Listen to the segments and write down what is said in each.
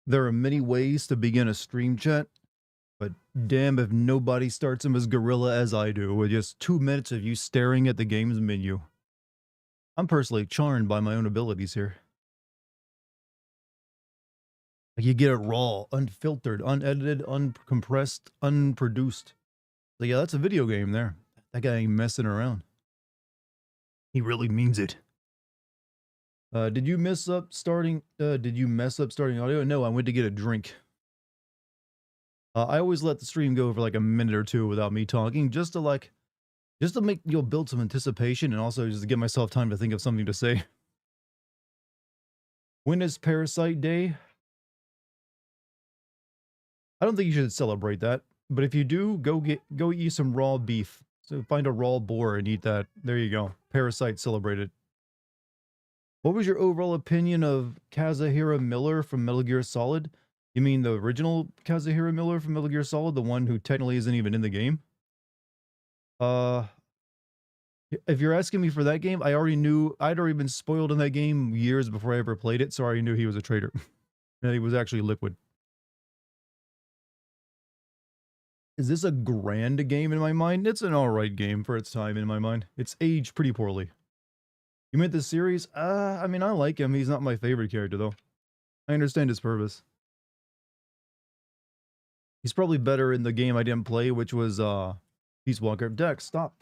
There are many ways to begin a stream chat, but damn if nobody starts them as gorilla as I do, with just 2 minutes of you staring at the game's menu. I'm personally charmed by my own abilities here. Like you get it raw, unfiltered, unedited, uncompressed, unproduced. So yeah, that's a video game there. That guy ain't messing around. He really means it. Did you mess up starting audio? No, I went to get a drink. I always let the stream go for like a minute or two without me talking, just to make build some anticipation and also just to give myself time to think of something to say. When is Parasite Day? I don't think you should celebrate that, but if you do, go eat some raw beef. So find a raw boar and eat that. There you go. Parasite celebrated. What was your overall opinion of Kazuhira Miller from Metal Gear Solid? You mean the original Kazuhira Miller from Metal Gear Solid, the one who technically isn't even in the game? If you're asking me for that game, I'd already been spoiled in that game years before I ever played it, so I already knew he was a traitor. And he was actually liquid. Is this a grand game in my mind? It's an alright game for its time in my mind. It's aged pretty poorly. You meant the series? I mean, I like him. He's not my favorite character, though. I understand his purpose. He's probably better in the game I didn't play, which was, Peace Walker. Dex, stop.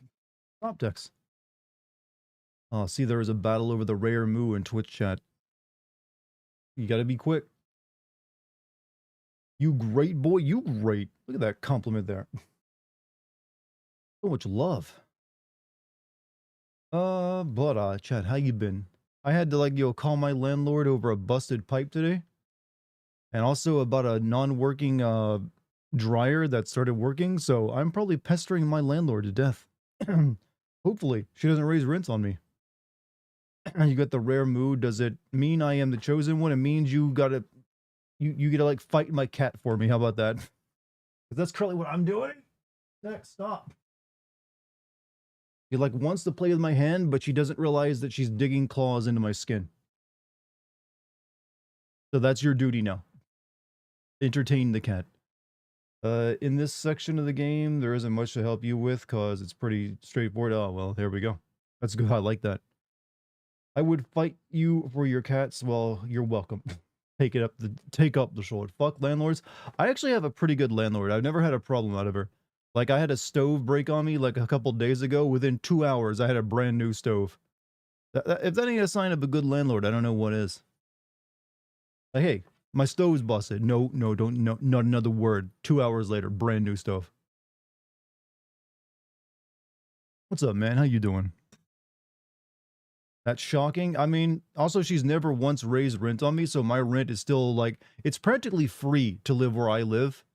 Stop, Dex. Oh, see, there was a battle over the rare moo in Twitch chat. You gotta be quick. You great boy, you great. Look at that compliment there. So much love. Chat, how you been? I had to call my landlord over a busted pipe today. And also about a non-working dryer that started working, so I'm probably pestering my landlord to death. Hopefully, she doesn't raise rent on me. You got the rare mood. Does it mean I am the chosen one? It means you gotta like fight my cat for me. How about that? Because that's currently what I'm doing. Next, stop. She like wants to play with my hand, but she doesn't realize that she's digging claws into my skin. So that's your duty now. Entertain the cat. In this section of the game, there isn't much to help you with because it's pretty straightforward. Oh, well, there we go. That's good. I like that. I would fight you for your cats. Well, you're welcome. Take up the sword. Fuck landlords. I actually have a pretty good landlord. I've never had a problem out of her. Like, I had a stove break on me like a couple days ago. Within 2 hours, I had a brand new stove. If that ain't a sign of a good landlord, I don't know what is. Like, hey, my stove's busted. No, not another word. 2 hours later, brand new stove. What's up, man? How you doing? That's shocking. I mean, also, she's never once raised rent on me, so my rent is still, like, it's practically free to live where I live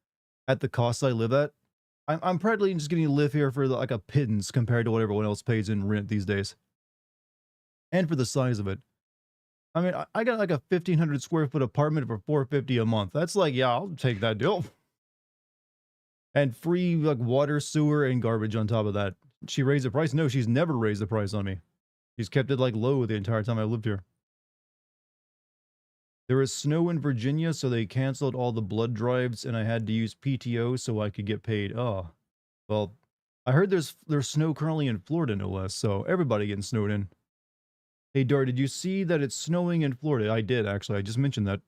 at the cost I live at. I'm practically just getting to live here for, like, a pittance compared to what everyone else pays in rent these days. And for the size of it. I mean, I got, like, a 1,500 square foot apartment for $450 a month. That's like, yeah, I'll take that deal. And free, like, water, sewer, and garbage on top of that. She raised the price? No, she's never raised the price on me. She's kept it like low the entire time I lived here. There is snow in Virginia, so they canceled all the blood drives, and I had to use PTO so I could get paid. Oh, well, I heard there's snow currently in Florida, no less. So everybody getting snowed in. Hey, Dart, did you see that it's snowing in Florida? I did actually. I just mentioned that.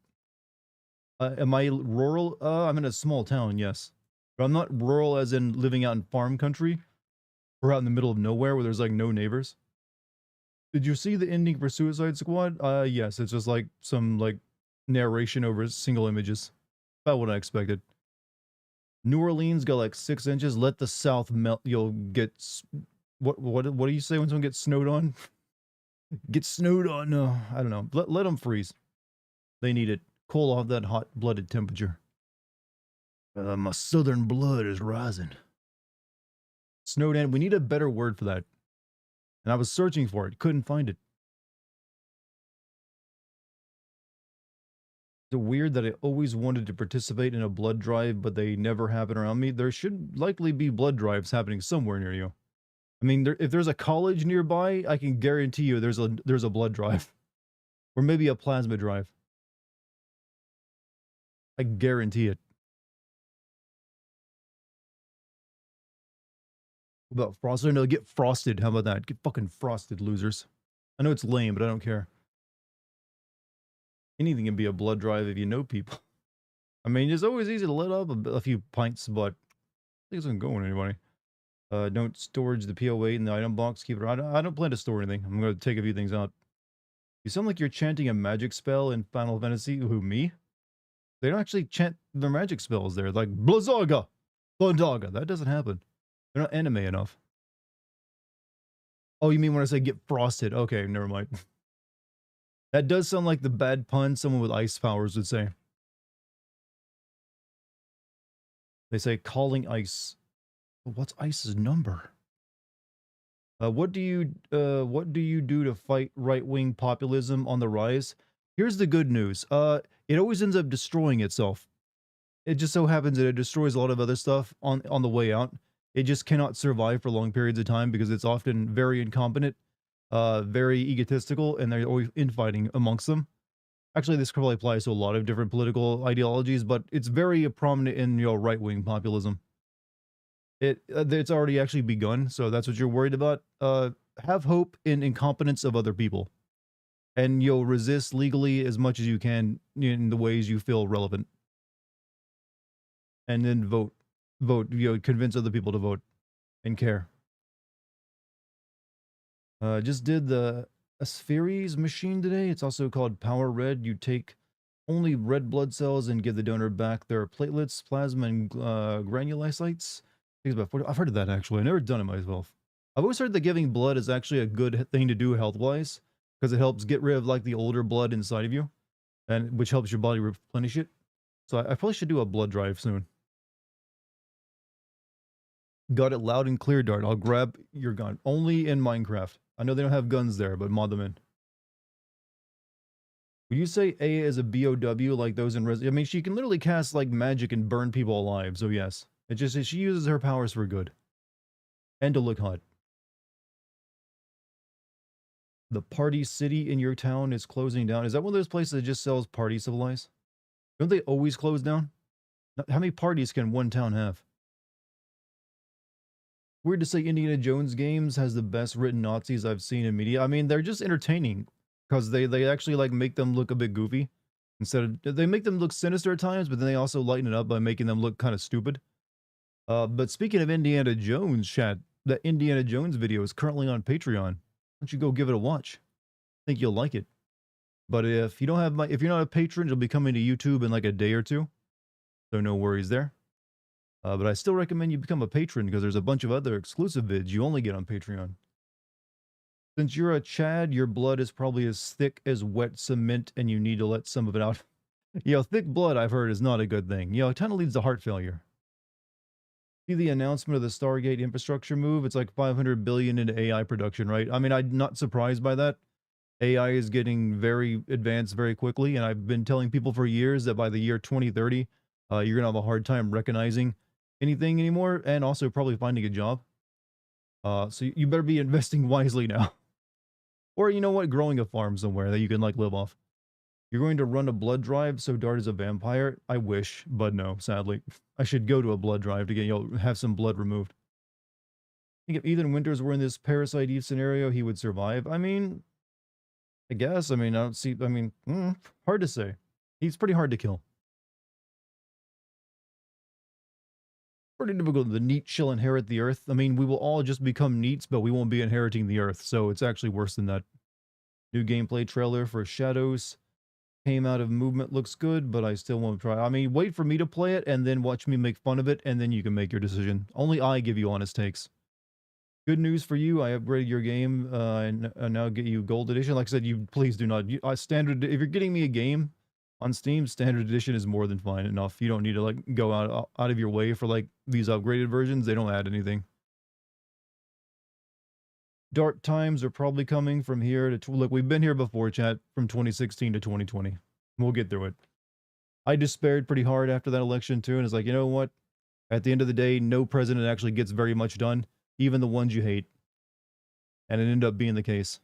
Am I rural? I'm in a small town, yes, but I'm not rural as in living out in farm country or out in the middle of nowhere where there's like no neighbors. Did you see the ending for Suicide Squad? Yes, it's just like some like narration over single images. About what I expected. New Orleans got like 6 inches. Let the South melt. You'll get what do you say when someone gets snowed on? Get snowed on? No, I don't know. Let them freeze. They need it. Cool off that hot-blooded temperature. My southern blood is rising. Snowed in. We need a better word for that. And I was searching for it, couldn't find it. It's weird that I always wanted to participate in a blood drive, but they never happen around me. There should likely be blood drives happening somewhere near you. I mean, if there's a college nearby, I can guarantee you there's a blood drive. Or maybe a plasma drive. I guarantee it. What about frosted? No, get frosted. How about that? Get fucking frosted, losers. I know it's lame, but I don't care. Anything can be a blood drive if you know people. I mean, it's always easy to let up a few pints, but it isn't going anybody. Don't storage the PO8 in the item box. Keep it. I don't plan to store anything. I'm going to take a few things out. You sound like you're chanting a magic spell in Final Fantasy. Who, me? They don't actually chant their magic spells there. Like, Blazaga! Bondaga. That doesn't happen. They're not anime enough. Oh, you mean when I say get frosted? Okay, never mind. That does sound like the bad pun someone with ice powers would say. They say calling ice. What's ice's number? What do you do to fight right-wing populism on the rise? Here's the good news. It always ends up destroying itself. It just so happens that it destroys a lot of other stuff on the way out. It just cannot survive for long periods of time because it's often very incompetent, very egotistical, and they're always infighting amongst them. Actually, this probably applies to a lot of different political ideologies, but it's very prominent in right-wing populism. It's already actually begun, so that's what you're worried about. Have hope in incompetence of other people, and you'll resist legally as much as you can in the ways you feel relevant, and then vote. Convince other people to vote and care. Just did the Aspheres machine today. It's also called Power Red. You take only red blood cells and give the donor back their platelets, plasma, and granulocytes. Takes about 40. I've heard of that actually. I've never done it myself. I've always heard that giving blood is actually a good thing to do health-wise because it helps get rid of like the older blood inside of you, and which helps your body replenish it. So I probably should do a blood drive soon. Got it loud and clear, Dart. I'll grab your gun. Only in Minecraft. I know they don't have guns there, but mod them in. Would you say A is a BOW like those in Resident? I mean, she can literally cast like magic and burn people alive, so yes. It just she uses her powers for good. And to look hot. The party city in your town is closing down. Is that one of those places that just sells party supplies? Don't they always close down? How many parties can one town have? Weird to say Indiana Jones games has the best written Nazis I've seen in media. I mean, they're just entertaining because they actually like make them look a bit goofy. Instead of they make them look sinister at times, but then they also lighten it up by making them look kind of stupid. But speaking of Indiana Jones, chat, that Indiana Jones video is currently on Patreon. Why don't you go give it a watch? I think you'll like it. But if you don't have if you're not a patron, it'll be coming to YouTube in like a day or two. So no worries there. But I still recommend you become a patron because there's a bunch of other exclusive vids you only get on Patreon. Since you're a Chad, your blood is probably as thick as wet cement and you need to let some of it out. Thick blood, I've heard, is not a good thing. It kind of leads to heart failure. See the announcement of the Stargate infrastructure move? It's like 500 billion into AI production, right? I mean, I'm not surprised by that. AI is getting very advanced very quickly, and I've been telling people for years that by the year 2030, you're gonna have a hard time recognizing anything anymore, and also probably finding a job. So you better be investing wisely now. Or you know what, growing a farm somewhere that you can like live off. You're going to run a blood drive, so Dart is a vampire? I wish, but no, sadly. I should go to a blood drive to get, have some blood removed. I think if Ethan Winters were in this Parasite Eve scenario, he would survive. I mean, I guess. I mean, I don't see, I mean, hard to say. He's pretty hard to kill. Pretty difficult. The neat shall inherit the earth. I mean, we will all just become neats, but we won't be inheriting the earth, so it's actually worse than that. New gameplay trailer for Shadows came out of movement, looks good, but I still won't try. I mean, wait for me to play it and then watch me make fun of it, and then you can make your decision. Only I give you honest takes. Good news for you, I upgraded your game and now get you gold edition. Like I said, you please do not standard. If you're getting me a game on Steam, standard edition is more than fine enough. You don't need to like go out of your way for like these upgraded versions. They don't add anything. Dark times are probably coming from here to look. We've been here before, chat, from 2016 to 2020. We'll get through it. I despaired pretty hard after that election too, and it's like, you know what? At the end of the day, no president actually gets very much done, even the ones you hate. And it ended up being the case.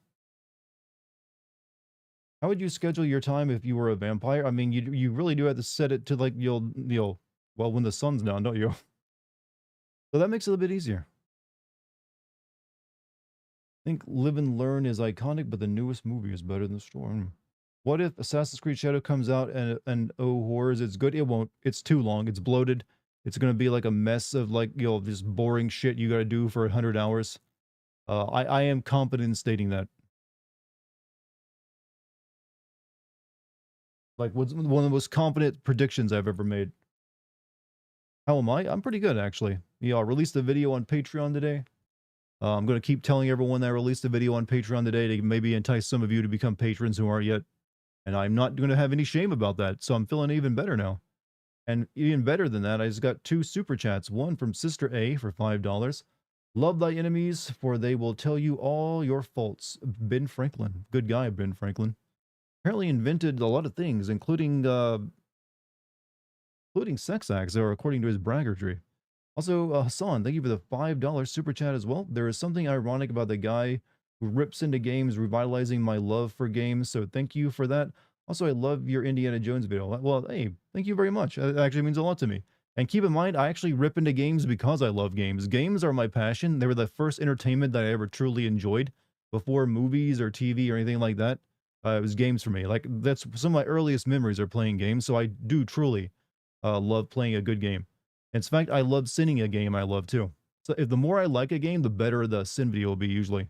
How would you schedule your time if you were a vampire? I mean, you really do have to set it to like well, when the sun's down, don't you? So that makes it a bit easier. I think Live and Learn is iconic, but the newest movie is better than the Storm. What if Assassin's Creed Shadow comes out and oh horrors, it's good? It won't. It's too long. It's bloated. It's gonna be like a mess of like this boring shit you gotta do for 100 hours. I am confident in stating that. Like, what's one of the most confident predictions I've ever made. How am I? I'm pretty good actually. Yeah, I released a video on Patreon today. I'm going to keep telling everyone that I released a video on Patreon today to maybe entice some of you to become patrons who aren't yet. And I'm not going to have any shame about that. So I'm feeling even better now. And even better than that, I just got 2 super chats. One from Sister A for $5. Love thy enemies, for they will tell you all your faults. Ben Franklin. Good guy, Ben Franklin. Apparently invented a lot of things, including sex acts, or according to his braggartry. Also, Hassan, thank you for the $5 super chat as well. There is something ironic about the guy who rips into games, revitalizing my love for games. So thank you for that. Also, I love your Indiana Jones video. Well, hey, thank you very much. That actually means a lot to me. And keep in mind, I actually rip into games because I love games. Games are my passion. They were the first entertainment that I ever truly enjoyed before movies or TV or anything like that. It was games for me. Like, that's some of my earliest memories are playing games. So I do truly love playing a good game. In fact, I love sinning a game I love too. So if the more I like a game, the better the sin video will be usually.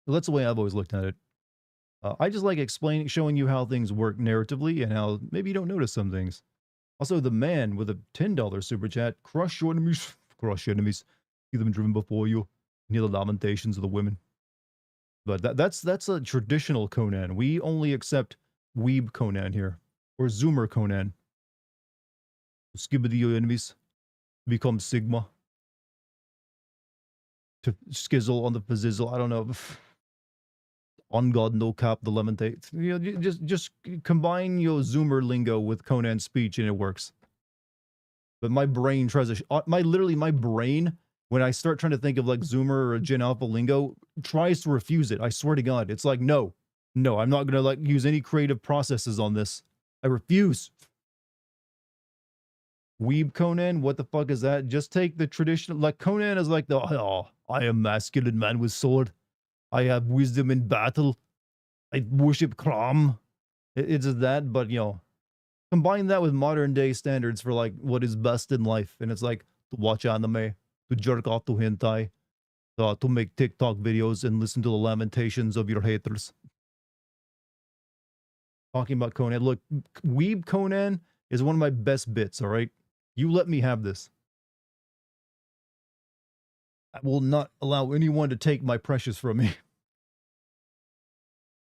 So that's the way I've always looked at it. I just like explaining, showing you how things work narratively and how maybe you don't notice some things. Also, the man with a $10 super chat, crush your enemies, crush your enemies, see them driven before you, hear the lamentations of the women. But that's a traditional Conan. We only accept weeb Conan here, or Zoomer Conan. Skibidi your enemies, become Sigma. To skizzle on the pizzizzle. I don't know. On God, no cap, the lemonade. You know, just combine your Zoomer lingo with Conan speech and it works. But my brain tries to, my brain, when I start trying to think of like Zoomer or Gen Alpha lingo, tries to refuse it. I swear to God. It's like, no, I'm not going to like use any creative processes on this. I refuse. Weeb Conan, what the fuck is that? Just take the traditional, like Conan is like I am masculine man with sword. I have wisdom in battle. I worship Kram. It's that, but combine that with modern day standards for like what is best in life, and it's like to watch anime, to jerk off to hentai, to make TikTok videos and listen to the lamentations of your haters. Talking about Conan, look, Weeb Conan is one of my best bits. All right, you let me have this. I will not allow anyone to take my precious from me.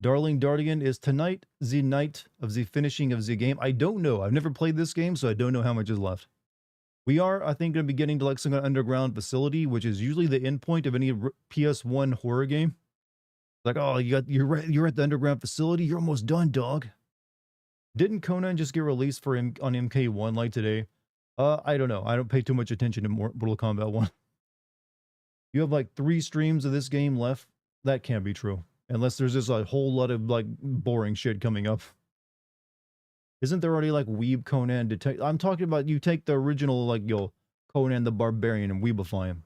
Darling Dartigan, is tonight the night of the finishing of the game? I don't know. I've never played this game, so I don't know how much is left. We are, I think, going to be getting to like some kind of underground facility, which is usually the endpoint of any PS1 horror game. Like, oh, you're at the underground facility. You're almost done, dog. Didn't Conan just get released for on MK1 like today? I don't know. I don't pay too much attention to Mortal Kombat 1. You have like 3 streams of this game left. That can't be true. Unless there's just a whole lot of like boring shit coming up. Isn't there already like Weeb Conan detect? I'm talking about you take the original like Conan the Barbarian and Weebify him.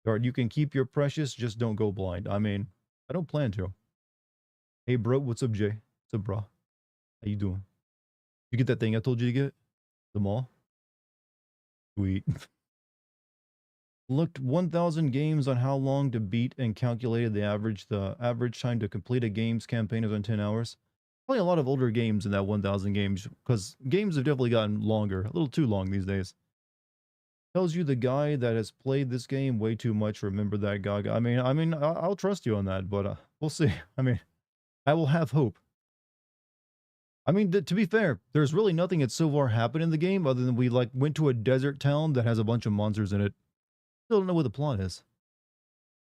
Or you can keep your precious, just don't go blind. I mean, I don't plan to. Hey bro, what's up, Jay? What's up, bro? How you doing? You get that thing I told you to get? The mall? Sweet. Looked 1,000 games on how long to beat and calculated the average time to complete a game's campaign is on 10 hours. Probably a lot of older games in that 1,000 games, because games have definitely gotten longer, a little too long these days. Tells you the guy that has played this game way too much. Remember that guy. I mean, I'll trust you on that, but we'll see. I mean, I will have hope. I mean, to be fair, there's really nothing that so far happened in the game other than we like went to a desert town that has a bunch of monsters in it. Still don't know what the plot is.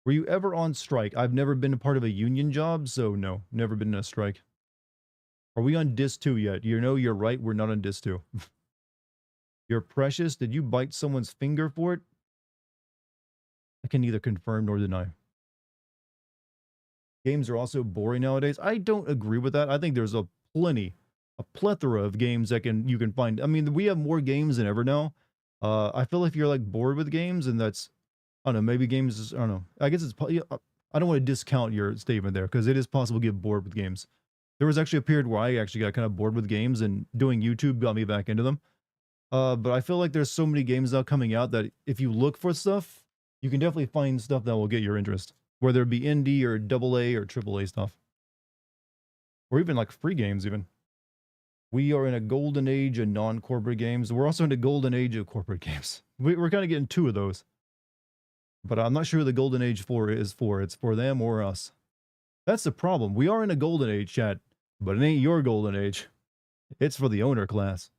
Were you ever on strike? I've never been a part of a union job, so no, never been in a strike. Are we on Dis 2 yet? You know, you're right, we're not on Dis 2. You're precious. Did you bite someone's finger for it? I can neither confirm nor deny. Games are also boring nowadays. I don't agree with that. I think there's a plethora of games that you can find. I mean, we have more games than ever now. I feel if you're like bored with games, and that's I don't know, maybe games. I don't know. I guess yeah, I don't want to discount your statement there because it is possible to get bored with games. There was actually a period where I actually got kind of bored with games, and doing YouTube got me back into them. But I feel like there's so many games now coming out that if you look for stuff, you can definitely find stuff that will get your interest, whether it be indie or double A or triple A stuff, or even like free games. Even we are in a golden age of non-corporate games. We're also in a golden age of corporate games. We're kind of getting two of those, but I'm not sure who the golden age for is for. It's for them or us. That's the problem. We are in a golden age, chat, but it ain't your golden age. It's for the owner class.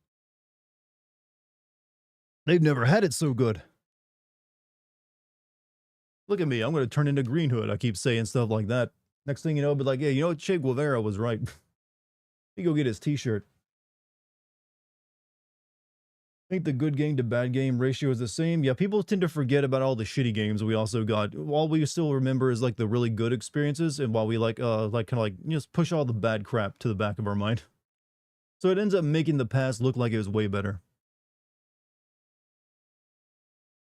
They've never had it so good. Look at me. I'm going to turn into Green Hood. I keep saying stuff like that. Next thing you know, I'll be like, yeah, you know what? Che Guevara was right. He go get his t-shirt. I think the good game to bad game ratio is the same. Yeah, people tend to forget about all the shitty games we also got. All we still remember is like the really good experiences, and while we like kind of like just push all the bad crap to the back of our mind. So it ends up making the past look like it was way better.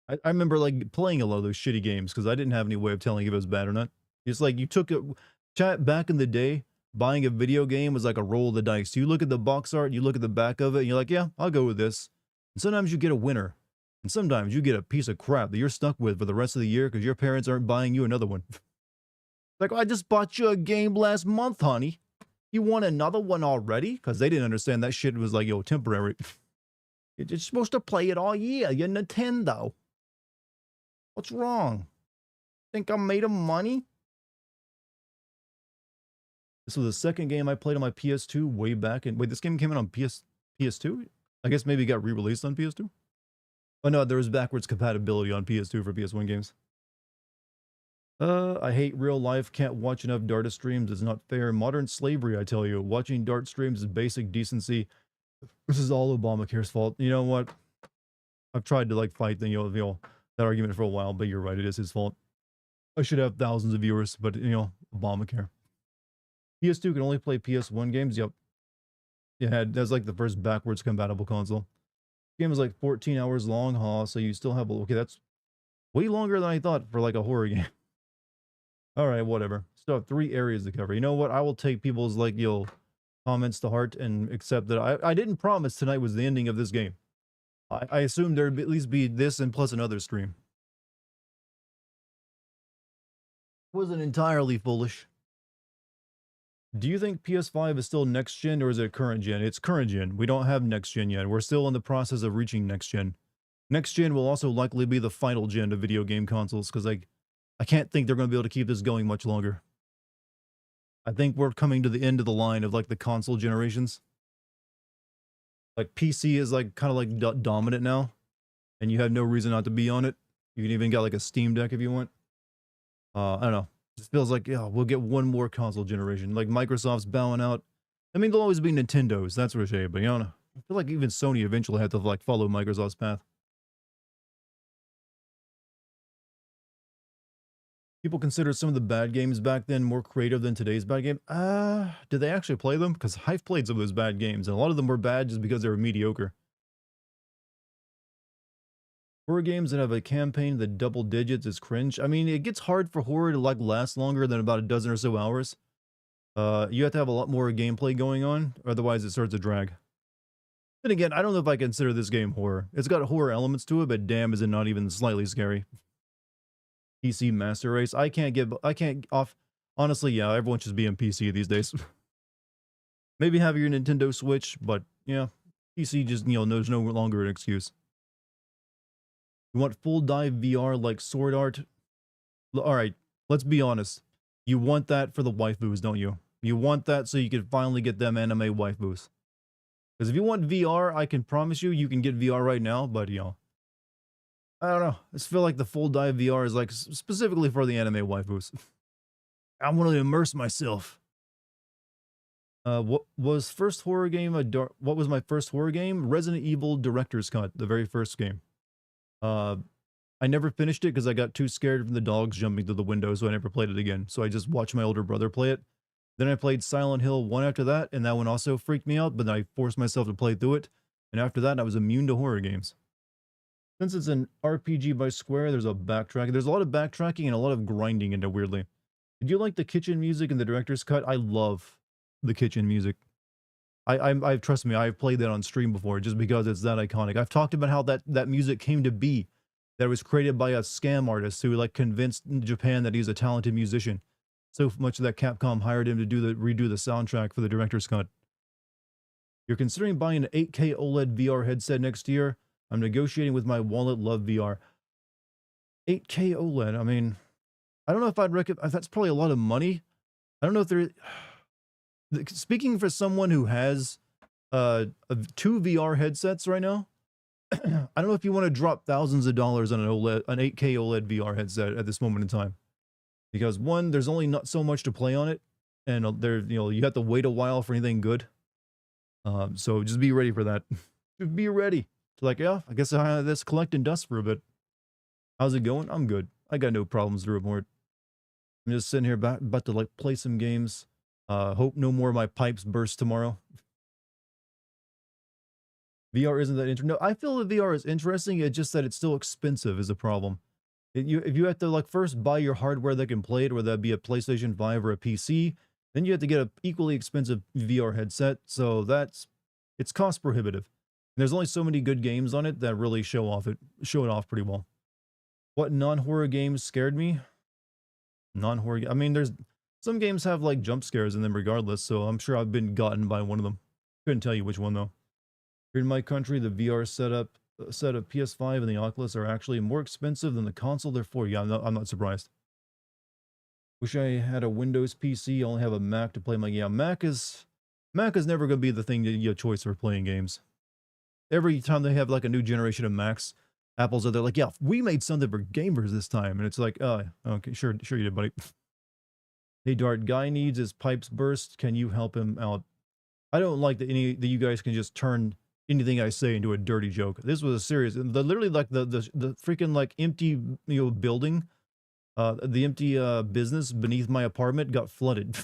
I remember like playing a lot of those shitty games because I didn't have any way of telling if it was bad or not. It's like you took a chat back in the day. Buying a video game was like a roll of the dice. You look at the box art, you look at the back of it, and you're like, yeah, I'll go with this. And sometimes you get a winner, and sometimes you get a piece of crap that you're stuck with for the rest of the year because your parents aren't buying you another one. Like, I just bought you a game last month, honey. You want another one already? Because they didn't understand that shit was like, yo, temporary. You're supposed to play it all year. You're Nintendo. What's wrong? Think I'm made of money? This was the second game I played on my PS2 way back. And wait, this game came out on PS2? I guess maybe it got re-released on PS2? Oh no, there was backwards compatibility on PS2 for PS1 games. I hate real life. Can't watch enough Dart streams. It's not fair. Modern slavery, I tell you. Watching Dart streams is basic decency. This is all Obamacare's fault. You know what? I've tried to like fight that argument for a while, but you're right. It is his fault. I should have thousands of viewers, but Obamacare. PS2 can only play PS1 games. Yep. Yeah, that's like the first backwards compatible console. Game is like 14 hours long, huh? So you still have okay, that's way longer than I thought for like a horror game. All right, whatever. Still have 3 areas to cover. You know what? I will take people's like comments to heart and accept that I didn't promise tonight was the ending of this game. I assumed there'd at least be this and plus another stream. Wasn't entirely foolish. Do you think PS5 is still next gen or is it current gen? It's current gen. We don't have next gen yet. We're still in the process of reaching next gen. Next gen will also likely be the final gen of video game consoles because I can't think they're going to be able to keep this going much longer. I think we're coming to the end of the line of like the console generations. Like PC is like kind of like dominant now, and you have no reason not to be on it. You can even get like a Steam Deck if you want. I don't know. It just feels like, yeah, we'll get one more console generation. Like Microsoft's bowing out. I mean, there'll always be Nintendos, that's for sure, but I feel like even Sony eventually had to like follow Microsoft's path. People consider some of the bad games back then more creative than today's bad game. Did they actually play them? Because I've played some of those bad games, and a lot of them were bad just because they were mediocre. Horror games that have a campaign that double digits is cringe. I mean, it gets hard for horror to like last longer than about a dozen or so hours. You have to have a lot more gameplay going on, otherwise it starts to drag. Then again, I don't know if I consider this game horror. It's got horror elements to it, but damn, is it not even slightly scary. PC Master Race. I can't off. Honestly, yeah, everyone should be on PC these days. Maybe have your Nintendo Switch, but yeah, PC just, there's no longer an excuse. You want full dive VR like Sword Art? Alright, let's be honest. You want that for the waifus, don't you? You want that so you can finally get them anime waifus. Because if you want VR, I can promise you can get VR right now, but I don't know. I just feel like the full dive VR is like specifically for the anime waifus. I want to immerse myself. What was first horror game? What was my first horror game? Resident Evil Director's Cut, the very first game. I never finished it because I got too scared from the dogs jumping through the window, so I never played it again. So I just watched my older brother play it. Then I played Silent Hill 1 after that, and that one also freaked me out, but I forced myself to play through it. And after that, I was immune to horror games. Since it's an RPG by Square, there's a backtracking. There's a lot of backtracking and a lot of grinding into weirdly. Did you like the kitchen music in the director's cut? I love the kitchen music. I trust me, I've played that on stream before just because it's that iconic. I've talked about how that music came to be, that it was created by a scam artist who like convinced Japan that he's a talented musician. So much that Capcom hired him to redo the soundtrack for the director's cut. You're considering buying an 8K OLED VR headset next year. I'm negotiating with my wallet. Love VR. 8K OLED. I mean, I don't know if I'd recommend. That's probably a lot of money. I don't know if there. Speaking for someone who has two VR headsets right now, I don't know if you want to drop thousands of dollars on an 8K OLED VR headset at this moment in time, because one, there's only not so much to play on it, and you have to wait a while for anything good. So just be ready for that. Be ready. It's like, yeah, I guess I have this collecting dust for a bit. How's it going? I'm good. I got no problems to report. I'm just sitting here about to like play some games. Hope no more of my pipes burst tomorrow. VR isn't that interesting. No, I feel that VR is interesting. It's just that it's still expensive is a problem. If you have to like first buy your hardware that can play it, whether that be a PlayStation 5 or a PC, then you have to get an equally expensive VR headset. So it's cost prohibitive. And there's only so many good games on it that really show it off pretty well. What non-horror games scared me? Non-horror. I mean, there's some games have like jump scares in them regardless, so I'm sure I've been gotten by one of them. Couldn't tell you which one though. Here in my country, the VR set of PS5 and the Oculus are actually more expensive than the console. Therefore, yeah, I'm not surprised. Wish I had a Windows PC. I only have a Mac to play my Mac is never going to be the thing that you choice for playing games. Every time they have like a new generation of Macs, Apple's are there like, yeah, we made something for gamers this time, and it's like, oh, okay, sure you did, buddy. Hey, Dart, guy needs his pipes burst. Can you help him out? I don't like that you guys can just turn anything I say into a dirty joke. This was a serious, literally like the freaking like empty building, the empty business beneath my apartment got flooded.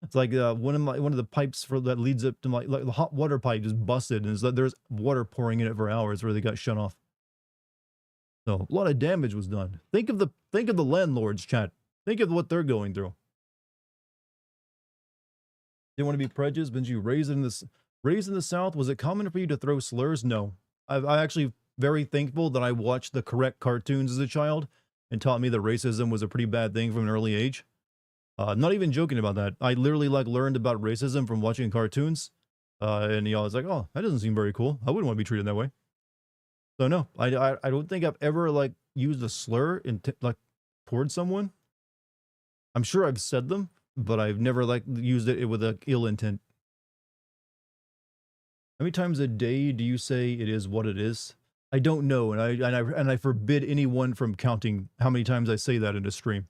It's like one of the pipes that leads up to like the hot water pipe just busted, and there's water pouring in it for hours where they got shut off. So a lot of damage was done. Think of the landlords, chat. Think of what they're going through. Didn't want to be prejudiced, but you raised in the South. Was it common for you to throw slurs? No. I actually very thankful that I watched the correct cartoons as a child and taught me that racism was a pretty bad thing from an early age. Not even joking about that. I literally like learned about racism from watching cartoons. And I was like, oh, that doesn't seem very cool. I wouldn't want to be treated that way. So no, I don't think I've ever like used a slur like towards someone. I'm sure I've said them, but I've never like used it with a ill intent. How many times a day do you say it is what it is? I don't know, and I forbid anyone from counting how many times I say that in a stream.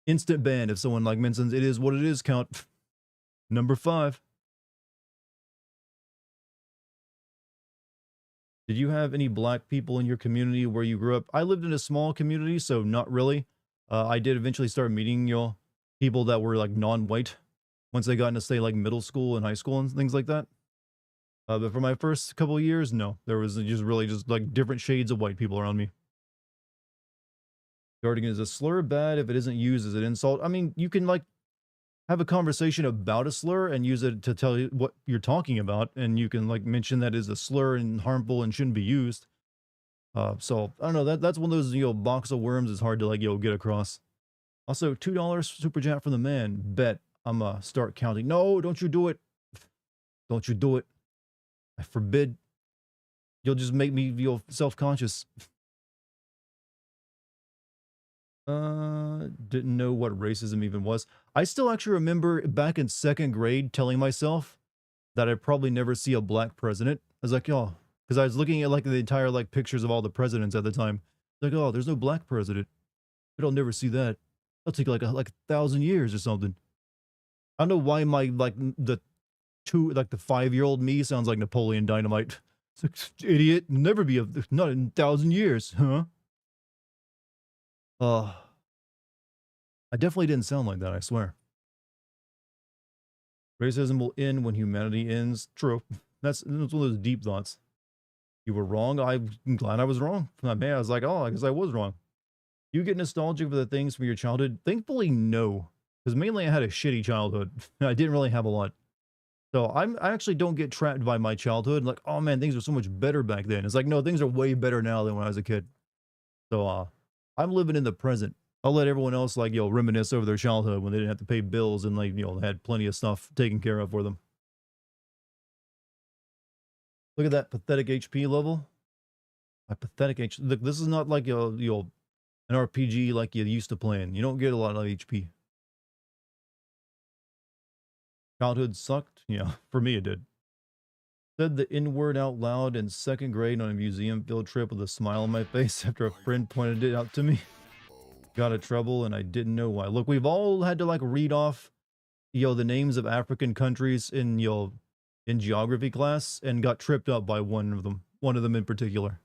Instant ban if someone like mentions it is what it is count. Number 5. Did you have any black people in your community where you grew up? I lived in a small community, so not really. I did eventually start meeting people that were like non-white once I got into say like middle school and high school and things like that. But for my first couple of years, no, there was just really just like different shades of white people around me. Dartigan, is a slur bad if it isn't used as an insult? I mean, you can like have a conversation about a slur and use it to tell you what you're talking about, and you can like mention that is a slur and harmful and shouldn't be used. So I don't know, that's one of those box of worms is hard to like get across. Also, $2 super chat from the man. Bet I'm start counting. No, don't you do it. Don't you do it. I forbid. You'll just make me feel self-conscious. Didn't know what racism even was. I still actually remember back in 2nd grade telling myself that I'd probably never see a black president. I was like, oh, because I was looking at like the entire like pictures of all the presidents at the time. Like, oh, there's no black president. But I'll never see that. It'll take like 1,000 years or something. I don't know why my like the 5-year-old me sounds like Napoleon Dynamite. It's like, idiot, never be not in 1,000 years, huh? Uh, I definitely didn't sound like that, I swear. Racism will end when humanity ends. True. That's one of those deep thoughts. You were wrong. I'm glad I was wrong. Man, I was like, oh, I guess I was wrong. You get nostalgic for the things from your childhood? Thankfully, no. Because mainly I had a shitty childhood. I didn't really have a lot. So I actually don't get trapped by my childhood. Like, oh man, things were so much better back then. It's like, no, things are way better now than when I was a kid. So I'm living in the present. I'll let everyone else like, reminisce over their childhood when they didn't have to pay bills and like, they had plenty of stuff taken care of for them. Look at that pathetic HP level. My pathetic HP. Look, this is not like an RPG like you used to playing. You don't get a lot of HP. Childhood sucked. Yeah, for me it did. Said the N word out loud in second grade on a museum field trip with a smile on my face after a friend pointed it out to me. Got in trouble and I didn't know why. Look, we've all had to like read off, the names of African countries in, in geography class and got tripped up by one of them in particular.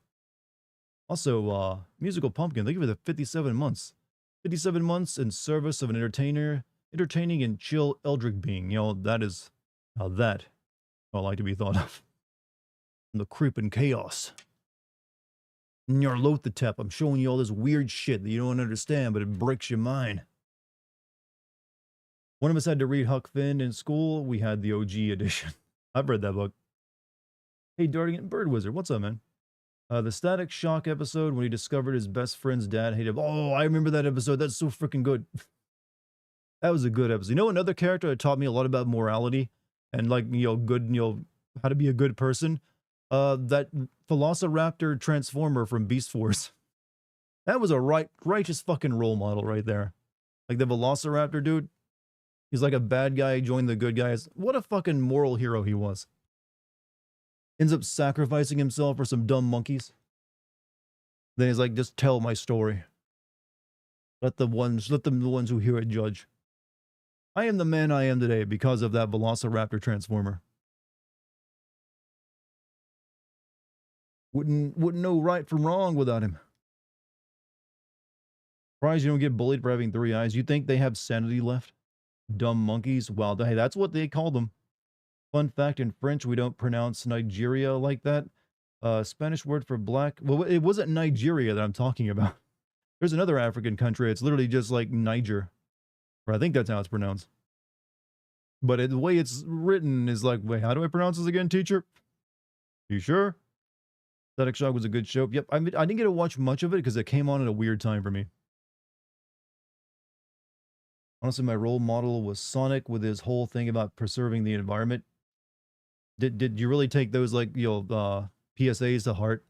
Also, Musical Pumpkin, thank you for the 57 months. 57 months in service of an entertaining and chill eldritch being. That is how that I like to be thought of. The creeping chaos. Nyarlathotep, I'm showing you all this weird shit that you don't understand, but it breaks your mind. One of us had to read Huck Finn in school. We had the OG edition. I've read that book. Hey, Dartigan, Bird Wizard, what's up, man? The Static Shock episode when he discovered his best friend's dad hated him. Oh, I remember that episode. That's so freaking good. That was a good episode. You know, another character that taught me a lot about morality and like, good, how to be a good person? That Velociraptor Transformer from Beast Force. That was a righteous fucking role model right there. Like the Velociraptor dude. He's like a bad guy, joined the good guys. What a fucking moral hero he was. Ends up sacrificing himself for some dumb monkeys. Then he's like, just tell my story. Let them the ones who hear it judge. I am the man I am today because of that Velociraptor Transformer. Wouldn't know right from wrong without him. Surprised you don't get bullied for having 3 eyes. You think they have sanity left? Dumb monkeys? Well, hey, that's what they call them. Fun fact, in French, we don't pronounce Nigeria like that. Spanish word for black. Well, it wasn't Nigeria that I'm talking about. There's another African country. It's literally just like Niger. Or I think that's how it's pronounced. But the way it's written is like, wait, how do I pronounce this again, teacher? You sure? Static Shock was a good show. Yep, I didn't get to watch much of it because it came on at a weird time for me. Honestly, my role model was Sonic with his whole thing about preserving the environment. Did you really take those like PSAs to heart?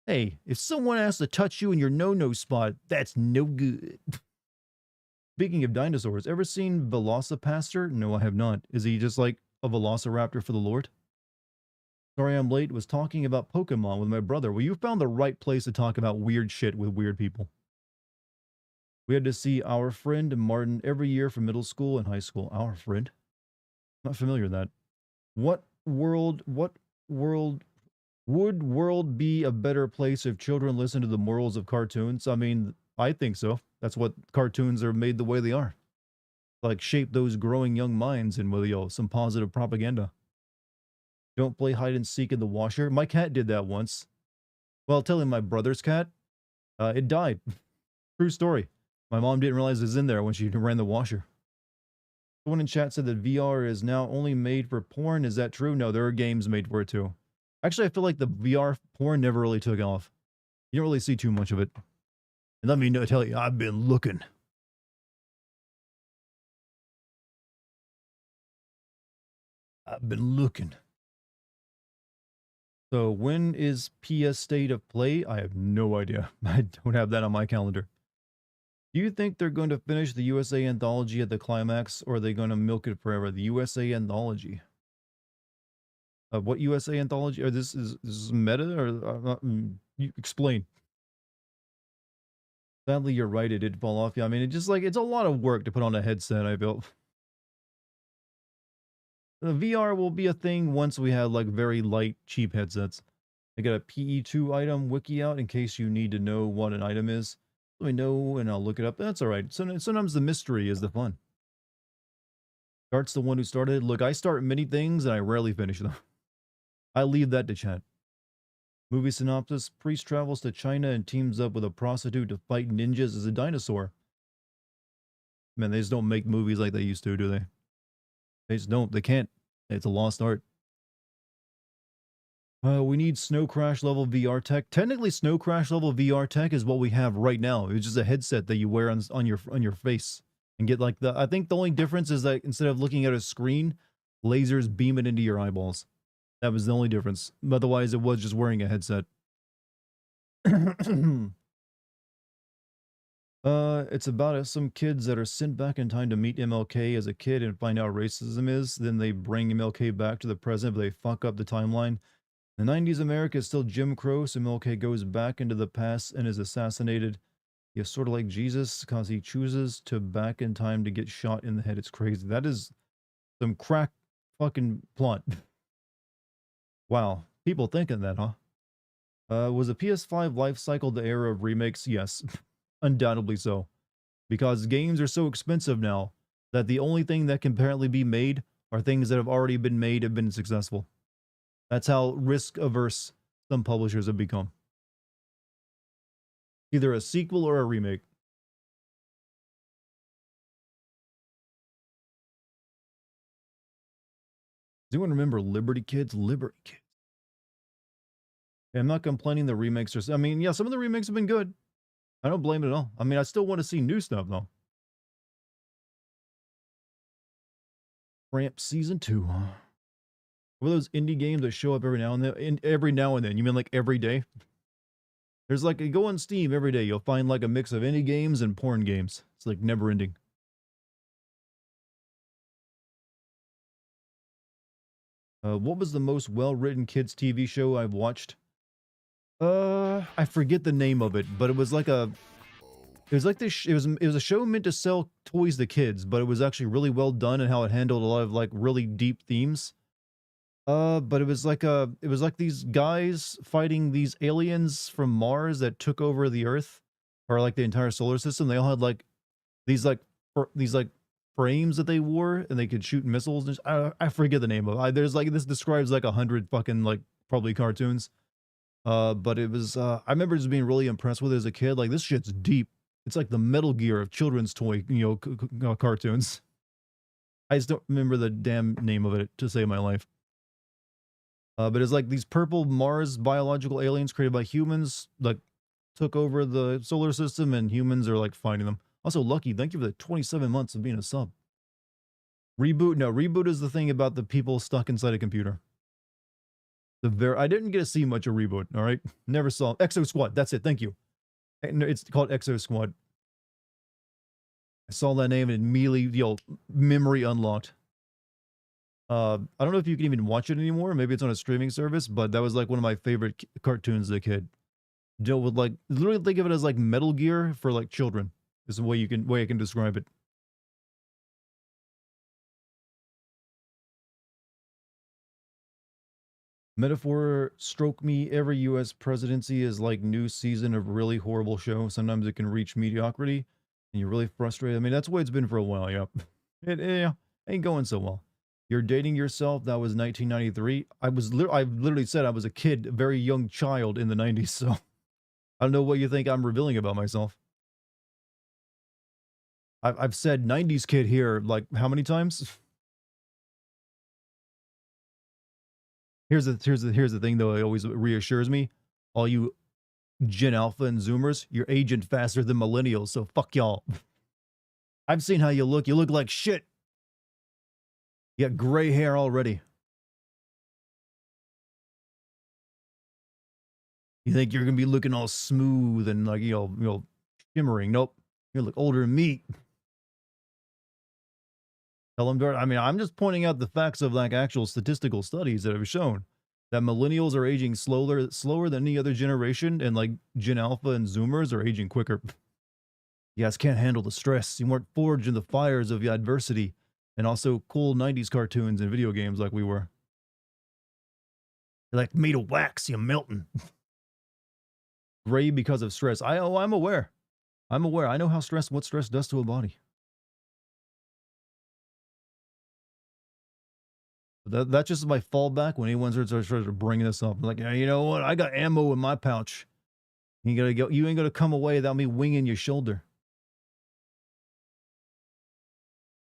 Hey, if someone has to touch you in your no-no spot, that's no good. Speaking of dinosaurs, ever seen Velocipastor? No, I have not. Is he just like a velociraptor for the Lord? Sorry I'm late. Was talking about Pokemon with my brother. Well, you found the right place to talk about weird shit with weird people. We had to see Our Friend Martin every year from middle school and high school. Our Friend? Not familiar with that. What world would world be a better place if children listen to the morals of cartoons? I mean, I think so. That's what cartoons are made the way they are. Like shape those growing young minds and with some positive propaganda. Don't play hide and seek in the washer. My cat did that once. Well, telling my brother's cat, it died. True story. My mom didn't realize it was in there when she ran the washer. Someone in chat said that VR is now only made for porn. Is that true? No, there are games made for it too. Actually, I feel like the VR porn never really took off. You don't really see too much of it. And let me tell you, I've been looking. I've been looking. So when is PS State of Play? I have no idea. I don't have that on my calendar. Do you think they're going to finish the USA Anthology at the climax, or are they going to milk it forever? The USA Anthology. What USA Anthology? Or this is meta? Or you explain. Sadly, you're right. It did fall off. Yeah, I mean, it's a lot of work to put on a headset. I feel. The VR will be a thing once we have like very light, cheap headsets. I got a PE2 item wiki out in case you need to know what an item is. Let me know and I'll look it up. That's all right. Sometimes the mystery is the fun. Dart's the one who started. Look, I start many things and I rarely finish them. I leave that to chat. Movie synopsis: priest travels to China and teams up with a prostitute to fight ninjas as a dinosaur. Man, they just don't make movies like they used to, do they? They just don't. They can't. It's a lost art. We need Snow Crash level VR tech. Technically, Snow Crash level VR tech is what we have right now. It's just a headset that you wear on your face and get like the. I think the only difference is that instead of looking at a screen, lasers beam it into your eyeballs. That was the only difference. Otherwise, it was just wearing a headset. It's about some kids that are sent back in time to meet MLK as a kid and find out racism is. Then they bring MLK back to the present, but they fuck up the timeline. The 90s America is still Jim Crow, so MLK goes back into the past and is assassinated. He's sort of like Jesus because he chooses to back in time to get shot in the head. It's crazy. That is some crack fucking plot. Wow. People thinking that, huh? Was a PS5 life cycle the era of remakes? Yes. Undoubtedly so. Because games are so expensive now that the only thing that can apparently be made are things that have already been made have been successful. That's how risk averse some publishers have become. Either a sequel or a remake. Does anyone remember Liberty Kids? Liberty Kids. Yeah, I'm not complaining the remakes are. I mean, yeah, some of the remakes have been good. I don't blame it at all. I mean, I still want to see new stuff though. Ramp Season 2. What are those indie games that show up every now and then? Every now and then. You mean like every day? There's like, you go on Steam every day, you'll find like a mix of indie games and porn games. It's like never ending. What was the most well-written kids TV show I've watched? I forget the name of it, but it was like it was like this, it was a show meant to sell toys to kids, but it was actually really well done and how it handled a lot of like really deep themes. But it was like these guys fighting these aliens from Mars that took over the Earth or like the entire solar system. They all had like these like these like frames that they wore and they could shoot missiles. And I forget the name of it. There's like this describes like 100 fucking like probably cartoons. But it was I remember just being really impressed with it as a kid. Like this shit's deep. It's like the Metal Gear of children's toy, cartoons. I just don't remember the damn name of it to save my life. But it's like these purple Mars biological aliens created by humans, like took over the solar system, and humans are like fighting them. Also, Lucky, thank you for the 27 months of being a sub. Reboot, no, reboot is the thing about the people stuck inside a computer. I didn't get to see much of reboot. All right, never saw Exo Squad. That's it. Thank you. It's called Exo Squad. I saw that name and immediately, memory unlocked. I don't know if you can even watch it anymore. Maybe it's on a streaming service, but that was like one of my favorite cartoons as a kid. Dealt with like literally think of it as like Metal Gear for like children. Is the way I can describe it. Metaphor stroke me. Every U.S. presidency is like new season of really horrible show. Sometimes it can reach mediocrity, and you're really frustrated. I mean, that's the way it's been for a while. Yeah, it ain't going so well. You're dating yourself. That was 1993. I literally said I was a kid, a very young child in the 90s. So I don't know what you think I'm revealing about myself. I've said 90s kid here like how many times? Here's the thing though. It always reassures me. All you Gen Alpha and Zoomers, you're aging faster than millennials. So fuck y'all. I've seen how you look. You look like shit. You got gray hair already. You think you're gonna be looking all smooth and like shimmering? Nope. You look older than me. Tell them, I mean, I'm just pointing out the facts of like actual statistical studies that have shown that millennials are aging slower than any other generation, and like Gen Alpha and Zoomers are aging quicker. You guys can't handle the stress. You weren't forged in the fires of adversity, and also cool 90s cartoons and video games like we were. You're like made of wax, you're melting. Gray because of stress. I'm aware. I'm aware. I know how what stress does to a body. That's just my fallback when anyone starts bringing this up. I'm like, yeah, you know what? I got ammo in my pouch. You gotta go. You ain't gonna come away without me winging your shoulder.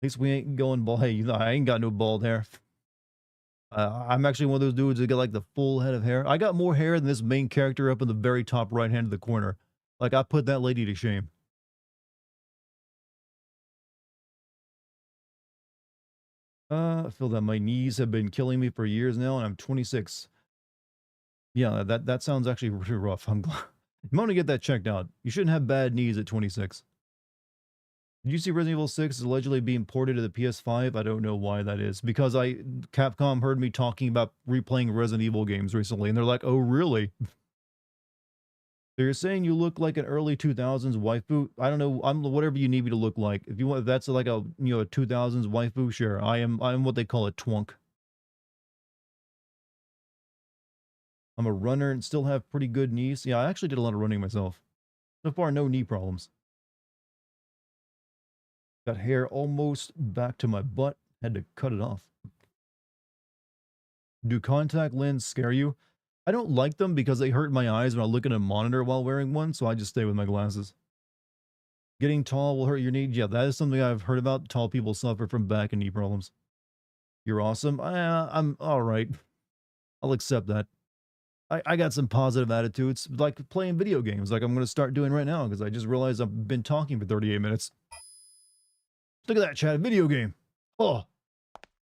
At least we ain't going bald. Hey, you know, I ain't got no bald hair. I'm actually one of those dudes that get like the full head of hair. I got more hair than this main character up in the very top right hand of the corner. Like I put that lady to shame. I feel that my knees have been killing me for years now, and I'm 26. Yeah, that sounds actually really rough. I'm glad. You want to get that checked out. You shouldn't have bad knees at 26. Did you see Resident Evil 6 is allegedly being ported to the PS5? I don't know why that is. Because Capcom heard me talking about replaying Resident Evil games recently, and they're like, oh, really? So you're saying you look like an early 2000s waifu? I don't know. I'm whatever you need me to look like. If you want, if that's like a a 2000s waifu, sure. I'm what they call a twunk. I'm a runner and still have pretty good knees. Yeah, I actually did a lot of running myself. So far, no knee problems. Got hair almost back to my butt. Had to cut it off. Do contact lenses scare you? I don't like them because they hurt my eyes when I look at a monitor while wearing one, so I just stay with my glasses. Getting tall will hurt your knee. Yeah, that is something I've heard about. Tall people suffer from back and knee problems. You're awesome. I'm all right. I'll accept that. I got some positive attitudes, like playing video games, like I'm going to start doing right now because I just realized I've been talking for 38 minutes. Look at that, chat. Video game. Oh.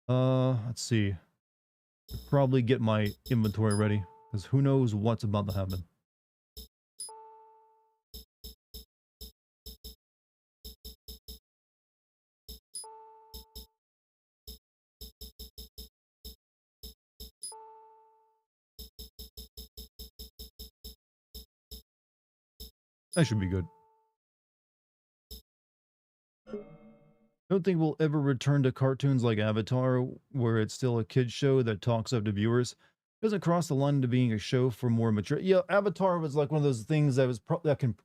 Let's see. Probably get my inventory ready because who knows what's about to happen. That should be good. Don't think we'll ever return to cartoons like Avatar, where it's still a kid's show that talks up to viewers. Doesn't cross the line into being a show for more mature. Yeah, Avatar was like one of those things that was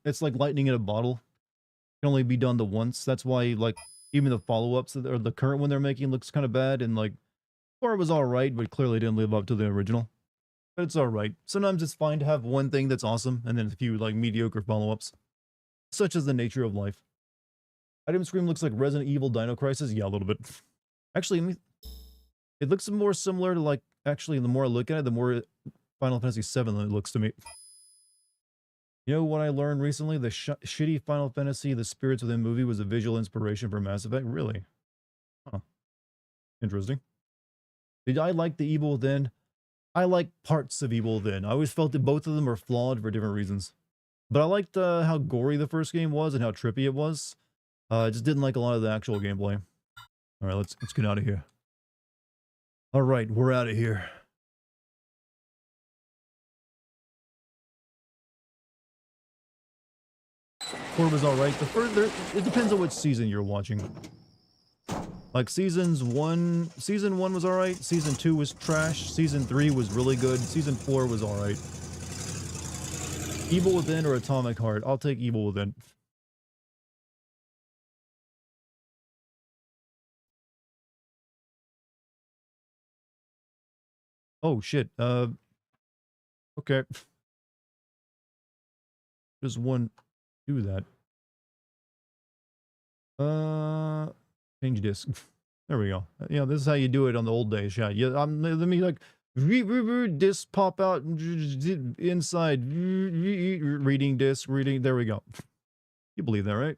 it's like lightning in a bottle. Can only be done the once. That's why like even the follow-ups or the current one they're making looks kind of bad, and like Thor was all right, but clearly didn't live up to the original. But it's all right. Sometimes it's fine to have one thing that's awesome and then a few like mediocre follow-ups. Such is the nature of life. Item Scream looks like Resident Evil Dino Crisis. Yeah, a little bit. Actually, it looks more similar to like, actually, the more I look at it, the more Final Fantasy VII it looks to me. You know what I learned recently? The shitty Final Fantasy, the Spirits Within movie was a visual inspiration for Mass Effect? Really? Huh. Interesting. Did I like the Evil Within? I like parts of Evil Within. I always felt that both of them are flawed for different reasons. But I liked how gory the first game was and how trippy it was. I just didn't like a lot of the actual gameplay. All right, let's get out of here. All right, we're out of here. Four was all right. The further it depends on which season you're watching. Like season one was all right. Season 2 was trash. Season 3 was really good. Season 4 was all right. Evil Within or Atomic Heart? I'll take Evil Within. Oh shit. Okay. Just one do that. Change disc. There we go. Yeah, this is how you do it on the old days. Yeah, let me like disc pop out inside reading disc reading. There we go. You believe that, right?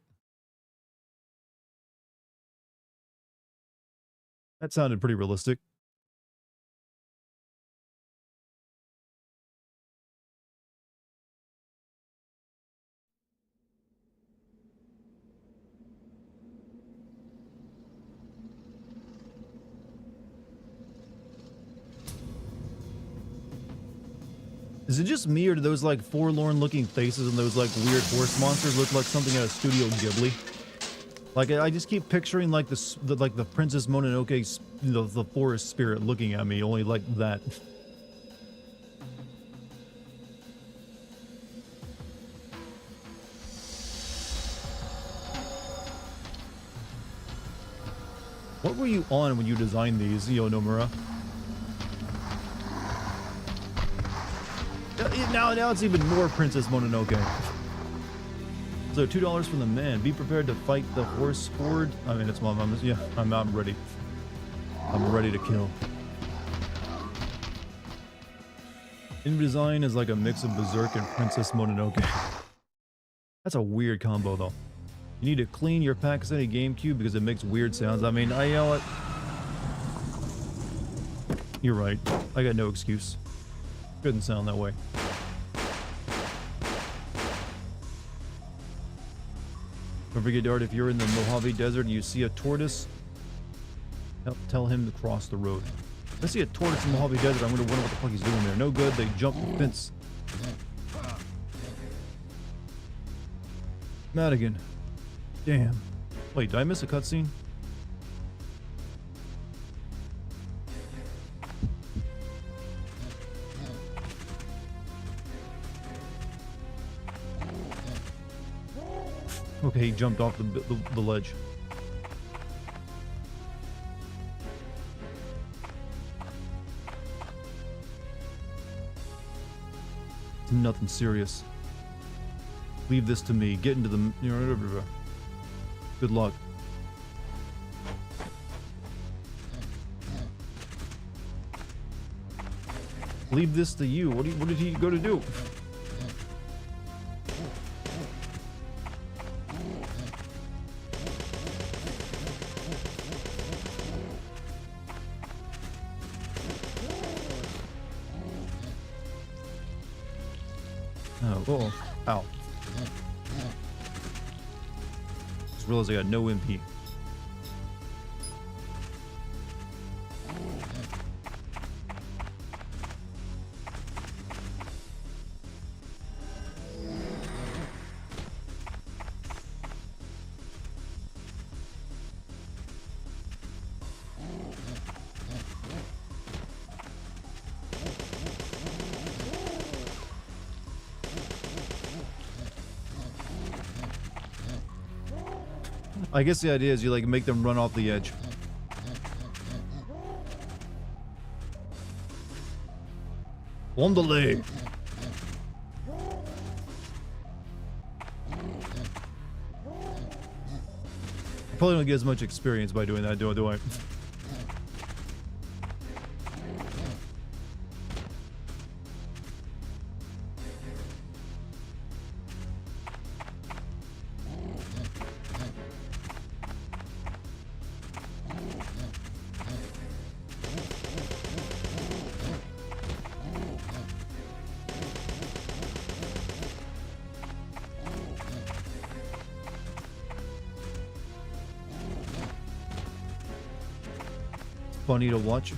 That sounded pretty realistic. Is it just me, or do those like forlorn looking faces and those like weird horse monsters look like something out of Studio Ghibli? Like I just keep picturing like the Princess Mononoke, the forest spirit looking at me, only like that. What were you on when you designed these, Nomura? Now it's even more Princess Mononoke. So $2 from the man. Be prepared to fight the horse horde. I mean, it's mom. Yeah, I'm ready. I'm ready to kill. In design is like a mix of Berserk and Princess Mononoke. That's a weird combo, though. You need to clean your Pakistani GameCube because it makes weird sounds. I mean, I yell it. You're right. I got no excuse. Couldn't sound that way. Don't forget, Dart, if you're in the Mojave Desert and you see a tortoise, tell him to cross the road. If I see a tortoise in the Mojave Desert, I'm going to wonder what the fuck he's doing there. No good, they jumped the fence. Madigan. Damn. Wait, did I miss a cutscene? Okay, he jumped off the ledge. It's nothing serious. Leave this to me. Get into the... Good luck. Leave this to you. What did he go to do? Oh, ow. Just realized I got no MP. I guess the idea is you like make them run off the edge. On the leg. Probably don't get as much experience by doing that, do I? Funny to watch.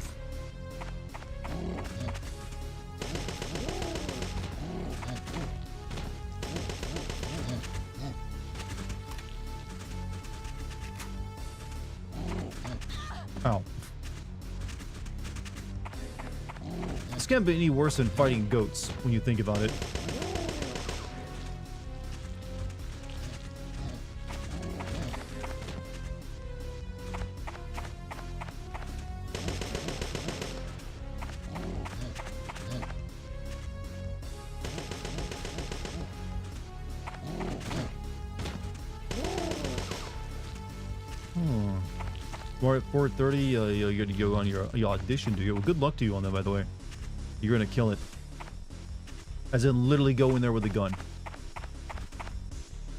Ow. This can't be any worse than fighting goats when you think about it. More at 4:30, you're gonna go on your audition, do you? Well, good luck to you on that, by the way. You're gonna kill it. As in, literally go in there with a gun.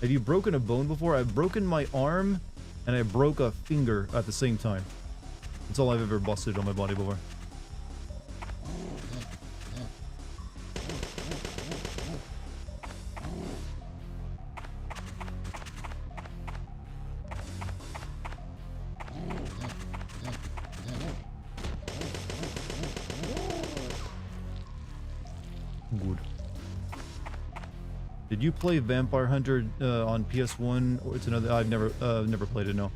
Have you broken a bone before? I've broken my arm, and I broke a finger at the same time. That's all I've ever busted on my body before. Good. Did you play Vampire Hunter on PS1? Or it's another. I've never played it. No.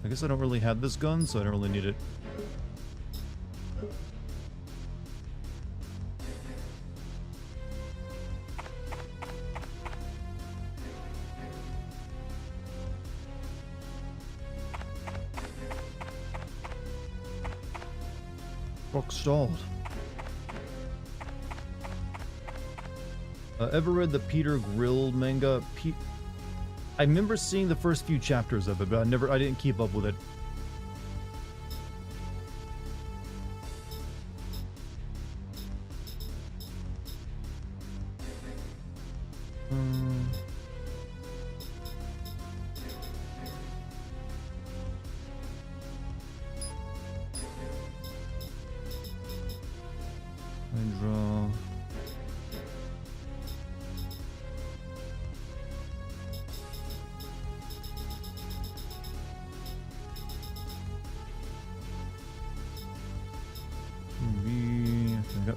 I guess I don't really have this gun, so I don't really need it. Rock stalled. Ever read the Peter Grill manga? I remember seeing the first few chapters of it, but I didn't keep up with it.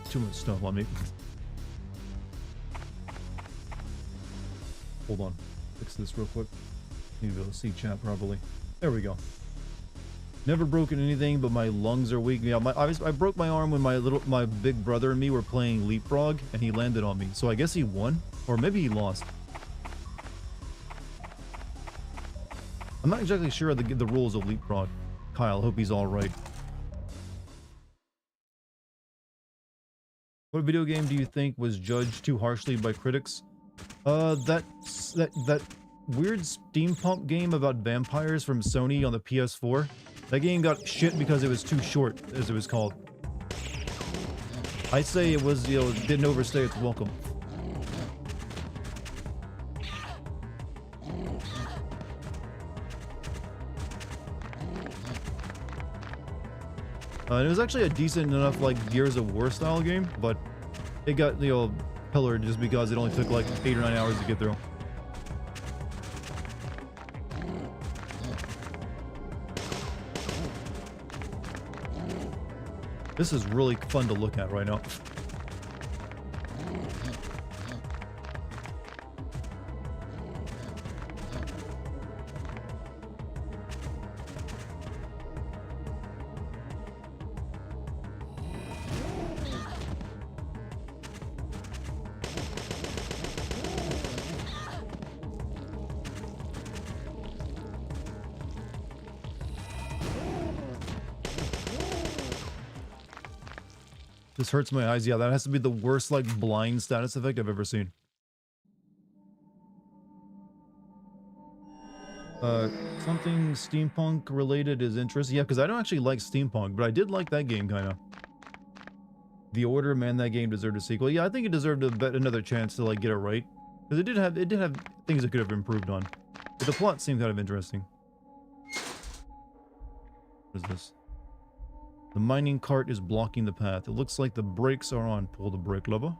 Too much stuff on me. Hold on. Fix this real quick. Need to be able to see chat properly. There we go. Never broken anything, but my lungs are weak. Yeah, I broke my arm when my big brother and me were playing Leapfrog, and he landed on me. So I guess he won, or maybe he lost. I'm not exactly sure of the rules of Leapfrog. Kyle, hope he's all right. What video game do you think was judged too harshly by critics? That weird steampunk game about vampires from Sony on the PS4. That game got shit because it was too short, as it was called. I'd say it was, didn't overstay its welcome. And it was actually a decent enough, like, Gears of War style game, but it got, pillared just because it only took, like, 8 or 9 hours to get through. This is really fun to look at right now. This hurts my eyes. Yeah, that has to be the worst, like, blind status effect I've ever seen. Something steampunk related is interesting. Yeah, because I don't actually like steampunk, but I did like that game, kind of. The Order, man, that game deserved a sequel. Yeah, I think it deserved another chance to, like, get it right. Because it did have things it could have improved on. But the plot seemed kind of interesting. What is this? The mining cart is blocking the path. It looks like the brakes are on. Pull the brake lever.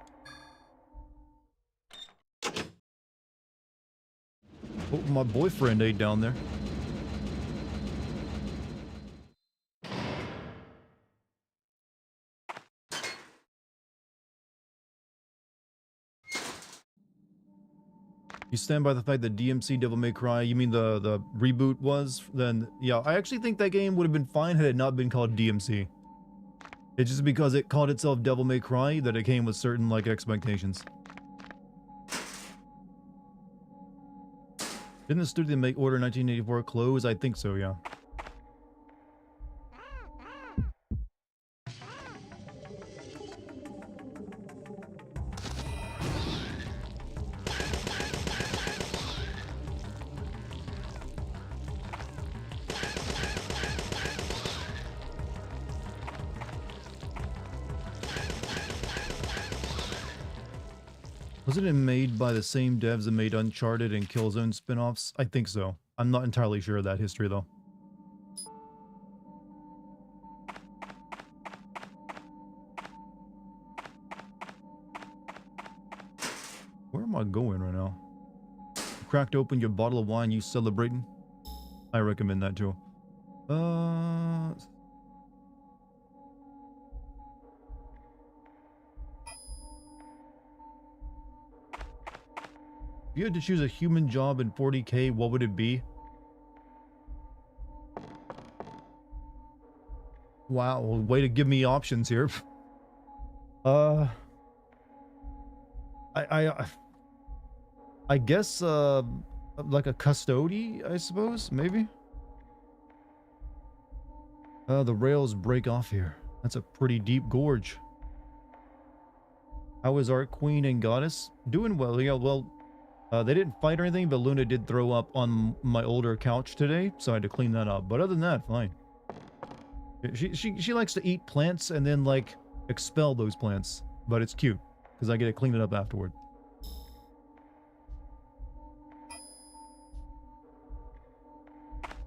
Oh, my boyfriend ate down there. You stand by the fact that DMC Devil May Cry, you mean the reboot was? Then, yeah, I actually think that game would have been fine had it not been called DMC. It's just because it called itself Devil May Cry that it came with certain, like, expectations. Didn't the studio that make Order 1984 close? I think so, yeah. Wasn't it made by the same devs that made Uncharted and Killzone spin-offs? I think so. I'm not entirely sure of that history, though. Where am I going right now? You cracked open your bottle of wine, you celebrating? I recommend that, too. If you had to choose a human job in 40K, what would it be? Wow, way to give me options here. I guess, like a custody, I suppose, maybe? The rails break off here. That's a pretty deep gorge. How is our queen and goddess? Doing well. Yeah, well, they didn't fight or anything, but Luna did throw up on my older couch today, so I had to clean that up. But other than that, fine. She likes to eat plants and then, like, expel those plants. But it's cute, because I get to clean it up afterward.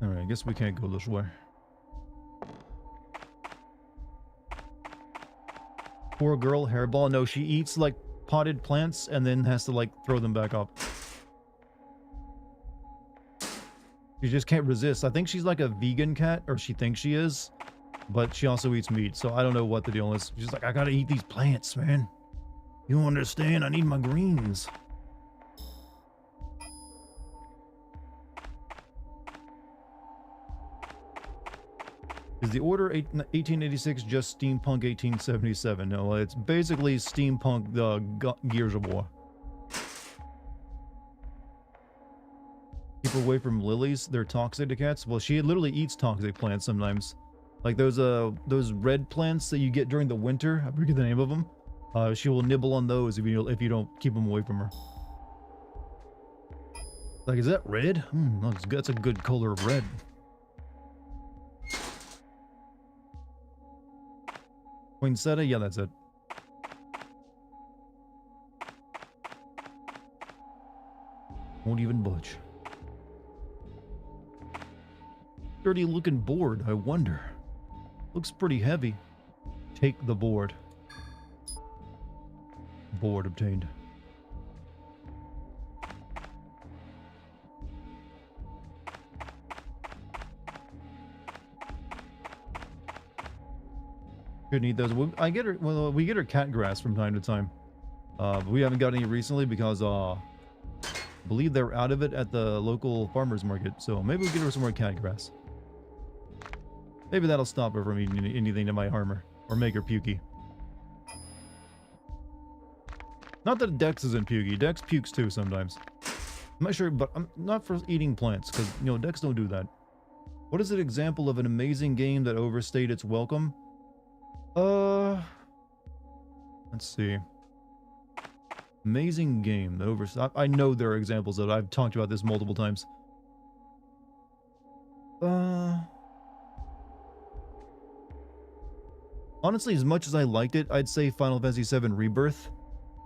Alright, I guess we can't go this way. Poor girl, hairball. No, she eats, like, potted plants and then has to, like, throw them back up. She just can't resist. I think she's like a vegan cat, or she thinks she is. But she also eats meat, so I don't know what the deal is. She's like, I gotta eat these plants, man. You don't understand, I need my greens. Is the Order 1886 just Steampunk 1877? No, it's basically Steampunk Gears of War. Keep away from lilies, they're toxic to cats. Well, she literally eats toxic plants sometimes. Like those red plants that you get during the winter, I forget the name of them. She will nibble on those if you don't keep them away from her. Like, is that red? That's a good color of red. Poinsettia? Yeah, that's it. Won't even budge. Dirty looking board, I wonder. Looks pretty heavy. Take the board. Board obtained. Could need those. I get her. Well, we get her cat grass from time to time. But we haven't got any recently because I believe they're out of it at the local farmers market. So maybe we'll get her some more cat grass. Maybe that'll stop her from eating anything that might harm her or make her pukey. Not that Dex isn't pukey. Dex pukes too sometimes. I'm not sure, but I'm not for eating plants because, you know, Dex don't do that. What is an example of an amazing game that overstayed its welcome? Let's see. Amazing game that overstayed. I know there are examples of it. I've talked about this multiple times. Honestly, as much as I liked it, I'd say Final Fantasy VII Rebirth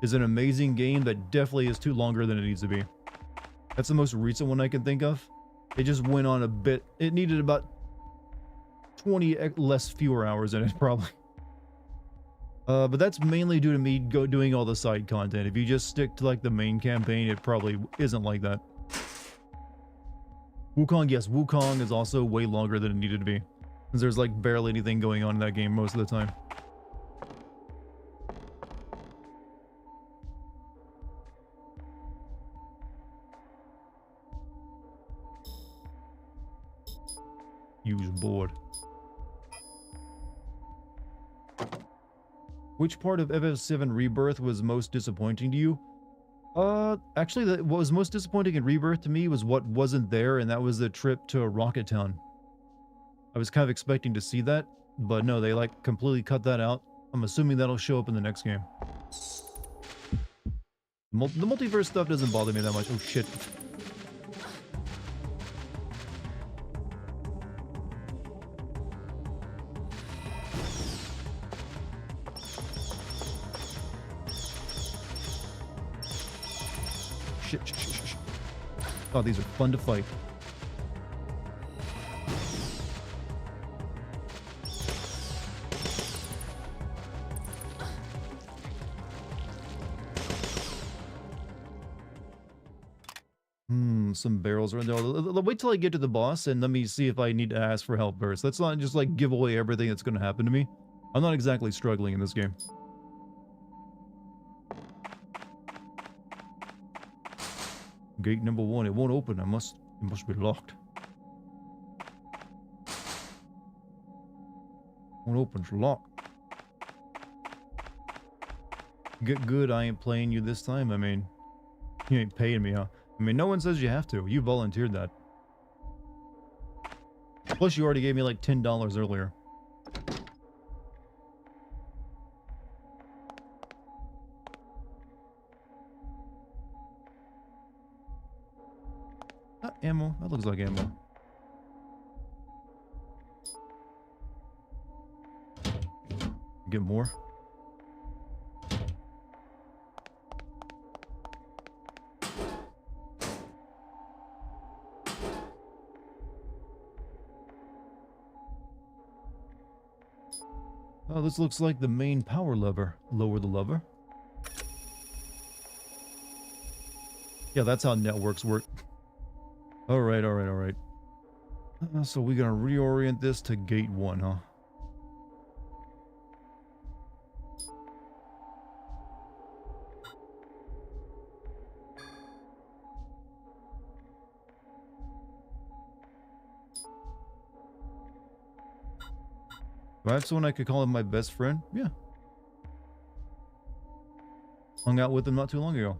is an amazing game that definitely is too longer than it needs to be. That's the most recent one I can think of. It just went on a bit. It needed about 20 fewer hours in it, probably. But that's mainly due to me doing all the side content. If you just stick to like the main campaign, it probably isn't like that. Wukong, yes, Wukong is also way longer than it needed to be. Because there's like barely anything going on in that game most of the time. Use board. Which part of FF7 Rebirth was most disappointing to you? Actually, what was most disappointing in Rebirth to me was what wasn't there, and that was the trip to Rocket Town. I was kind of expecting to see that, but no, they like completely cut that out. I'm assuming that'll show up in the next game. The multiverse stuff doesn't bother me that much. Oh shit. Shit. Oh, these are fun to fight. Some barrels right there. Wait till I get to the boss and let me see if I need to ask for help first. Let's not just like give away everything that's going to happen to me. I'm not exactly struggling in this game. Gate number 1, it won't open. It must be locked. Won't open, it's locked. Get good, I ain't playing you this time. I mean, you ain't paying me, huh? I mean, no one says you have to. You volunteered that. Plus, you already gave me like $10 earlier. ammo? That looks like ammo. Get more. Oh, this looks like the main power lever. Lower the lever. Yeah, that's how networks work. Alright, alright, alright. So we're gonna reorient this to gate 1, huh? Do I have someone I could call him my best friend? Yeah. Hung out with him not too long ago.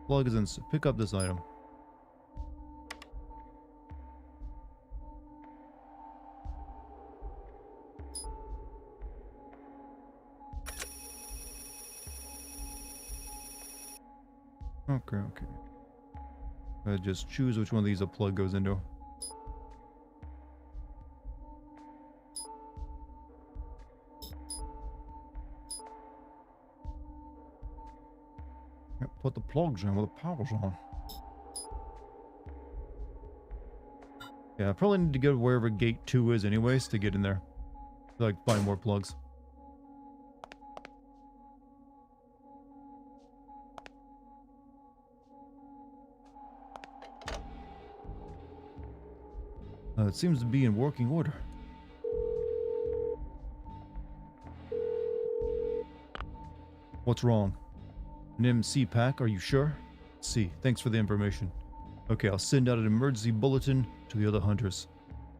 Plug is in. Pick up this item. Okay, okay. Just choose which one of these a plug goes into. Put the plugs in with the power's on. Yeah, I probably need to go wherever gate 2 is anyways to get in there. To, like, find more plugs. It seems to be in working order. What's wrong? Nim C-Pack, are you sure? C, thanks for the information. Okay, I'll send out an emergency bulletin to the other hunters.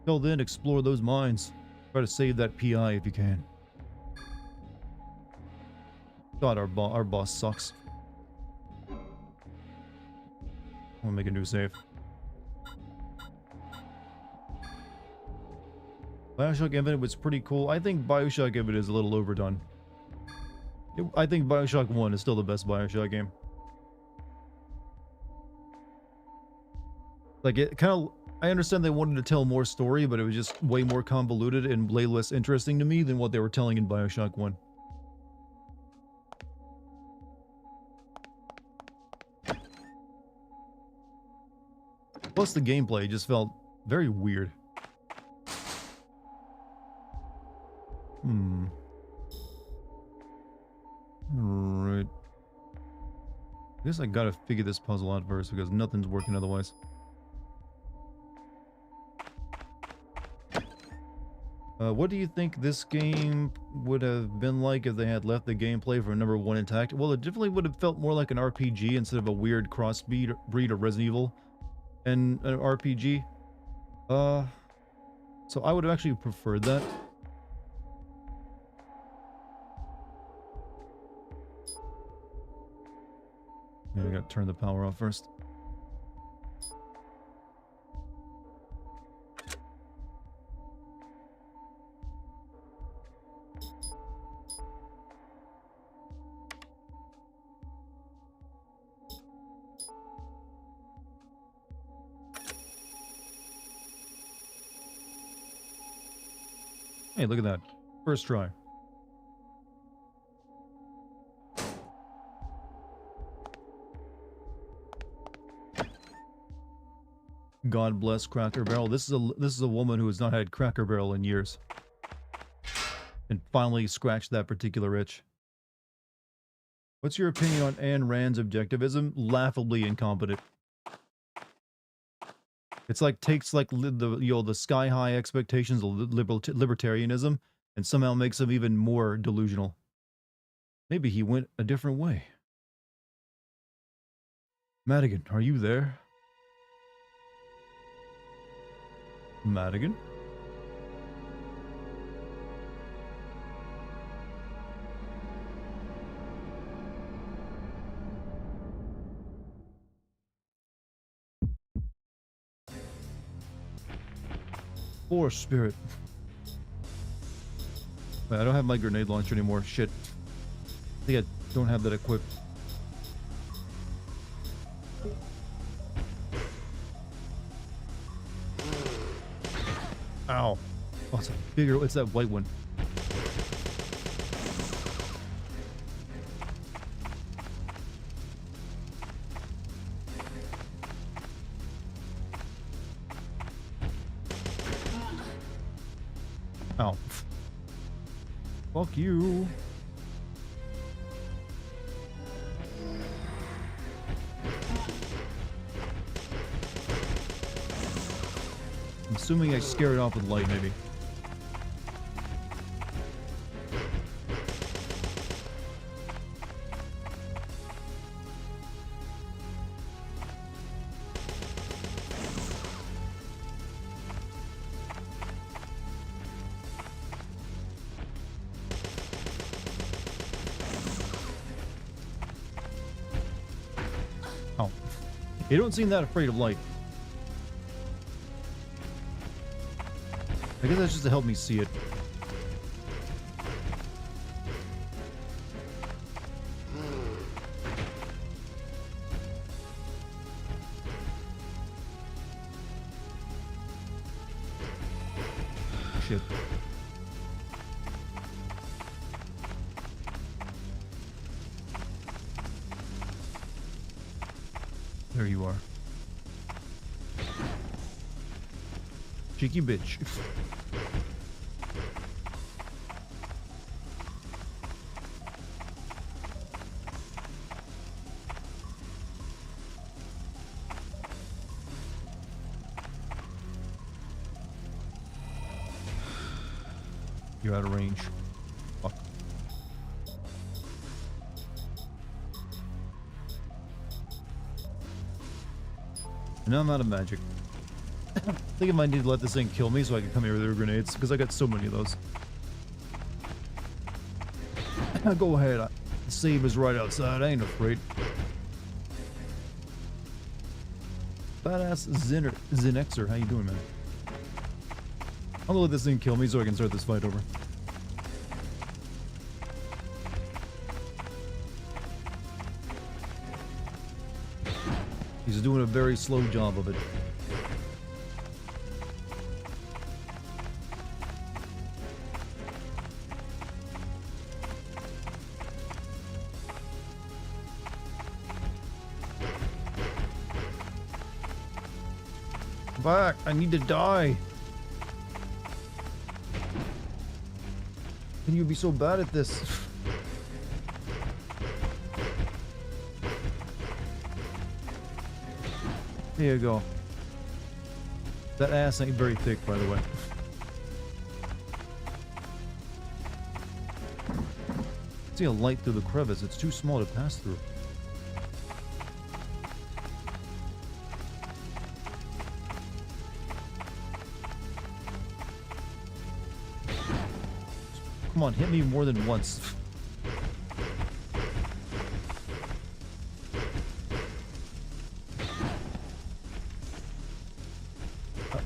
Till then, explore those mines. Try to save that PI if you can. God, our boss sucks. I'm gonna make a new save. Bioshock Infinite was pretty cool. I think Bioshock Infinite is a little overdone. I think Bioshock 1 is still the best Bioshock game. Like, it kind of... I understand they wanted to tell more story, but it was just way more convoluted and way less interesting to me than what they were telling in Bioshock 1. Plus, the gameplay just felt very weird. Alright. I guess I gotta figure this puzzle out first because nothing's working otherwise. What do you think this game would have been like if they had left the gameplay for number 1 intact? Well, it definitely would have felt more like an RPG instead of a weird crossbreed of Resident Evil and an RPG. So I would have actually preferred that. Yeah, I gotta turn the power off first. Hey, look at that. First try. God bless Cracker Barrel. This is a woman who has not had Cracker Barrel in years. And finally scratched that particular itch. What's your opinion on Ayn Rand's objectivism? Laughably incompetent. It's like takes like the sky high expectations of libertarianism and somehow makes them even more delusional. Maybe he went a different way. Madigan, are you there? Madigan? Force spirit. Wait, I don't have my grenade launcher anymore. Shit. I think I don't have that equipped. Ow. Oh, it's a bigger, it's that white one. Ow. Fuck you. I'm assuming I scare it off with light, maybe. Oh. They don't seem that afraid of light. I guess that's just to help me see it. Shit. There you are. Cheeky bitch. You're out of range. Fuck. And now I'm out of magic. I think I might need to let this thing kill me so I can come here with their grenades, because I got so many of those. Go ahead. The save is right outside. I ain't afraid. Badass Zinexer, how you doing, man? I'm gonna let this thing kill me so I can start this fight over. He's doing a very slow job of it. Back! I need to die! Can you be so bad at this? There you go. That ass ain't very thick, by the way. See a light through the crevice. It's too small to pass through. Come on, hit me more than once.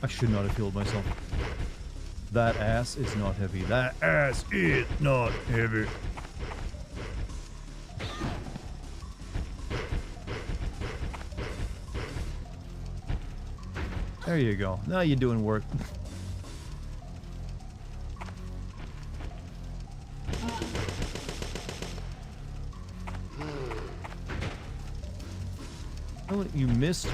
I should not have healed myself. That ass is not heavy. That ass is not heavy. There you go. Now you're doing work. Oh, you missed.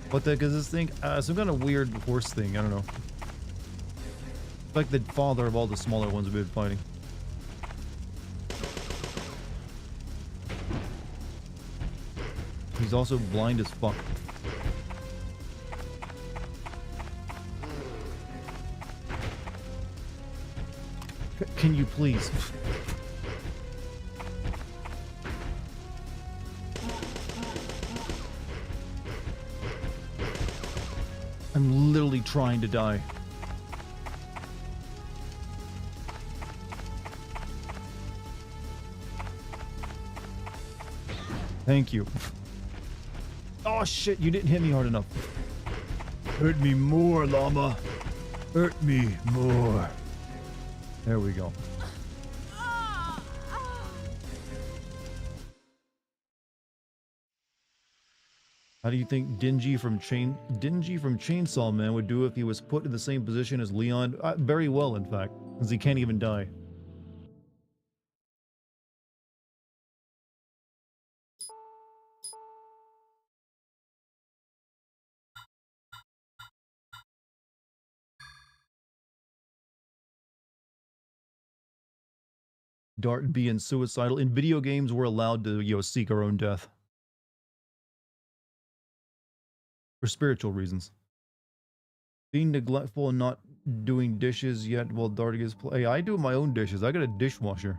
What the heck is this thing? Some kind of weird horse thing. I don't know. It's like the father of all the smaller ones we've been fighting. He's also blind as fuck. Can you please? I'm literally trying to die. Thank you. Oh shit, you didn't hit me hard enough. Hurt me more, llama. Hurt me more. There we go. How do you think Dingy from Chainsaw Man would do if he was put in the same position as Leon? Very well, in fact, since he can't even die. Dart being suicidal. In video games, we're allowed to, seek our own death. For spiritual reasons. Being neglectful and not doing dishes yet while Dartigan is play. Hey, I do my own dishes. I got a dishwasher.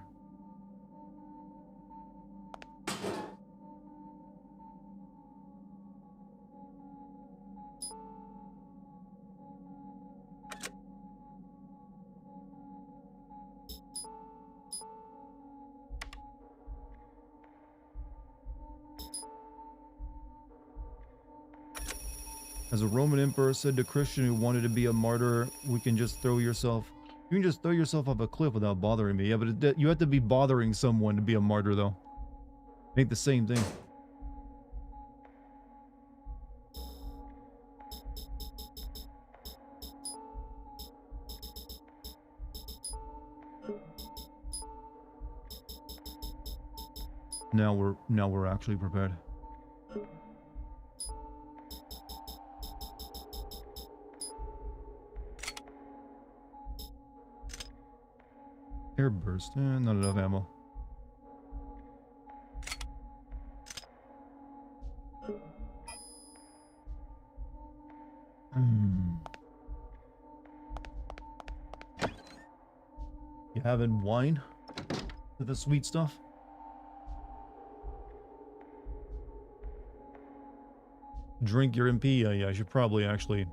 As a Roman emperor said to Christian who wanted to be a martyr, you can just throw yourself off a cliff without bothering me. Yeah, but you have to be bothering someone to be a martyr, though. It ain't the same thing. Now we're actually prepared. Airburst, not enough ammo. You having wine with the sweet stuff? Drink your MP? Yeah, I should probably actually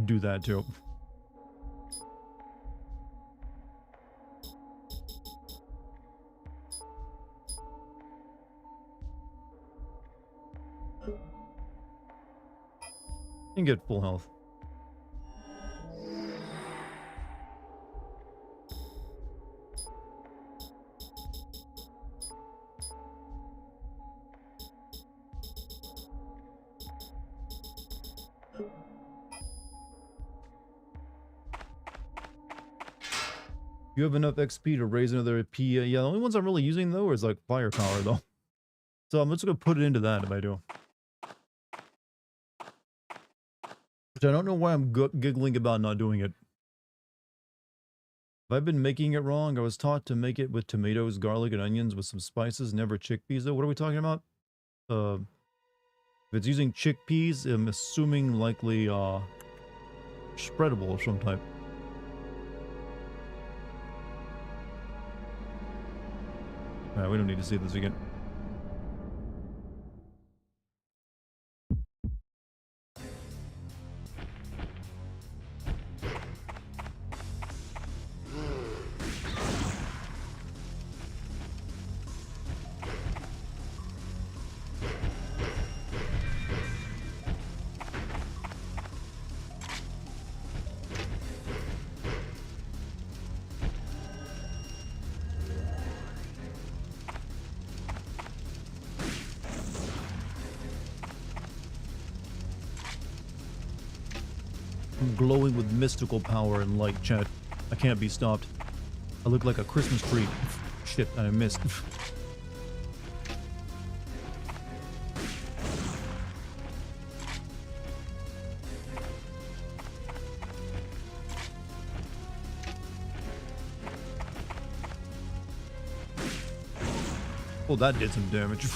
do that too. And get full health. You have enough XP to raise another P. Yeah, the only ones I'm really using though is like firepower though. So I'm just gonna put it into that if I do. Which I don't know why I'm giggling about not doing it. Have I been making it wrong? I was taught to make it with tomatoes, garlic, and onions with some spices, never chickpeas though. What are we talking about? If it's using chickpeas, I'm assuming likely spreadable of some type. Alright, we don't need to see this again. I'm glowing with mystical power and light, chat. I can't be stopped. I look like a Christmas tree. Shit, I missed. Well, that did some damage.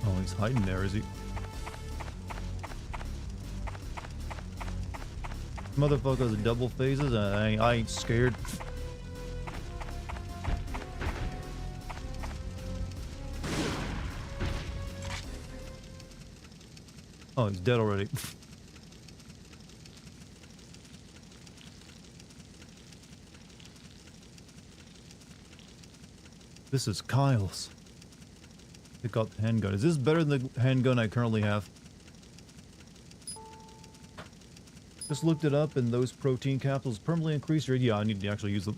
Oh, he's hiding there, is he? Motherfuckers double phases. I ain't scared. Oh, he's dead already. This is Kyle's. Pick up handgun. Is this better than the handgun I currently have? Just looked it up and those protein capsules permanently increase your... Yeah, I need to actually use them.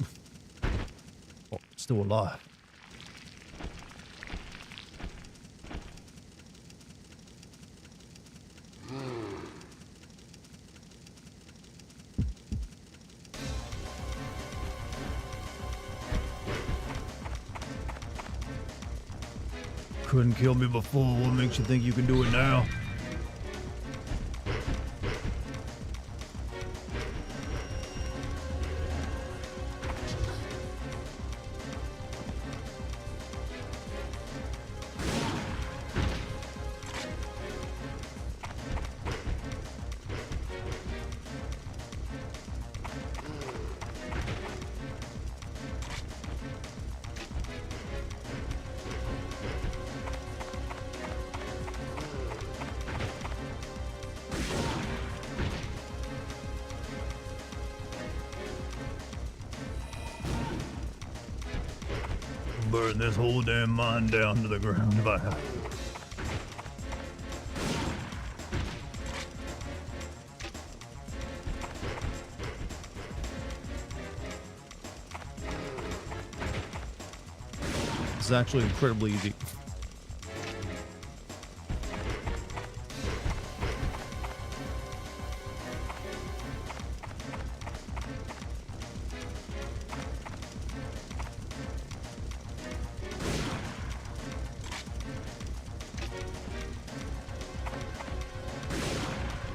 Still alive. Couldn't kill me before. What makes you think you can do it now? Burn this whole damn mine down to the ground if I have. It's actually incredibly easy.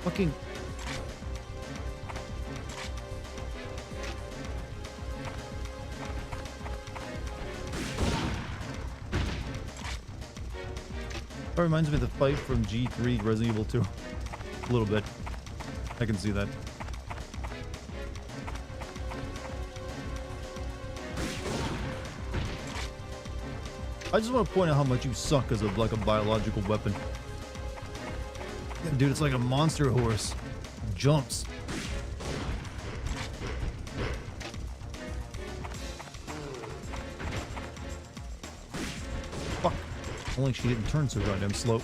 Fucking... That reminds me of the fight from G3 Resident Evil 2. A little bit. I can see that. I just want to point out how much you suck as a biological weapon. Dude, it's like a monster horse. Jumps. Fuck. Only she didn't turn so goddamn slow.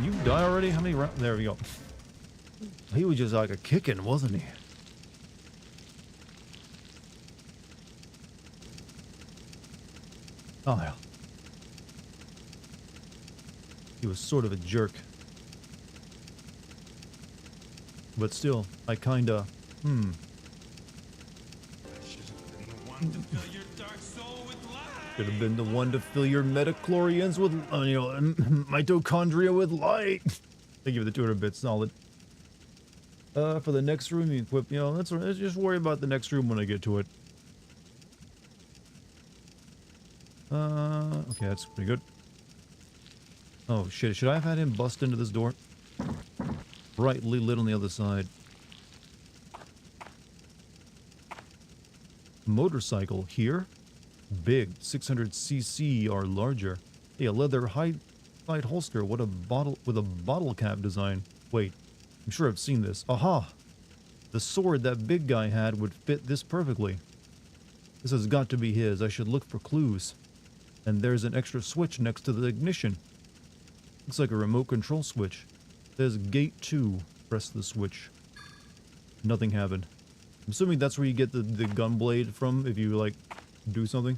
You die already? How many rounds? There we go. He was just like a kicking, wasn't he? Oh, yeah. He was sort of a jerk. But still, I kinda, Should have been the one to fill your metachlorians with, mitochondria with light. Thank you for the 200 bits, solid. For the next room you equip, let's just worry about the next room when I get to it. Okay, that's pretty good. Oh shit, should I have had him bust into this door? Brightly lit on the other side. Motorcycle here? Big, 600cc or larger. Hey, a leather high-side holster. What a bottle with a bottle cap design. Wait, I'm sure I've seen this. Aha! The sword that big guy had would fit this perfectly. This has got to be his. I should look for clues. And there's an extra switch next to the ignition. Looks like a remote control switch. There's gate 2. Press the switch. Nothing happened. I'm assuming that's where you get the gun blade from if you, like, do something.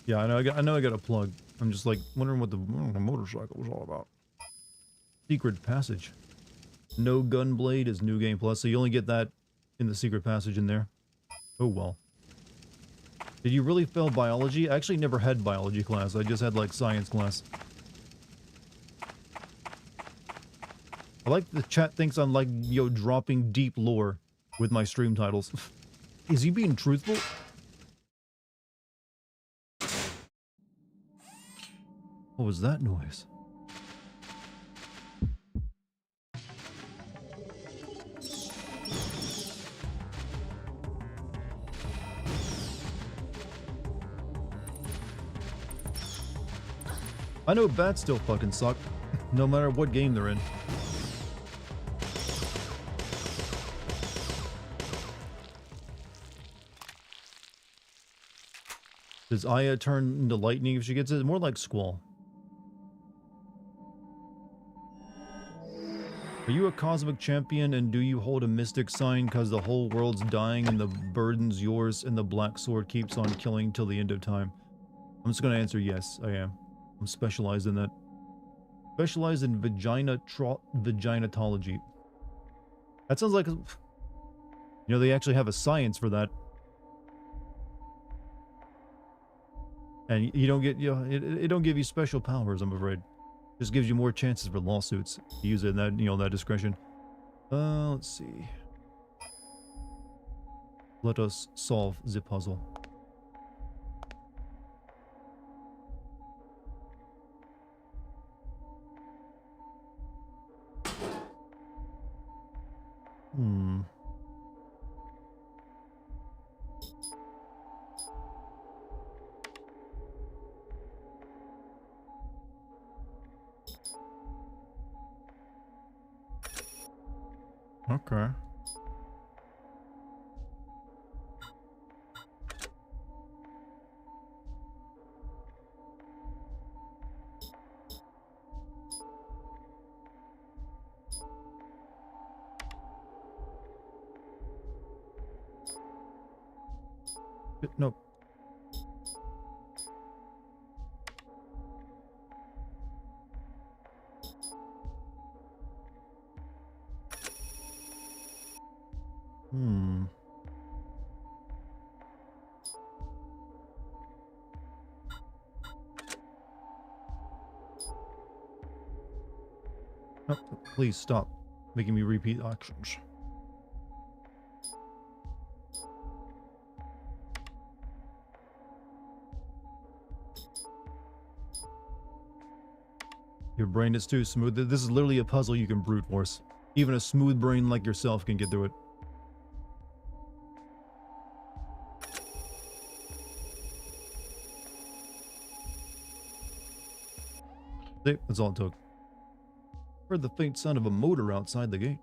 Yeah, I know I got a plug. I'm just like wondering what the motorcycle was all about. Secret passage. No gun blade is new game plus, so you only get that in the secret passage in there. Oh well. Did you really fail biology? I actually never had biology class. I just had like science class. I like the chat thinks I'm like, yo, dropping deep lore with my stream titles. Is he being truthful? What was that noise? I know bats still fucking suck, no matter what game they're in. Does Aya turn into lightning if she gets it? More like Squall. Are you a cosmic champion and do you hold a mystic sign because the whole world's dying and the burden's yours and the black sword keeps on killing till the end of time? I'm just gonna answer yes, I am. I'm specialized in that. Specialized in vaginatology. That sounds like... You know, they actually have a science for that. And you don't get, you know, it don't give you special powers, I'm afraid. Just gives you more chances for lawsuits. Use it in that, you know, that discretion. Let's see. Let us solve the puzzle. Okay. Nope. Oh, please stop making me repeat actions. Your brain is too smooth. This is literally a puzzle you can brute force. Even a smooth brain like yourself can get through it. See, that's all it took. Heard the faint sound of a motor outside the gate.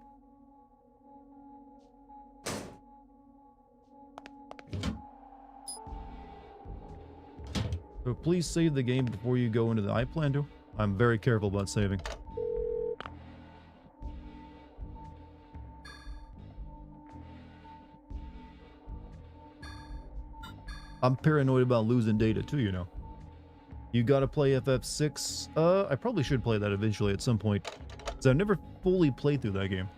So please save the game before you go into the... I plan to. I'm very careful about saving. I'm paranoid about losing data too, you know. You gotta play FF6. I probably should play that eventually at some point. Because I've never fully played through that game.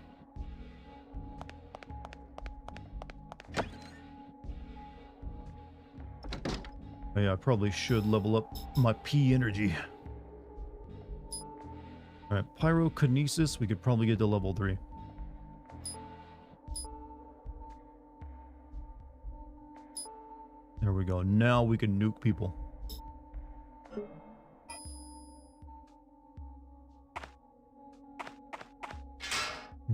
Oh, yeah, I probably should level up my P energy. Alright, pyrokinesis, we could probably get to level 3. There we go. Now we can nuke people.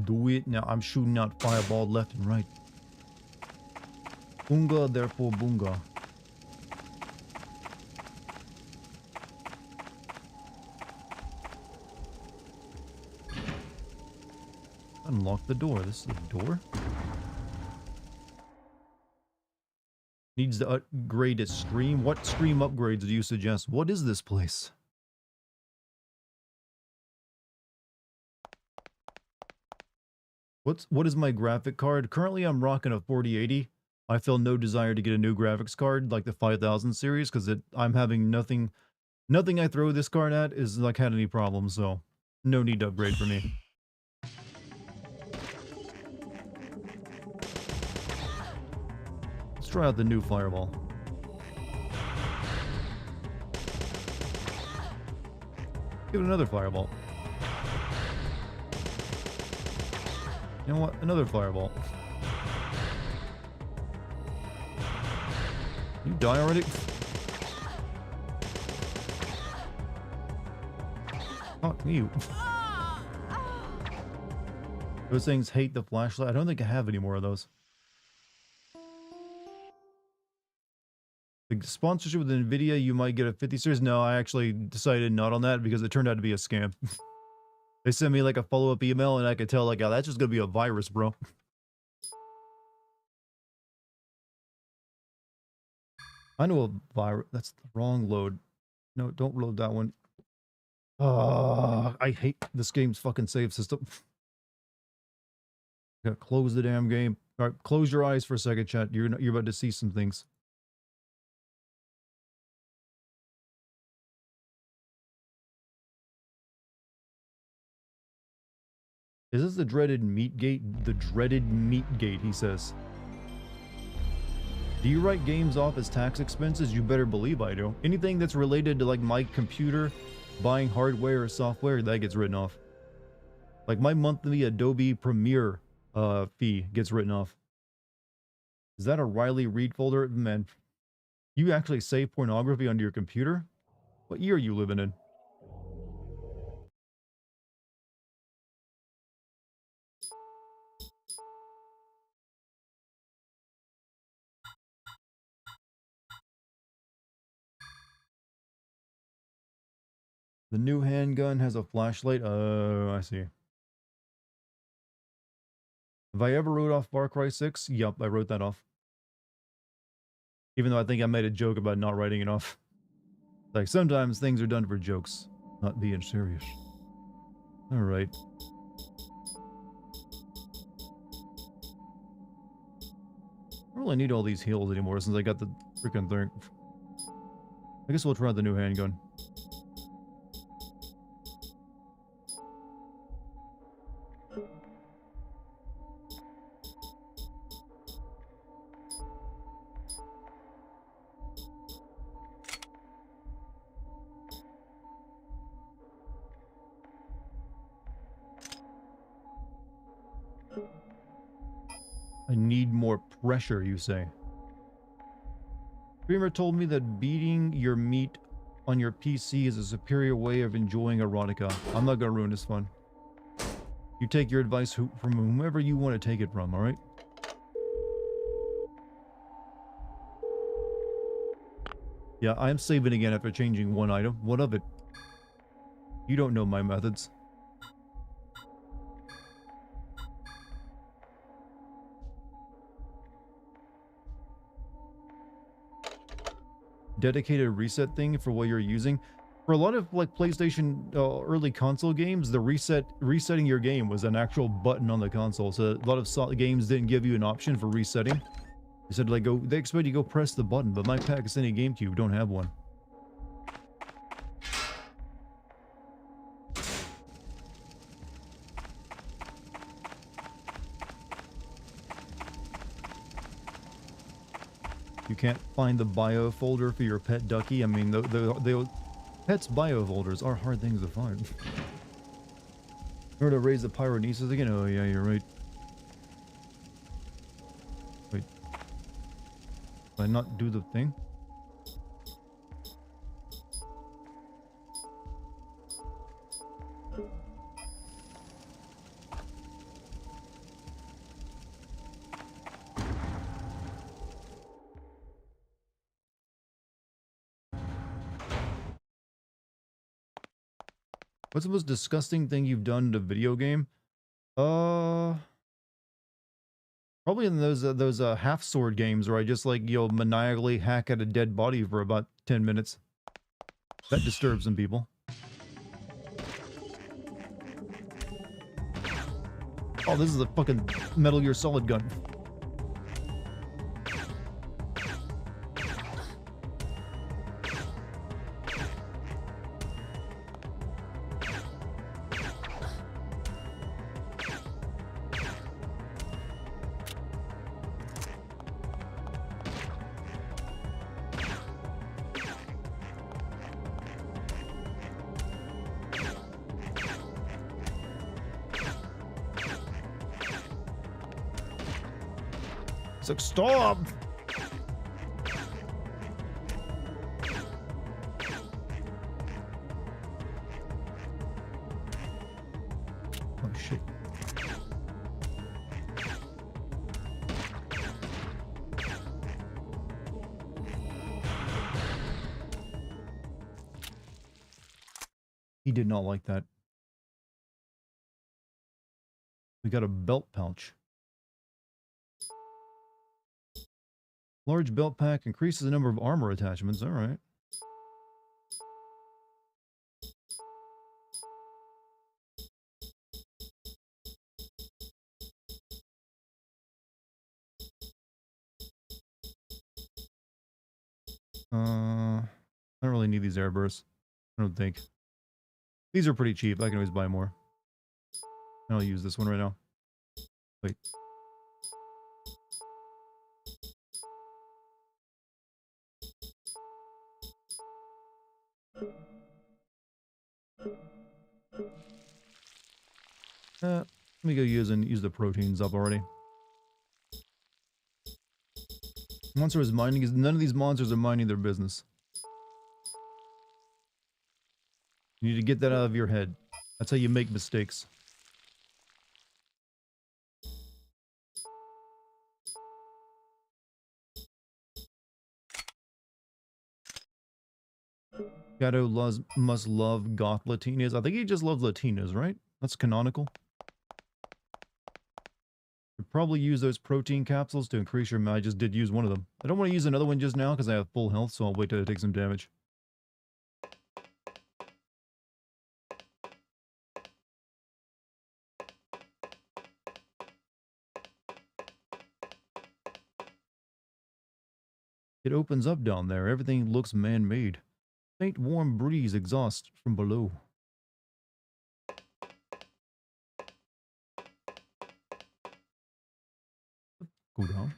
Do it now. I'm shooting out fireball left and right. Boonga, therefore boonga. Unlock the door. This is the door. Needs to upgrade its stream. What stream upgrades do you suggest? What is this place? What is my graphic card? Currently I'm rocking a 4080. I feel no desire to get a new graphics card like the 5000 series because I'm having nothing I throw this card at is like had any problems, so no need to upgrade for me. Let's try out the new fireball. Give it another fireball. You know what? Another fireball. You die already? Fuck you. Those things hate the flashlight. I don't think I have any more of those. The sponsorship with NVIDIA, you might get a 50 series. No, I actually decided not on that because it turned out to be a scam. They sent me like a follow-up email and I could tell like, oh, that's just gonna be a virus, bro. I know a virus. That's the wrong load. No, don't load that one. I hate this game's fucking save system. Gotta close the damn game. All right, close your eyes for a second, chat. You're about to see some things. Is this the dreaded meat gate? The dreaded meat gate, he says. Do you write games off as tax expenses? You better believe I do. Anything that's related to like my computer, buying hardware or software, that gets written off. Like my monthly Adobe Premiere fee gets written off. Is that a Riley Reid folder? Man, you actually save pornography onto your computer? What year are you living in? The new handgun has a flashlight. Oh, I see. Have I ever wrote off Far Cry 6? Yup, I wrote that off. Even though I think I made a joke about not writing it off. Like, sometimes things are done for jokes, not being serious. Alright. I don't really need all these heals anymore since I got the freaking thing. I guess we'll try the new handgun. I need more pressure, you say. Dreamer told me that beating your meat on your PC is a superior way of enjoying erotica. I'm not gonna ruin this fun. You take your advice from whomever you want to take it from, alright? Yeah, I'm saving again after changing one item. What of it? You don't know my methods. Dedicated reset thing for what you're using. For a lot of like PlayStation early console games, the resetting your game was an actual button on the console. So a lot of games didn't give you an option for resetting. They said like they expect you to go press the button, but my Pakistani GameCube don't have one. You can't find the bio folder for your pet ducky. I mean, the pets bio folders are hard things to find. In order to raise the pyronesis again? Oh yeah, you're right. Wait. Did I not do the thing? What's the most disgusting thing you've done in a video game? Probably in those half sword games where I just like maniacally hack at a dead body for about 10 minutes. That disturbs some people. Oh, this is a fucking Metal Gear Solid gun. It's like, stop! Oh, shit. He did not like that. We got a belt pouch. Large belt pack increases the number of armor attachments. All right. I don't really need these air bursts. I don't think. These are pretty cheap. I can always buy more. I'll use this one right now. Wait. Let me go use the proteins up already. Monster is minding. None of these monsters are minding their business. You need to get that out of your head. That's how you make mistakes. Gato must love goth Latinas. I think he just loves Latinas, right? That's canonical. You'd probably use those protein capsules to increase your... I just did use one of them. I don't want to use another one just now because I have full health, so I'll wait till I take some damage. It opens up down there. Everything looks man-made. Faint warm breeze exhausts from below. Go down.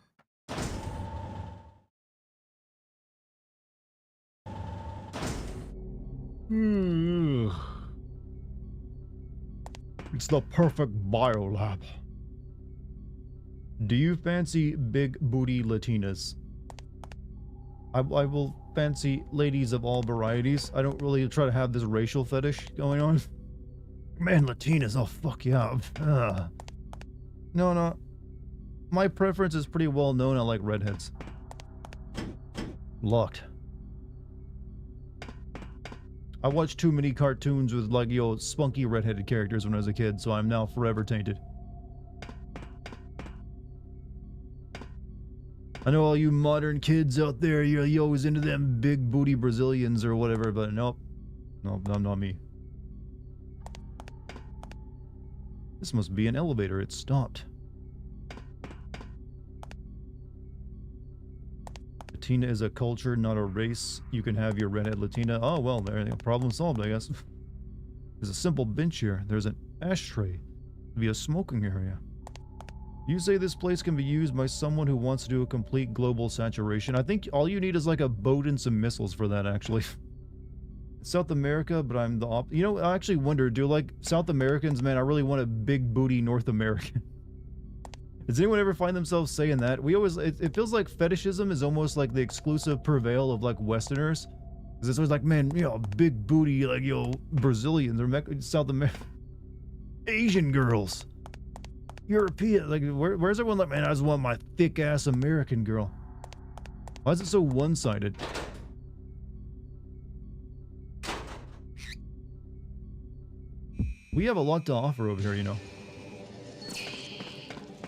It's the perfect biolab. Do you fancy big booty Latinas? I will fancy ladies of all varieties. I don't really try to have this racial fetish going on. Man, Latinas, oh fuck yeah. No. My preference is pretty well known. I like redheads. Locked. I watched too many cartoons with like, spunky redheaded characters when I was a kid, so I'm now forever tainted. I know all you modern kids out there, you're always into them big booty Brazilians or whatever, but nope. Nope, not me. This must be an elevator. It stopped. Latina is a culture, not a race. You can have your redhead Latina. Oh, well, there, problem solved, I guess. There's a simple bench here. There's an ashtray. It'd be a smoking area. You say this place can be used by someone who wants to do a complete global saturation. I think all you need is like a boat and some missiles for that, actually. South America, but I'm the I actually wonder, do like South Americans, man, I really want a big booty North American. Does anyone ever find themselves saying that? We always, it feels like fetishism is almost like the exclusive purveil of like Westerners. Because it's always like, man, big booty, like, Brazilians or South American, Asian girls. European, like, where's everyone like, man, I just want my thick ass American girl. Why is it so one-sided? We have a lot to offer over here,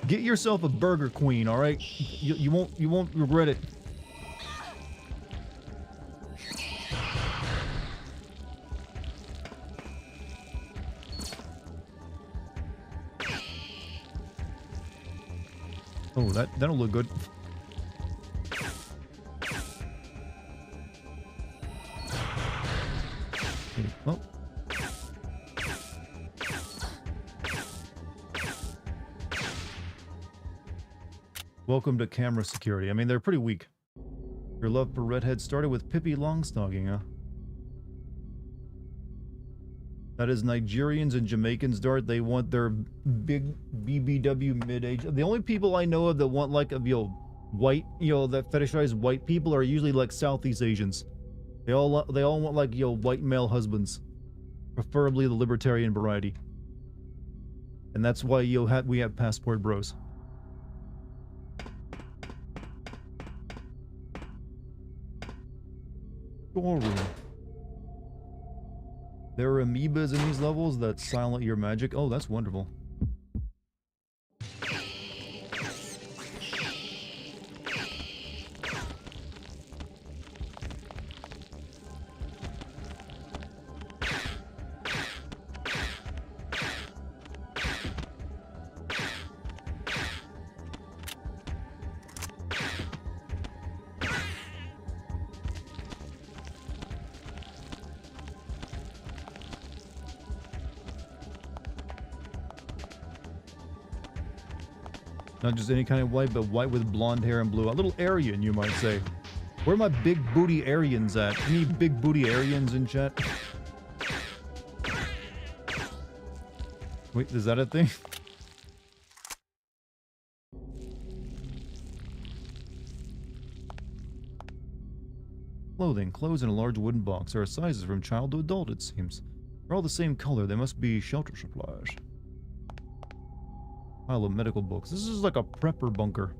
Get yourself a Burger Queen, all right? You won't regret it. Oh, that'll look good. Okay, well. Welcome to camera security. I mean, they're pretty weak. Your love for redheads started with Pippi Longstocking, huh? That is Nigerians and Jamaicans, Dart. They want their big BBW mid-age. The only people I know of that want like white, you know, that fetishize white people are usually like Southeast Asians. They all want like, you know, white male husbands, preferably the libertarian variety, and that's why we have passport bros. Storeroom. There are amoebas in these levels that silent your magic. Oh, that's wonderful. Not just any kind of white, but white with blonde hair and blue. A little Aryan, you might say. Where are my big booty Aryans at? Any big booty Aryans in chat? Wait, is that a thing? Clothing. Clothes in a large wooden box. There are sizes from child to adult, it seems. They're all the same color. They must be shelter supplies. Pile of medical books. This is like a prepper bunker.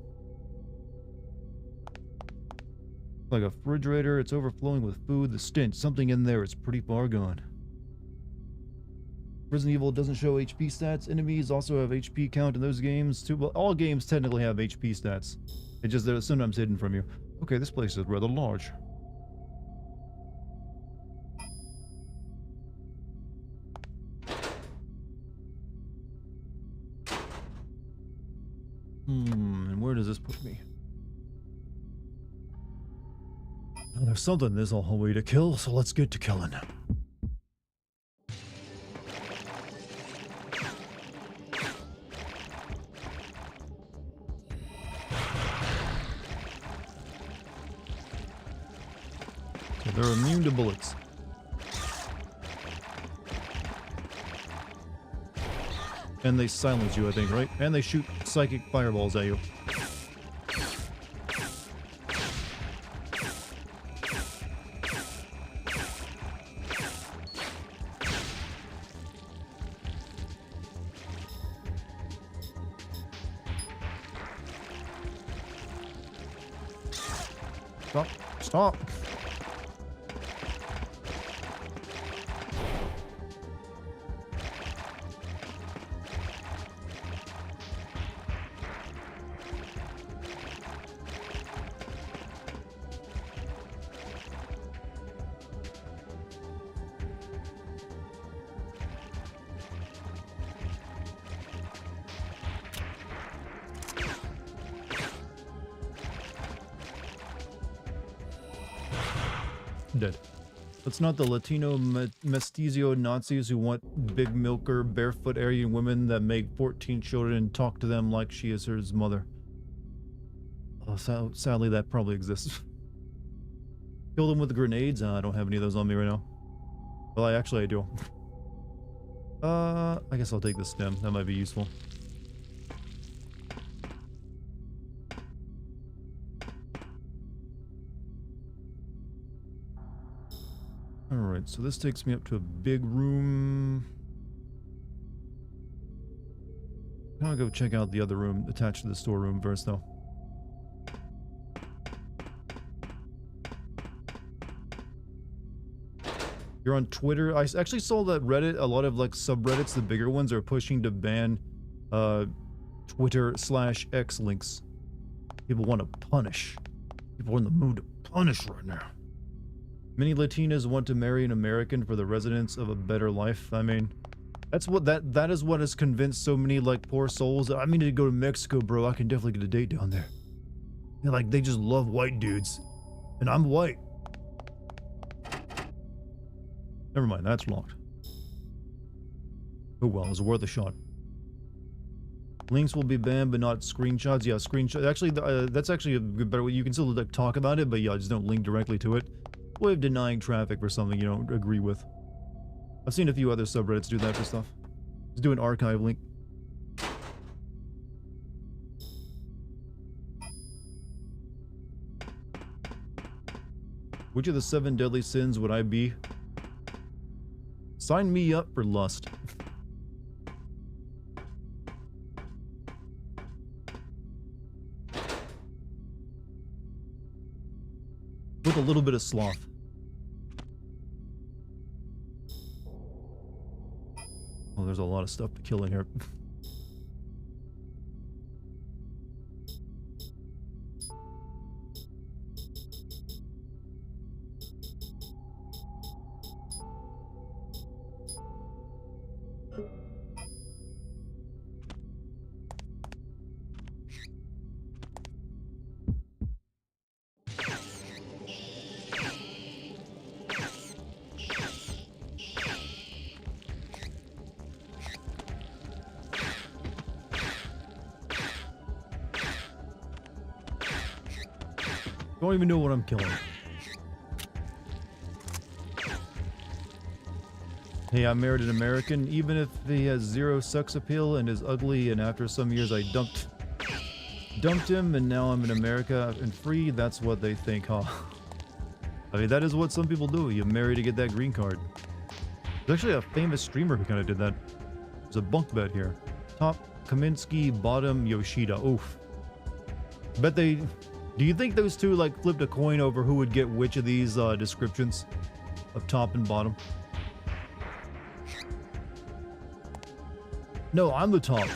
Like a refrigerator. It's overflowing with food. The stench. Something in there is pretty far gone. Resident Evil doesn't show HP stats. Enemies also have HP count in those games too. Well, all games technically have HP stats. It's just they're sometimes hidden from you. Okay, this place is rather large. And where does this put me? Well, there's something in this hallway to kill, so let's get to killing. So they're immune to bullets. And they silence you, I think, right? And they shoot psychic fireballs at you. Stop. Stop. Dead. That's not the Latino mestizo Nazis who want big milker, barefoot Aryan women that make 14 children and talk to them like she is his mother. Oh, sadly, that probably exists. Kill them with grenades? I don't have any of those on me right now. Well, I do. I guess I'll take the stem. That might be useful. Alright, so this takes me up to a big room. I'll go check out the other room attached to the storeroom first, though. You're on Twitter. I actually saw that Reddit, a lot of like subreddits, the bigger ones, are pushing to ban Twitter/X links. People want to punish. People are in the mood to punish right now. Many Latinas want to marry an American for the residence of a better life. I mean, that's what that is what has convinced so many like poor souls. I mean, to go to Mexico, bro. I can definitely get a date down there. And, like, they just love white dudes, and I'm white. Never mind, that's locked. Oh well, it was worth a shot. Links will be banned, but not screenshots. Yeah, screenshots. Actually, that's actually a better way. You can still like talk about it, but yeah, just don't link directly to it. Way of denying traffic for something you don't agree with. I've seen a few other subreddits do that for stuff. Just do an archive link. Which of the 7 deadly sins would I be? Sign me up for lust. With a little bit of sloth. Oh, there's a lot of stuff to kill in here. Don't even know what I'm killing. Hey, I married an American, even if he has 0 sex appeal and is ugly, and after some years I dumped him, and now I'm in America and free. That's what they think, huh? I mean, that is what some people do. You marry to get that green card. There's actually a famous streamer who kind of did that. There's a bunk bed here. Top, Kaminsky, bottom, Yoshida. Oof. Bet they... Do you think those two, like, flipped a coin over who would get which of these descriptions? Of top and bottom? No, I'm the top.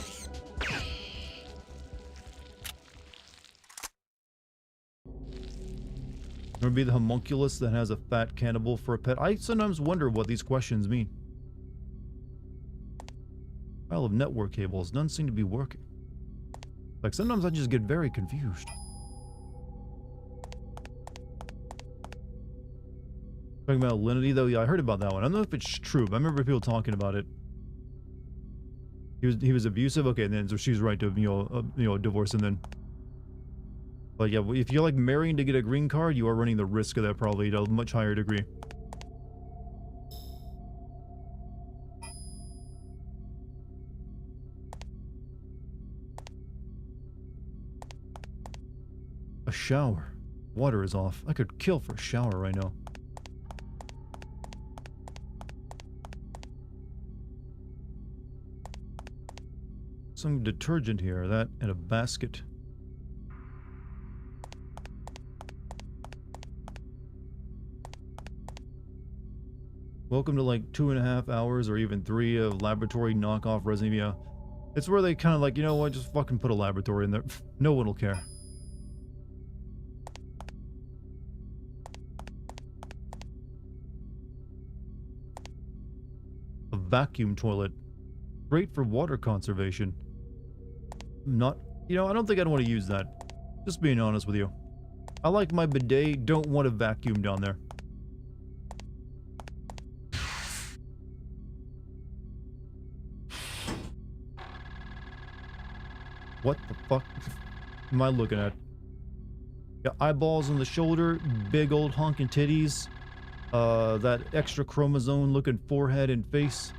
Or be the homunculus that has a fat cannibal for a pet. I sometimes wonder what these questions mean. Pile of network cables. None seem to be working. Like, sometimes I just get very confused. Talking about Alinity, though, yeah, I heard about that one. I don't know if it's true, but I remember people talking about it. He was abusive. Okay, and then so she's right to divorce him then. But yeah, if you're like marrying to get a green card, you are running the risk of that probably to a much higher degree. A shower. Water is off. I could kill for a shower right now. Some detergent here, that and a basket. Welcome to like 2.5 hours or even 3 of laboratory knockoff Resident Evil. It's where they kind of like, you know what, just fucking put a laboratory in there. No one will care. A vacuum toilet. Great for water conservation. Not, you know, I don't think I'd want to use that. Just being honest with you. I like my bidet, don't want a vacuum down there. What the fuck am I looking at? Got eyeballs on the shoulder, big old honking titties, that extra chromosome looking forehead and face.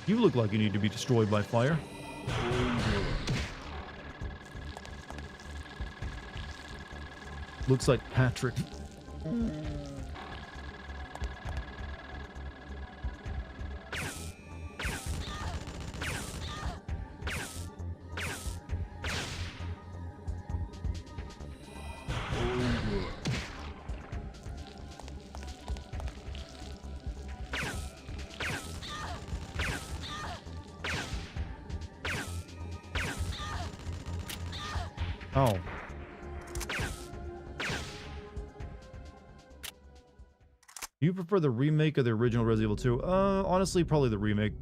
You look like you need to be destroyed by fire. Looks like Patrick. Oh. Do you prefer the remake or the original Resident Evil 2? Honestly, probably the remake.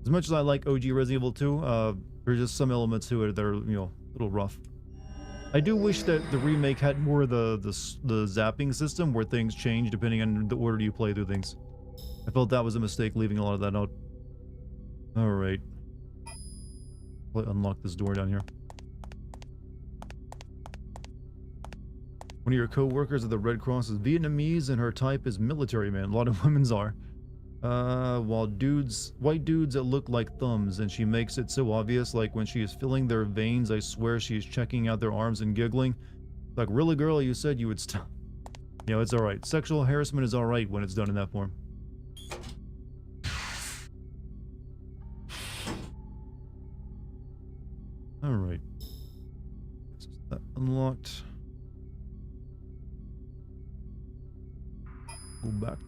As much as I like OG Resident Evil 2, there's just some elements to it that are, you know, a little rough. I do wish that the remake had more of the zapping system where things change depending on the order you play through things. I felt that was a mistake leaving a lot of that out. Alright. Unlock this door down here. One of your co-workers at the Red Cross is Vietnamese and her type is military man. A lot of women's are. While white dudes that look like thumbs, and she makes it so obvious, like when she is filling their veins, I swear she is checking out their arms and giggling. Like, really, girl, you said you would stop. You know, it's alright. Sexual harassment is alright when it's done in that form. Alright. That unlocked. Go back now.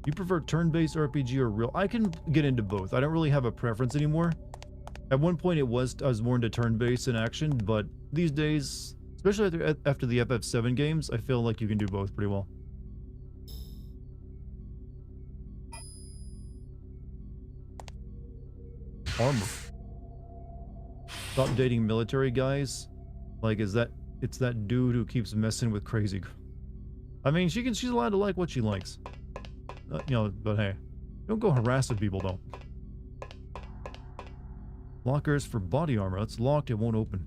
You prefer turn-based RPG or real? I can get into both. I don't really have a preference anymore. At one point I was more into turn-based in action, but these days, especially after the FF7 games, I feel like you can do both pretty well. Armor. Stop dating military guys. Like, it's that dude who keeps messing with crazy. I mean, she's allowed to like what she likes. You know, but hey, don't go harassing people though. Lockers for body armor. That's locked, it won't open.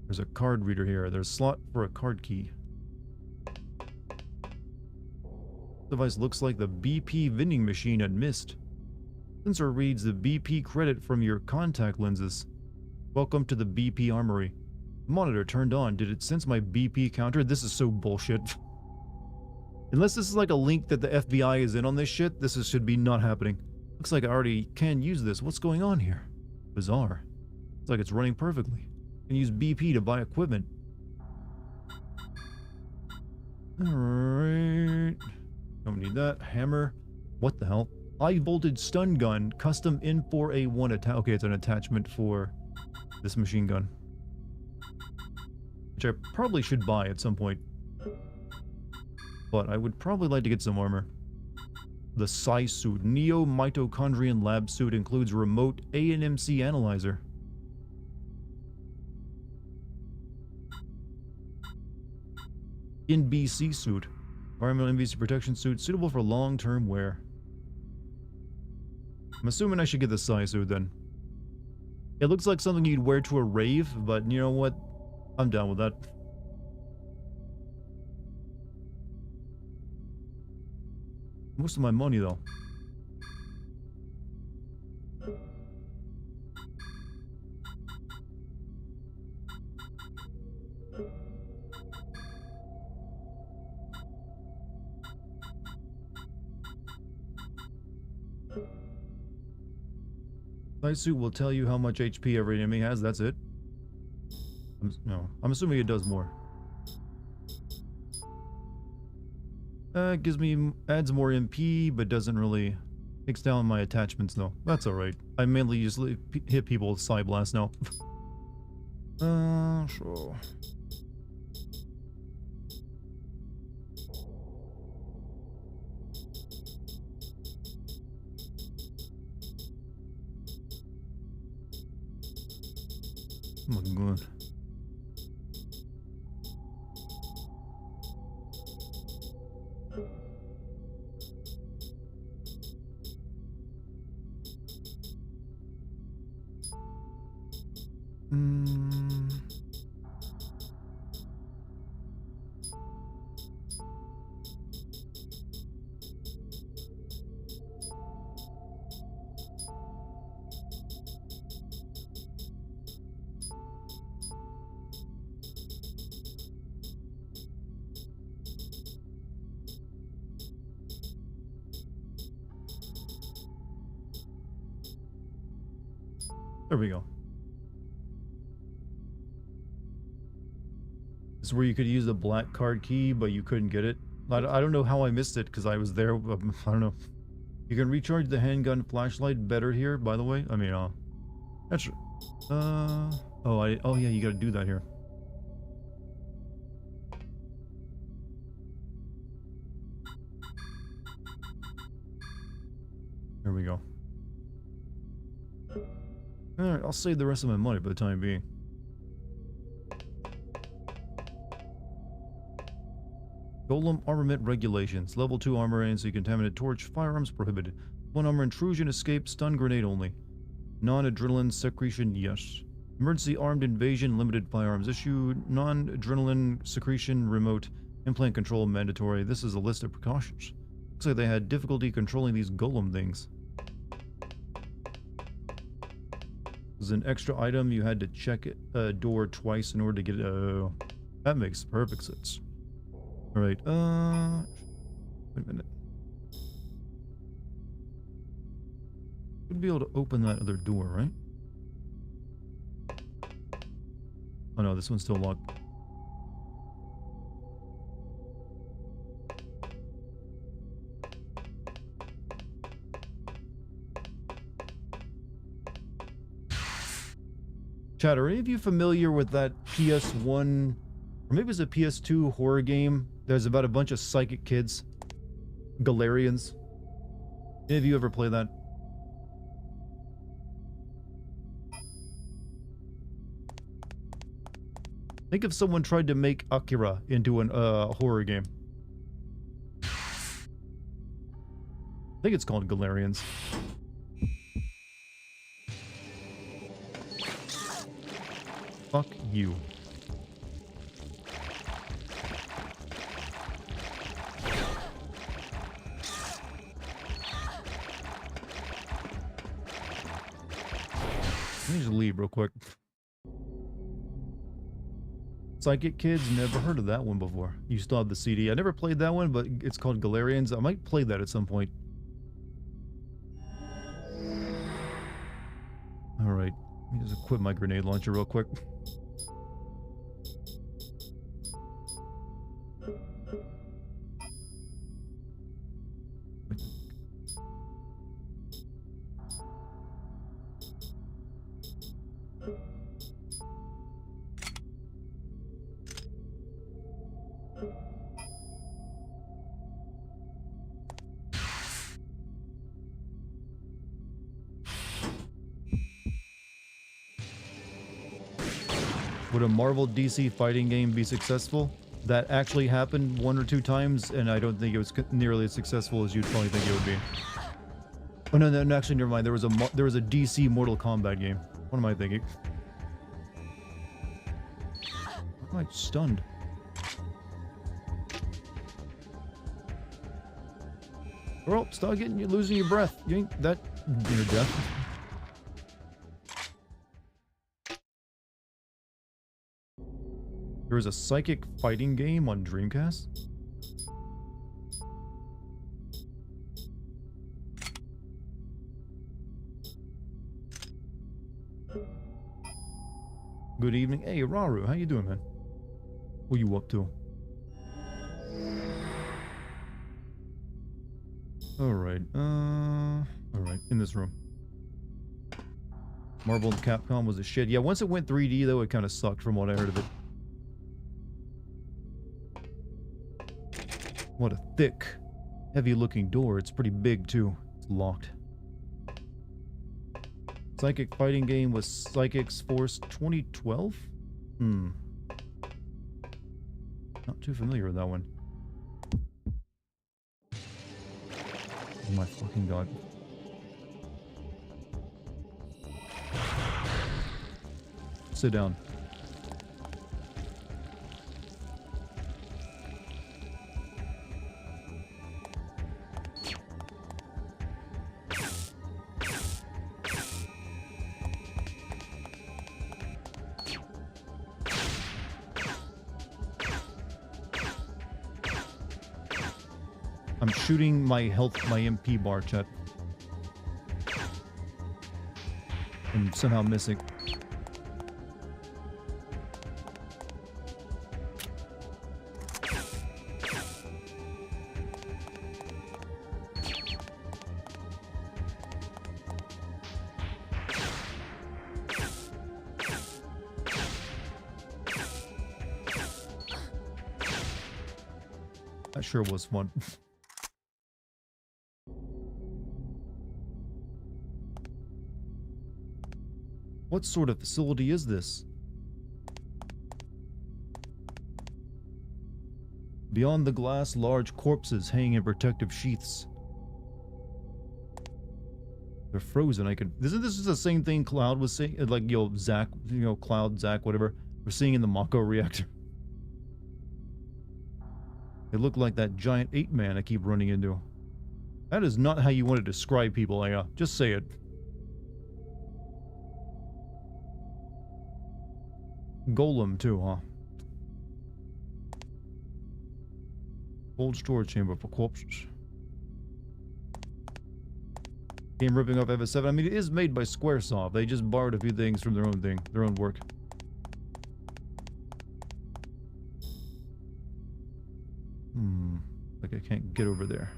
There's a card reader here. There's a slot for a card key. Device looks like the BP vending machine at Mist. Sensor reads the BP credit from your contact lenses. Welcome to the BP armory. Monitor turned on. Did it sense my BP counter? This is so bullshit. Unless this is like a link that the FBI is in on this shit, should be not happening. Looks like I already can use this. What's going on here? Bizarre. It's like it's running perfectly. I can use BP to buy equipment. Alright. Don't need that. Hammer. What the hell? High voltage stun gun. Custom N4A1 attack. Okay, it's an attachment for this machine gun. Which I probably should buy at some point. But I would probably like to get some armor. The Psi suit. Neo Mitochondrian lab suit includes remote A&MC analyzer. NBC suit. Environmental NBC protection suit suitable for long-term wear. I'm assuming I should get the Psi suit then. It looks like something you'd wear to a rave, but you know what? I'm down with that. Most of my money, though. Psi suit will tell you how much HP every enemy has, that's it. I'm assuming it does more. Adds more MP, but doesn't really... Takes down my attachments though. That's alright. I mainly just hit people with Psi Blast now. Sure. Oh my god. There we go. This is where you could use the black card key, but you couldn't get it. I don't know how I missed it, because I was there. I don't know. You can recharge the handgun flashlight better here, by the way. I mean, that's... oh yeah, you gotta do that here. There we go. Alright, I'll save the rest of my money for the time being. Golem armament regulations. Level 2 armor anti-contaminant torch. Firearms prohibited. 1 armor intrusion escape. Stun grenade only. Non-adrenaline secretion, yes. Emergency armed invasion, limited firearms issue. Non-adrenaline secretion, remote. Implant control, mandatory. This is a list of precautions. Looks like they had difficulty controlling these golem things. This is an extra item. You had to check a door twice in order to get it. That makes perfect sense. Alright, wait a minute. Should be able to open that other door, right? Oh no, this one's still locked. Chat, are any of you familiar with that PS1, or maybe it's a PS2 horror game? There's about a bunch of psychic kids. Galarians. Any of you ever play that? Think if someone tried to make Akira into an horror game. I think it's called Galarians. Fuck you. Let me just leave real quick. Psychic Kids, never heard of that one before. You still have the CD. I never played that one, but it's called Galarians. I might play that at some point. Alright. Let me just equip my grenade launcher real quick. Would a Marvel DC fighting game be successful? That actually happened 1 or 2 times, and I don't think it was nearly as successful as you'd probably think it would be. Oh no, actually, never mind. There was a DC Mortal Kombat game. What am I thinking? Why am I stunned? Well, stop losing your breath. You ain't that near death. There was a psychic fighting game on Dreamcast? Good evening. Hey, Raru, how you doing, man? What you up to? Alright, alright, in this room. Marvel and Capcom was a shit. Yeah, once it went 3D, though, it kind of sucked from what I heard of it. What a thick, heavy-looking door. It's pretty big, too. It's locked. Psychic fighting game was Psychics Force 2012? Not too familiar with that one. Oh my fucking god. Sit down. I'm shooting my MP bar, chat. I'm somehow missing. That sure was fun. What sort of facility is this? Beyond the glass, large corpses hang in protective sheaths. They're frozen. Isn't this the same thing Cloud was saying? Like, Zach, Cloud, Zach, whatever. We're seeing in the Mako reactor. They look like that giant ape man I keep running into. That is not how you want to describe people, Aya. Just say it. Golem, too, huh? Cold storage chamber for corpses. Game ripping off FS7. I mean, it is made by Squaresoft. They just borrowed a few things from their own work. Like I can't get over there.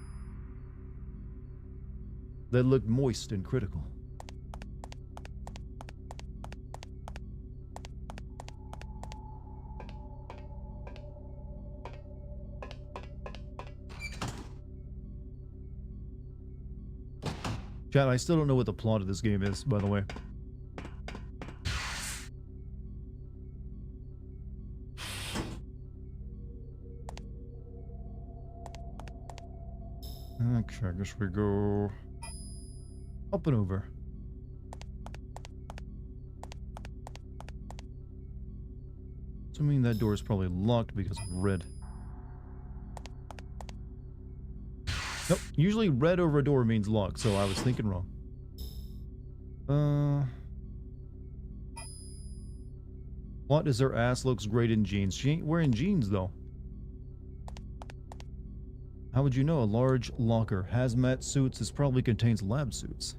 That looked moist and critical. Chat, I still don't know what the plot of this game is, by the way. Okay, I guess we go up and over. Assuming that door is probably locked because of red. Nope, usually red over a door means locked, so I was thinking wrong. What is her ass looks great in jeans? She ain't wearing jeans though. How would you know? A large locker. Hazmat suits. This probably contains lab suits.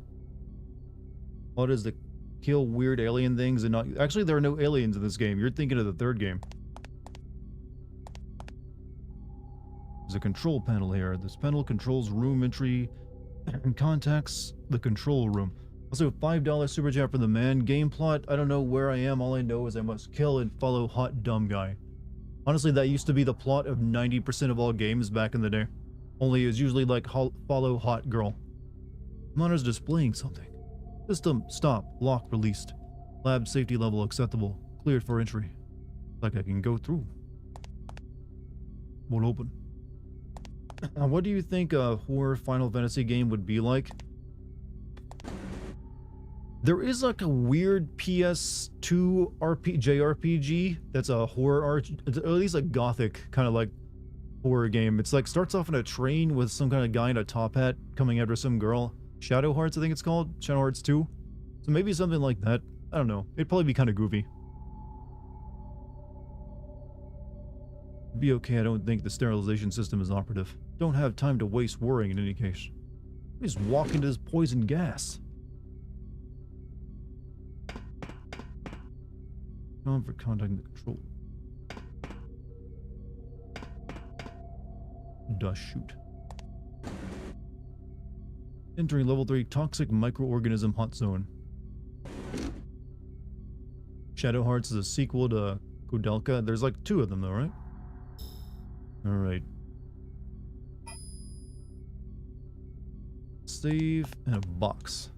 What is the kill weird alien things and not... Actually, there are no aliens in this game. You're thinking of the third game. There's a control panel here. This panel controls room entry and contacts the control room. Also, $5 super chat for the man. Game plot, I don't know where I am. All I know is I must kill and follow hot dumb guy. Honestly, that used to be the plot of 90% of all games back in the day. Only it's usually like follow hot girl. Monitor's displaying something. System stop. Lock released. Lab safety level acceptable. Cleared for entry. Like I can go through. Won't open. What do you think a horror Final Fantasy game would be like? There is like a weird PS2 JRPG that's a horror at least a gothic kind of like horror game. It's like starts off in a train with some kind of guy in a top hat coming after some girl. Shadow Hearts, I think it's called. Shadow Hearts 2. So maybe something like that. I don't know. It'd probably be kind of goofy. Be okay, I don't think the sterilization system is operative. Don't have time to waste worrying in any case. Just walk into this poison gas. On for contacting the control. Dust chute. Entering level 3 toxic microorganism hot zone. Shadow Hearts is a sequel to Koudelka. There's like 2 of them though, right? Alright. Save and a box.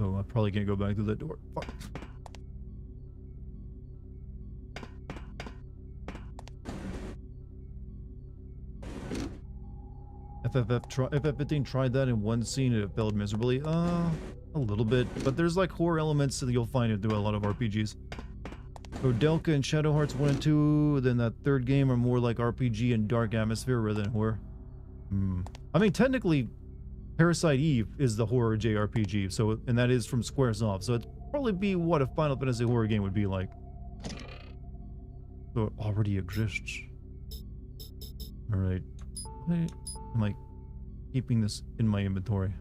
Oh, I probably can't go back through that door. Fuck. FF15 tried that in one scene and it failed miserably. A little bit, but there's like horror elements that you'll find through a lot of RPGs. Koudelka and Shadow Hearts 1 and 2, then that third game are more like RPG and dark atmosphere rather than horror. I mean, technically, Parasite Eve is the horror JRPG, so, and that is from Squaresoft, so it'd probably be what a Final Fantasy horror game would be like. So it already exists. Alright. Am I keeping this in my inventory?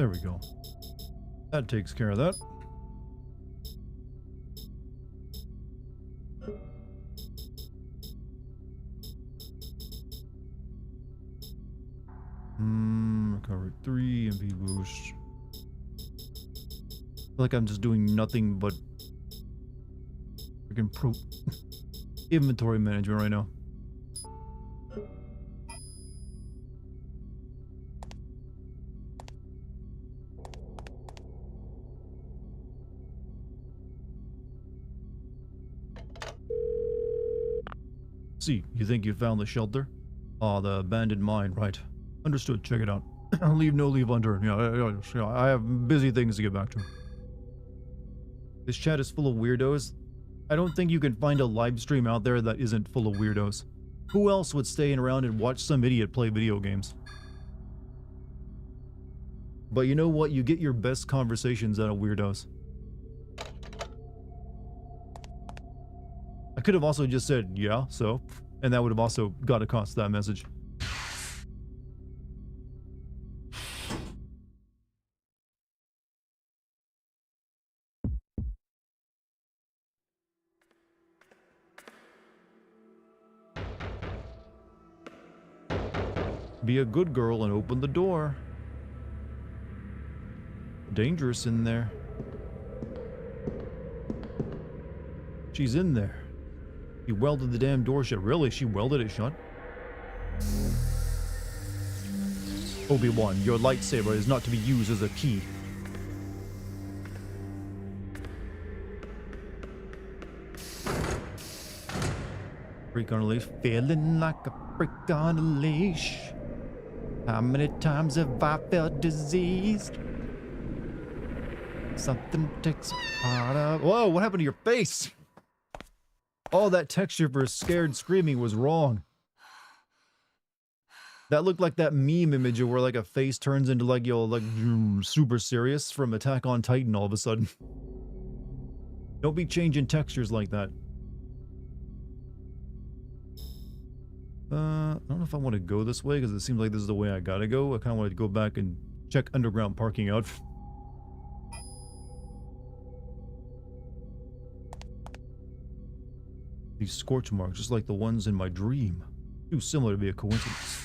There we go. That takes care of that. Recovery 3, MP boost. I feel like I'm just doing nothing but freaking inventory management right now. See, you think you found the shelter? Ah, the abandoned mine, right. Understood, check it out. Leave no leave undone. Yeah, I have busy things to get back to. This chat is full of weirdos. I don't think you can find a live stream out there that isn't full of weirdos. Who else would stay around and watch some idiot play video games? But you know what? You get your best conversations out of weirdos. I could have also just said, yeah, so, and that would have also got across that message. Be a good girl and open the door. Dangerous in there. She's in there. She welded the damn door shut. Really? She welded it shut? Obi-Wan, your lightsaber is not to be used as a key. Freak on a leash. Feeling like a freak on a leash. How many times have I felt diseased? Something takes a part of... Whoa, what happened to your face? Oh, that texture for scared screaming was wrong. That looked like that meme image of where like a face turns into like, yo, like super serious from Attack on Titan all of a sudden. Don't be changing textures like that. I don't know if I want to go this way because it seems like this is the way I gotta go. I kind of want to go back and check underground parking out. These scorch marks, just like the ones in my dream. Too similar to be a coincidence.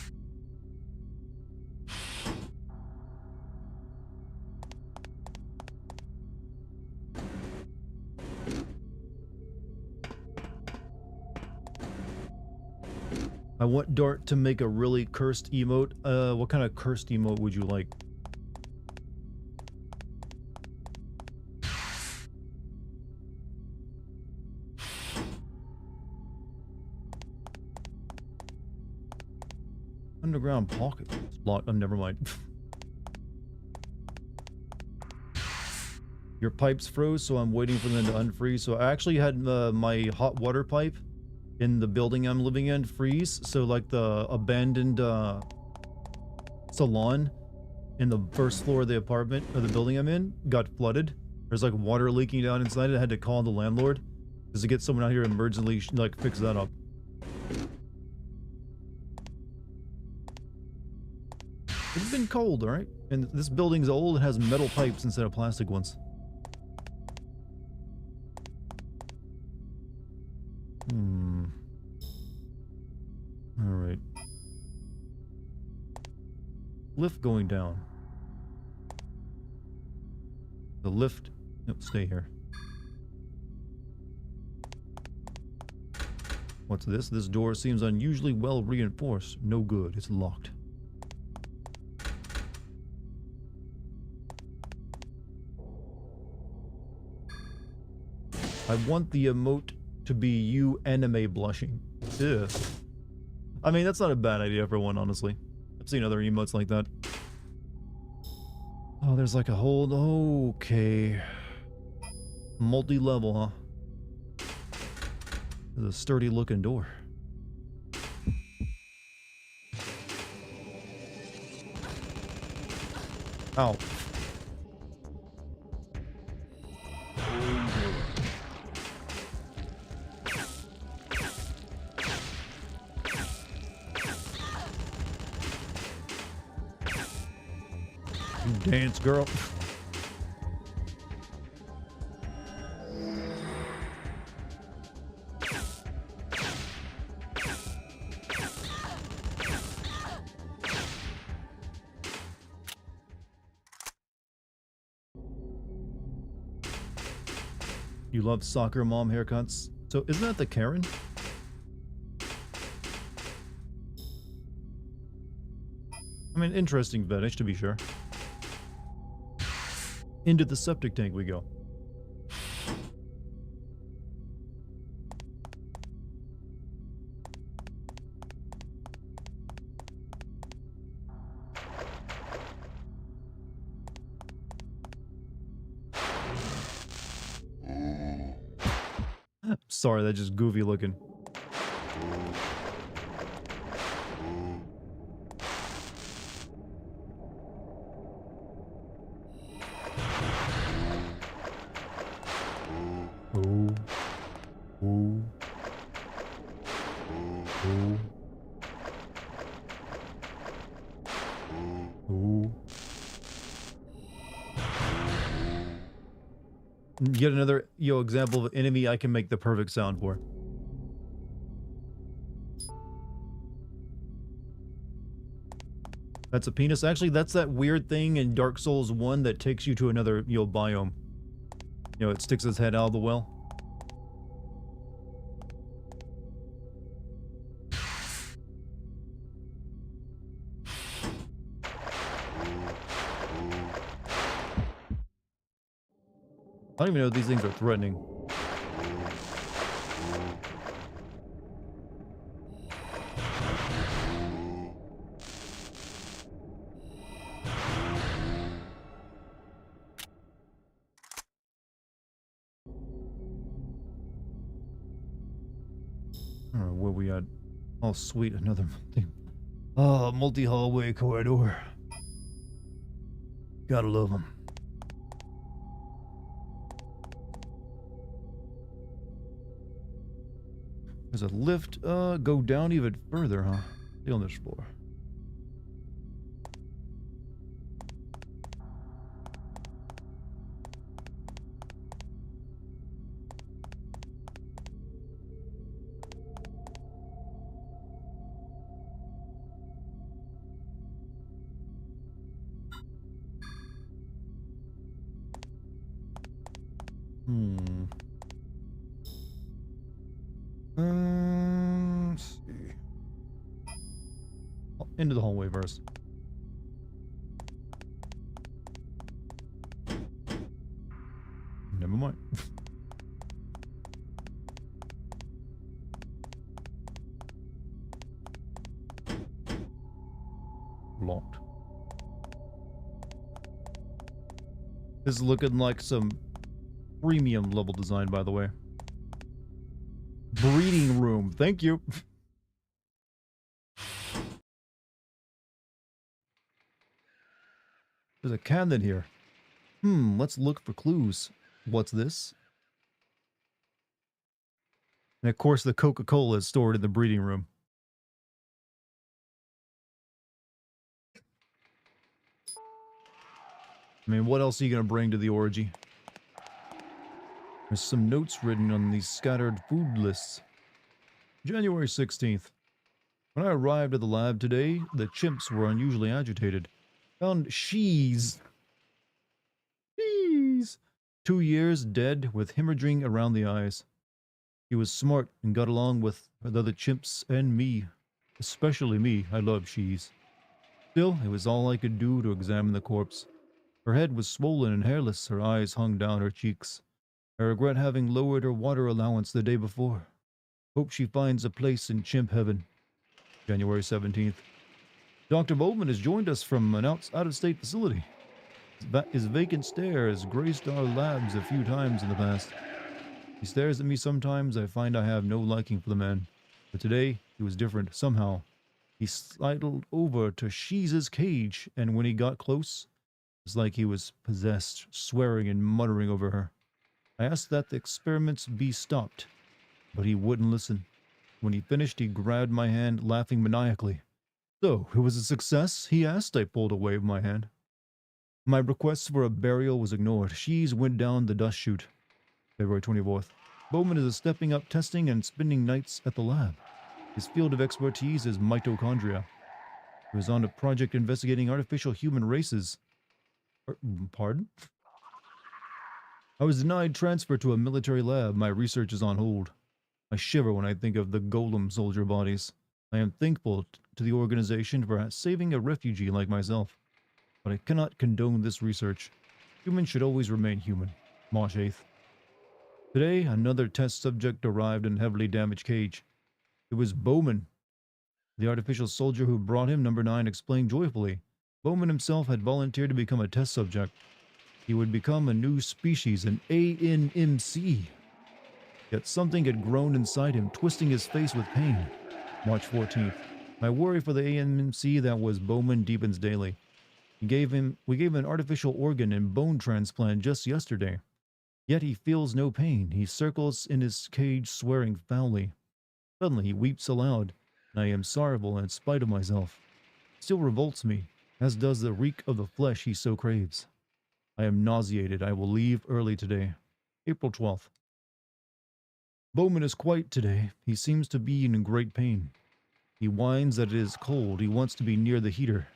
I want Dart to make a really cursed emote. What kind of cursed emote would you like? Underground pocket. Locked. Oh, never mind. Your pipes froze, so I'm waiting for them to unfreeze. So I actually had my hot water pipe in the building I'm living in freeze. So like the abandoned salon in the first floor of the apartment or the building I'm in got flooded. There's like water leaking down inside it. I had to call the landlord just to get someone out here to emergently like fix that up. It's been cold, alright? And this building's old and has metal pipes instead of plastic ones. Alright. Lift going down. The lift... Nope, stay here. What's this? This door seems unusually well reinforced. No good. It's locked. I want the emote to be you anime blushing. Ugh. I mean, that's not a bad idea for one, honestly. I've seen other emotes like that. Oh, there's like a whole... Okay. Multi-level, huh? There's a sturdy looking door. Ow. Dance, girl. You love soccer mom haircuts. So isn't that the Karen? I mean, interesting fetish, to be sure. Into the septic tank we go. Sorry, that's just goofy looking. Oh. Oh. Oh. Oh. Yet another, example of an enemy I can make the perfect sound for. That's a penis. Actually, that's that weird thing in Dark Souls 1 that takes you to another, biome. It sticks its head out of the well. I don't even know if these things are threatening. I don't know where we at. Oh, sweet, another thing. Oh, multi-hallway corridor. Gotta love them. There's a lift. Go down even further, huh? Stay on this floor. Let's see. Oh, into the hallway first. Never mind. Locked. This is looking like some premium level design, by the way. Breeding room. Thank you. There's a cabinet here. Let's look for clues. What's this? And of course, the Coca-Cola is stored in the breeding room. I mean, what else are you going to bring to the orgy? There's some notes written on these scattered food lists. January 16th. When I arrived at the lab today, the chimps were unusually agitated. Found Shees. 2 years dead with hemorrhaging around the eyes. He was smart and got along with the other chimps and me. Especially me. I love Shees. Still, it was all I could do to examine the corpse. Her head was swollen and hairless. Her eyes hung down her cheeks. I regret having lowered her water allowance the day before. Hope she finds a place in chimp heaven. January 17th. Dr. Bowman has joined us from an out-of-state facility. His vacant stare has graced our labs a few times in the past. He stares at me sometimes. I find I have no liking for the man. But today, he was different. Somehow, he sidled over to Sheez's cage, and when he got close, it was like he was possessed, swearing and muttering over her. I asked that the experiments be stopped, but he wouldn't listen. When he finished, he grabbed my hand, laughing maniacally. So, it was a success? He asked. I pulled away with my hand. My request for a burial was ignored. She's went down the dust chute. February 24th. Bowman is stepping up testing and spending nights at the lab. His field of expertise is mitochondria. He was on a project investigating artificial human races. Pardon? I was denied transfer to a military lab. My research is on hold. I shiver when I think of the golem soldier bodies. I am thankful to the organization for saving a refugee like myself. But I cannot condone this research. Humans should always remain human. March 8th. Today, another test subject arrived in a heavily damaged cage. It was Bowman. The artificial soldier who brought him, number 9, explained joyfully. Bowman himself had volunteered to become a test subject. He would become a new species, an ANMC. Yet something had grown inside him, twisting his face with pain. March 14th. My worry for the ANMC that was Bowman deepens daily. We gave him an artificial organ and bone transplant just yesterday. Yet he feels no pain. He circles in his cage, swearing foully. Suddenly he weeps aloud, and I am sorrowful in spite of myself. It still revolts me, as does the reek of the flesh he so craves. I am nauseated. I will leave early today. April 12th. Bowman is quiet today. He seems to be in great pain. He whines that it is cold. He wants to be near the heater.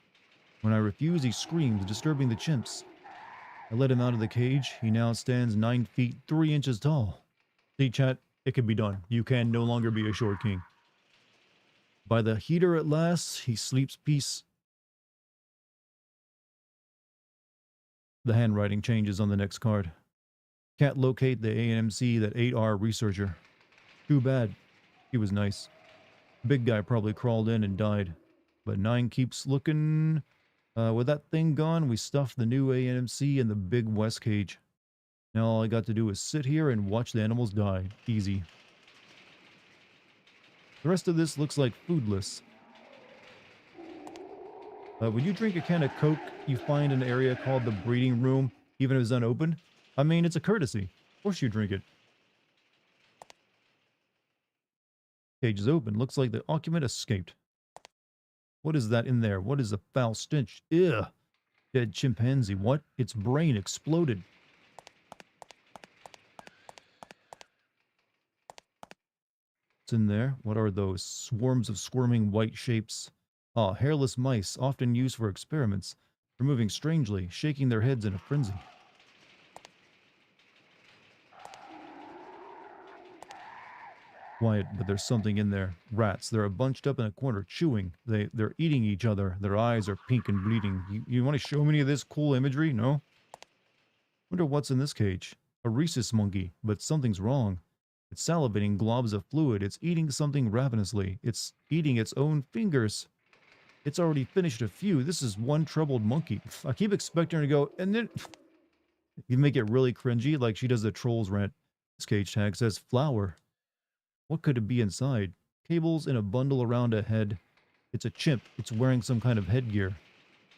When I refuse, he screams, disturbing the chimps. I let him out of the cage. He now stands 9 feet 3 inches tall. See, chat, it can be done. You can no longer be a short king. By the heater at last, he sleeps peace. The handwriting changes on the next card. Can't locate the ANMC that ate our researcher. Too bad. He was nice. Big guy probably crawled in and died. But 9 keeps looking. With that thing gone, we stuffed the new ANMC in the big West cage. Now all I got to do is sit here and watch the animals die. Easy. The rest of this looks like foodless. Would you drink a can of Coke you find in an area called the breeding room, even if it's unopened? I mean, it's a courtesy. Of course you drink it. Cage is open. Looks like the occupant escaped. What is that in there? What is the foul stench? Ugh. Dead chimpanzee. What? Its brain exploded. What's in there? What are those? Swarms of squirming white shapes. Ah, hairless mice, often used for experiments. They're moving strangely, shaking their heads in a frenzy. Quiet, but there's something in there. Rats. They're bunched up in a corner, chewing. They're eating each other. Their eyes are pink and bleeding. You want to show me any of this cool imagery? No? Wonder what's in this cage. A rhesus monkey, but something's wrong. It's salivating globs of fluid. It's eating something ravenously. It's eating its own fingers. It's already finished a few. This is one troubled monkey. I keep expecting her to go, and then you make it really cringy, like she does the trolls rant. This cage tag says flower. What could it be inside? Cables in a bundle around a head. It's a chimp. It's wearing some kind of headgear.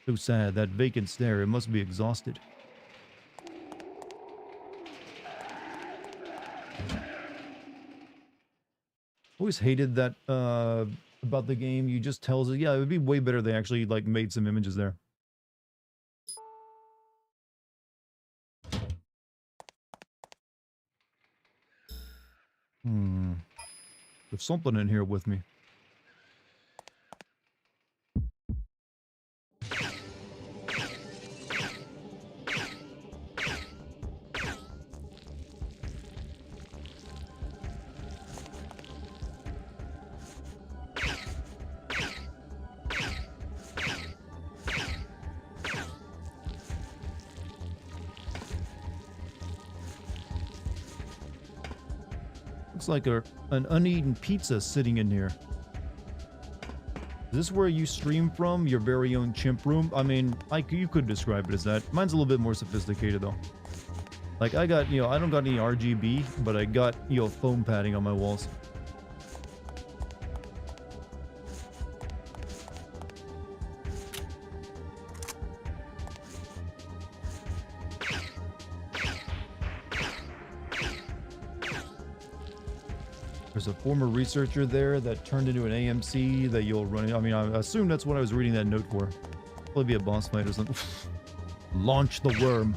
So sad, that vacant stare. It must be exhausted. Always hated that about the game. You just tells it, yeah, it would be way better if they actually like made some images there. There's something in here with me. Looks like an uneaten pizza sitting in here. Is this where you stream from? Your very own chimp room? I mean, you could describe it as that. Mine's a little bit more sophisticated, though. Like, I got, I don't got any RGB, but I got, foam padding on my walls. There's a former researcher there that turned into an AMC that you'll run. I mean, I assume that's what I was reading that note for. Probably be a boss fight or something. Launch the worm.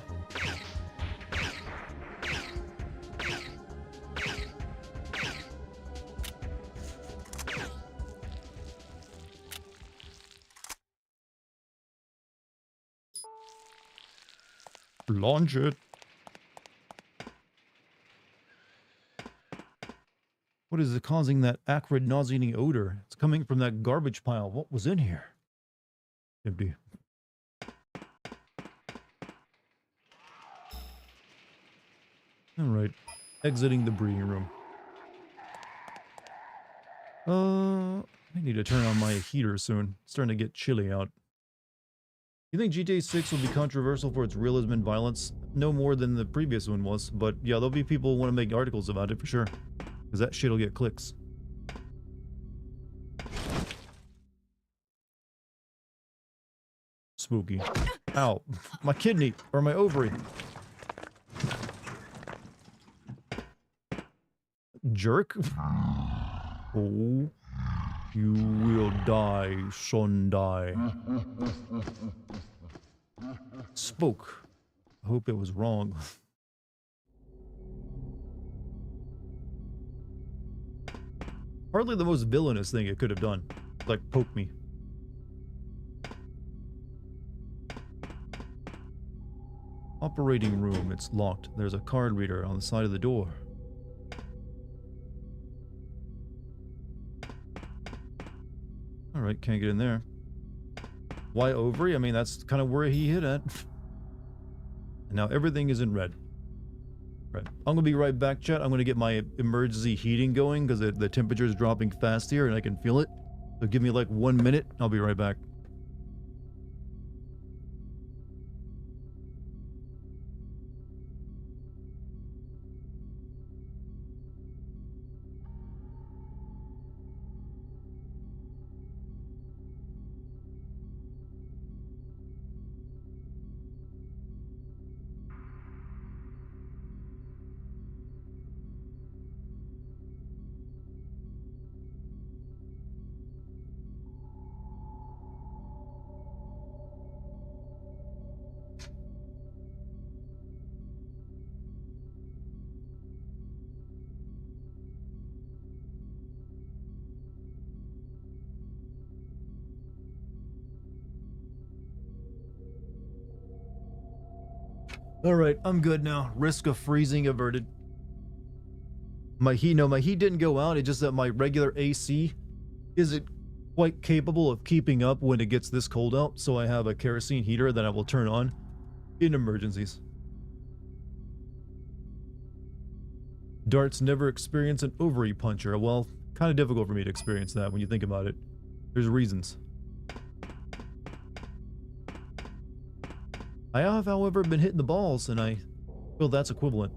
Launch it. What is it causing that acrid, nauseating odor? It's coming from that garbage pile. What was in here? Empty. Alright. Exiting the breeding room. I need to turn on my heater soon. It's starting to get chilly out. You think GTA 6 will be controversial for its realism and violence? No more than the previous one was, but yeah, there'll be people who want to make articles about it for sure. Because that shit'll get clicks. Spooky. Ow. My kidney! Or my ovary! Jerk? Oh. You will die, Sondai. Spoke. I hope it was wrong. Hardly the most villainous thing it could have done. Like, poke me. Operating room. It's locked. There's a card reader on the side of the door. Alright, can't get in there. Why ovary? I mean, that's kind of where he hit at. And now everything is in red. Right. I'm going to be right back, chat. I'm going to get my emergency heating going because the temperature is dropping fast here and I can feel it. So give me like 1 minute. I'll be right back. Alright, I'm good now. Risk of freezing averted. My heat didn't go out. It's just that my regular AC isn't quite capable of keeping up when it gets this cold out. So I have a kerosene heater that I will turn on in emergencies. Darts never experience an ovary puncher. Well, kind of difficult for me to experience that when you think about it. There's reasons. I have, however, been hitting the balls, and I feel that's equivalent.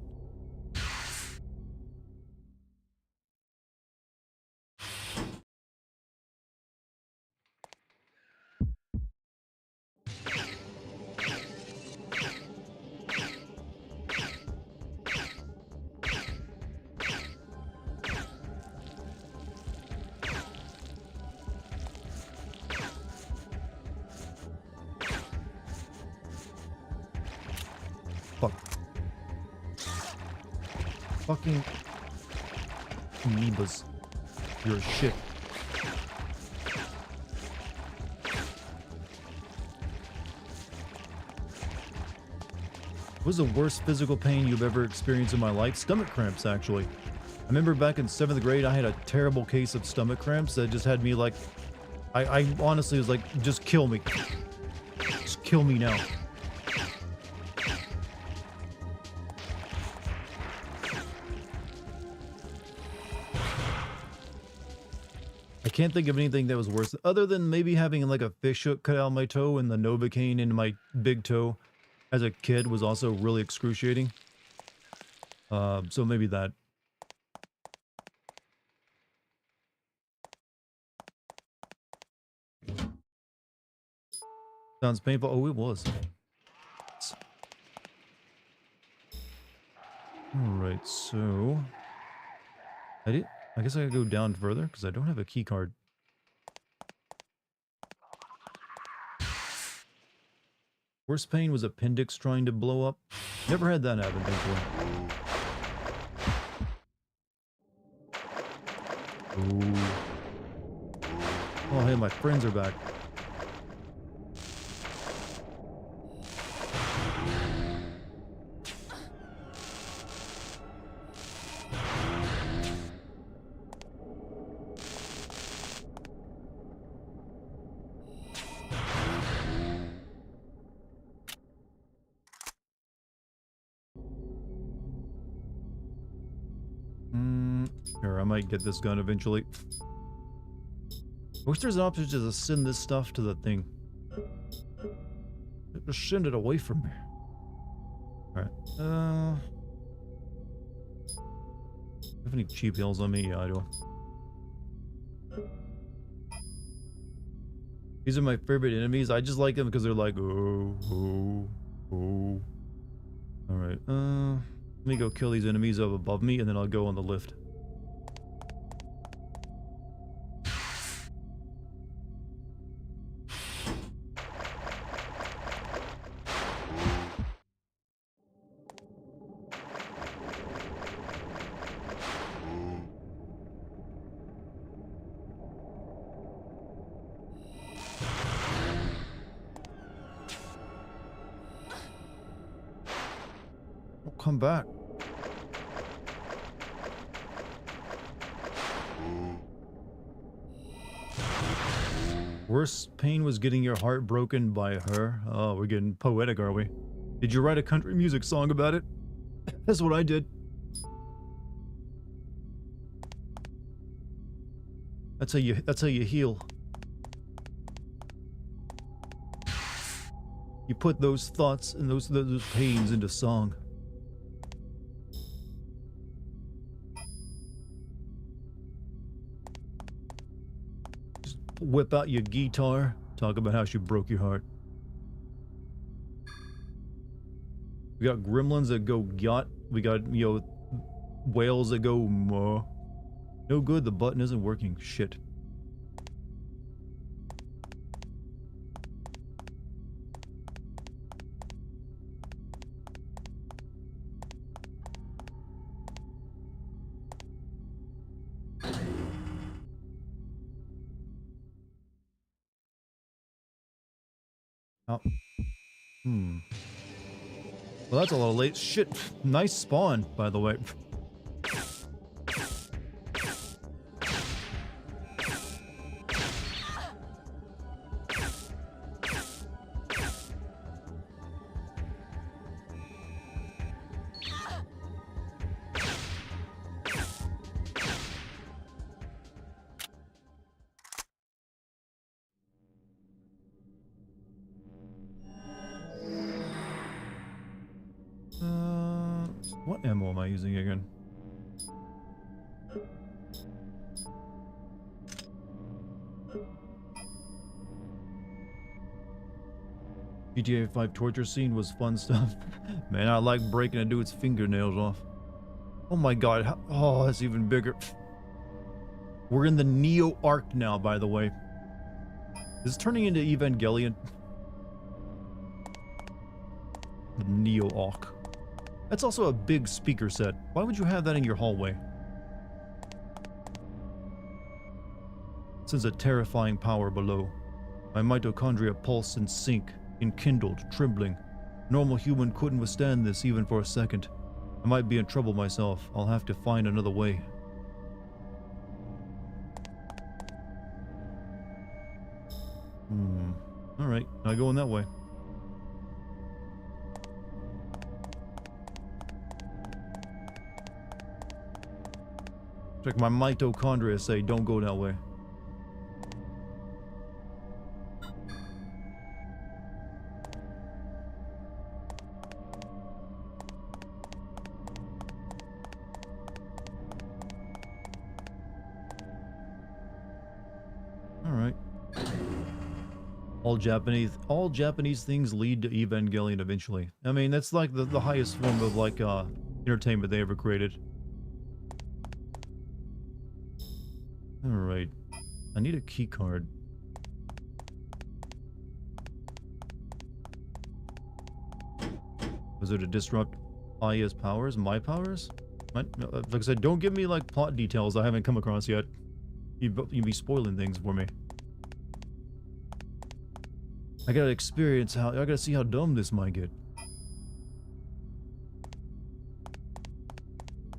Fuck. Fucking amoebas. You're a shit. What was the worst physical pain you've ever experienced in my life? Stomach cramps, actually. I remember back in 7th grade, I had a terrible case of stomach cramps that just had me like... I honestly was like, just kill me. Just kill me now. I can't think of anything that was worse, other than maybe having like a fish hook cut out my toe and the Novocaine in my big toe as a kid was also really excruciating. So maybe that. Sounds painful. Oh, it was. Alright, so... I guess I gotta go down further, because I don't have a key card. Worst pain was appendix trying to blow up. Never had that happen, thankfully. Ooh. Oh, hey, my friends are back. Here, I might get this gun eventually. I wish there's an option to just send this stuff to the thing. Just send it away from me. Alright. Have any cheap heals on me? Yeah, I do. These are my favorite enemies. I just like them because they're like, oh, oh, oh. Alright, let me go kill these enemies up above me, and then I'll go on the lift. Oh, come back. Worst pain was getting your heart broken by her. Oh, we're getting poetic, are we? Did you write a country music song about it? That's what I did. That's how you heal. You put those thoughts and those pains into song. Just whip out your guitar, talk about how she broke your heart. We got gremlins that go yacht. We got, whales that go muh. No good, the button isn't working. Shit. Oh. Well, that's a little late. Shit. Nice spawn, by the way. What ammo am I using again? GTA 5 torture scene was fun stuff. Man, I like breaking a dude's fingernails off. Oh my god. Oh, that's even bigger. We're in the Neo arc now, by the way. Is it turning into Evangelion? The Neo arc. That's also a big speaker set. Why would you have that in your hallway? Sends a terrifying power below. My mitochondria pulse and sync, enkindled, trembling. Normal human couldn't withstand this even for a second. I might be in trouble myself. I'll have to find another way. Alright, I go in that way. Check my mitochondria say don't go that way. Alright. All Japanese things lead to Evangelion eventually. I mean, that's like the highest form of like entertainment they ever created. Alright. I need a key card. Was it to disrupt Aya's powers? My powers? Like I said, don't give me like plot details I haven't come across yet. You'd be spoiling things for me. I gotta experience how, I gotta see how dumb this might get.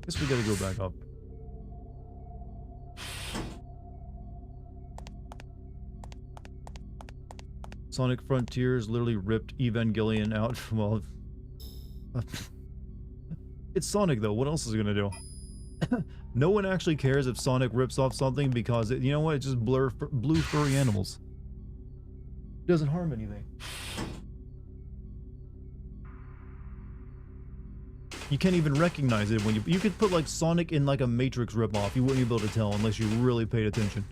Guess we gotta go back up. Sonic Frontiers literally ripped Evangelion out. Well, it's Sonic though. What else is it gonna do? No one actually cares if Sonic rips off something because you know what? It's just blue furry animals. It doesn't harm anything. You can't even recognize it when you could put like Sonic in like a Matrix ripoff. You wouldn't be able to tell unless you really paid attention.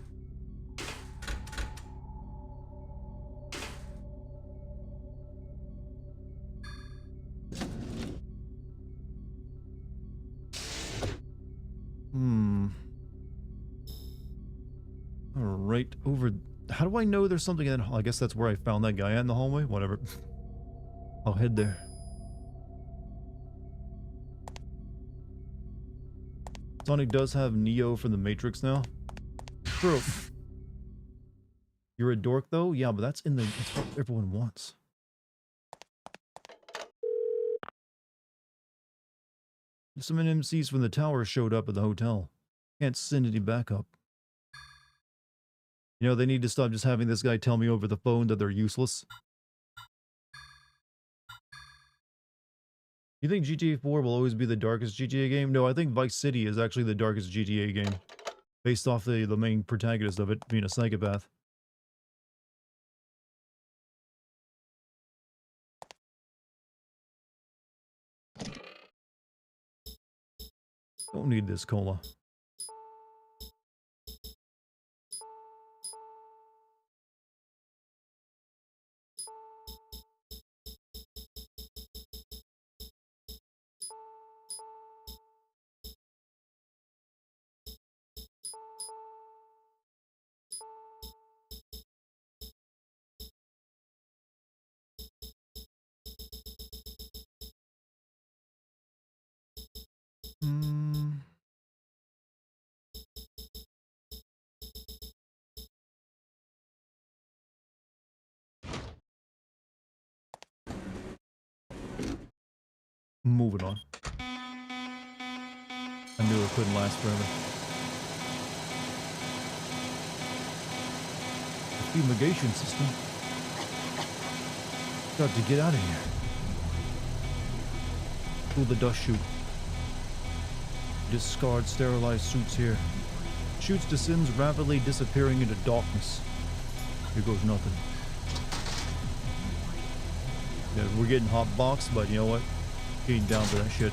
Right over. How do I know there's something in that? I guess that's where I found that guy at in the hallway. Whatever. I'll head there. Sonic does have Neo from the Matrix now. True. You're a dork though? Yeah, but that's it's what everyone wants. Some NMCs from the tower showed up at the hotel. Can't send any backup. You know, they need to stop just having this guy tell me over the phone that they're useless. You think GTA 4 will always be the darkest GTA game? No, I think Vice City is actually the darkest GTA game. Based off the main protagonist of it being a psychopath. Don't need this cola. Moving on. I knew it couldn't last forever. The fumigation system. Got to get out of here. Pull the dust chute. Discard sterilized suits here. Chutes descends rapidly, disappearing into darkness. Here goes nothing. Yeah, we're getting hot box, but you know what? Getting down to that shit.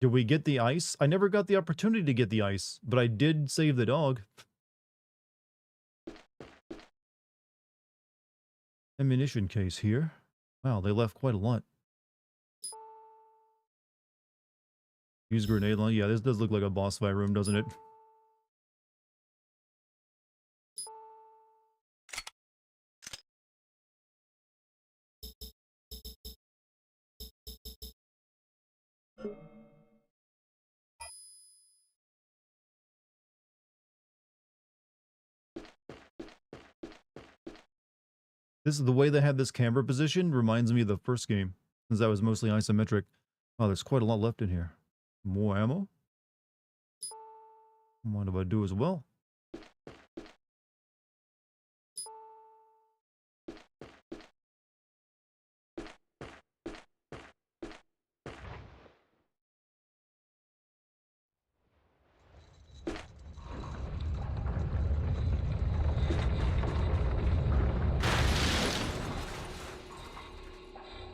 Did we get the ice? I never got the opportunity to get the ice, but I did save the dog. Ammunition case here. Wow, they left quite a lot. Use grenade line. Yeah, this does look like a boss fight room, doesn't it? This is the way they had this camera position reminds me of the first game, since that was mostly isometric. Oh, there's quite a lot left in here. More ammo? What do I do as well?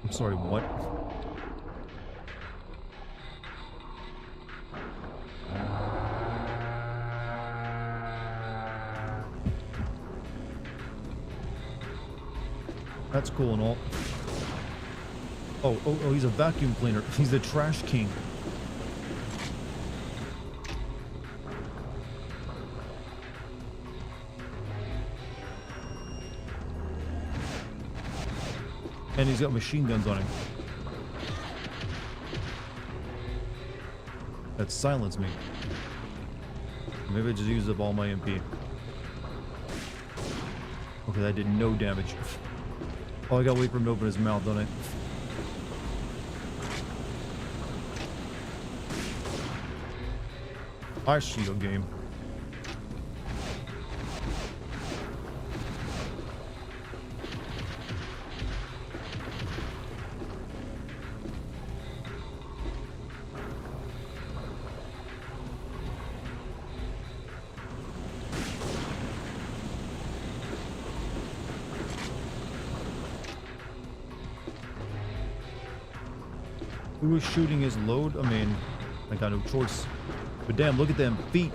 I'm sorry, what? That's cool and all. Oh, he's a vacuum cleaner. He's the trash king. And he's got machine guns on him. That silenced me. Maybe I just used up all my MP. Okay, that did no damage. Oh, I gotta wait for him to open his mouth, don't I? Our shield game. Who was shooting his load? I mean, I got no choice. But damn, look at them feet.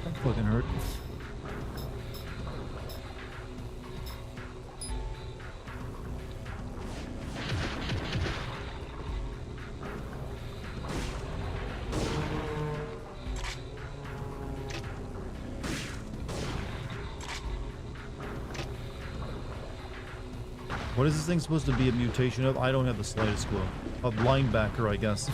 That fucking hurt. What is this thing supposed to be a mutation of? I don't have the slightest clue. A linebacker, I guess.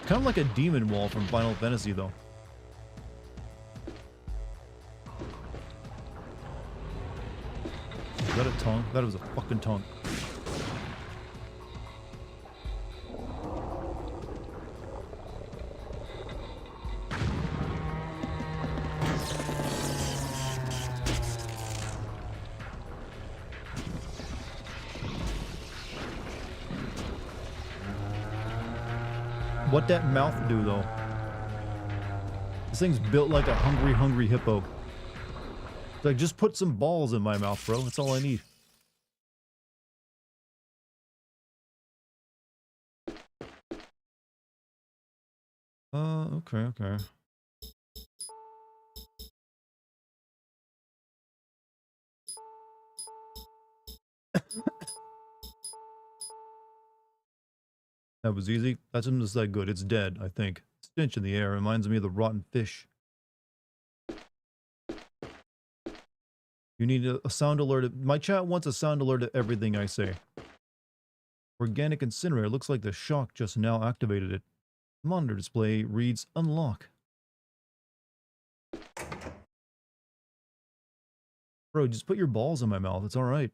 Kind of like a demon wall from Final Fantasy, though. Is that a tongue? That was a fucking tongue. What that mouth do, though? This thing's built like a hungry hippo. Like, just put some balls in my mouth, bro. That's all I need. Okay. That was easy. That's just that good. It's dead, I think. Stench in the air reminds me of the rotten fish. You need a sound alert. My chat wants a sound alert to everything I say. Organic incinerator. Looks like the shock just now activated it. Monitor display reads unlock. Bro, just put your balls in my mouth. It's alright.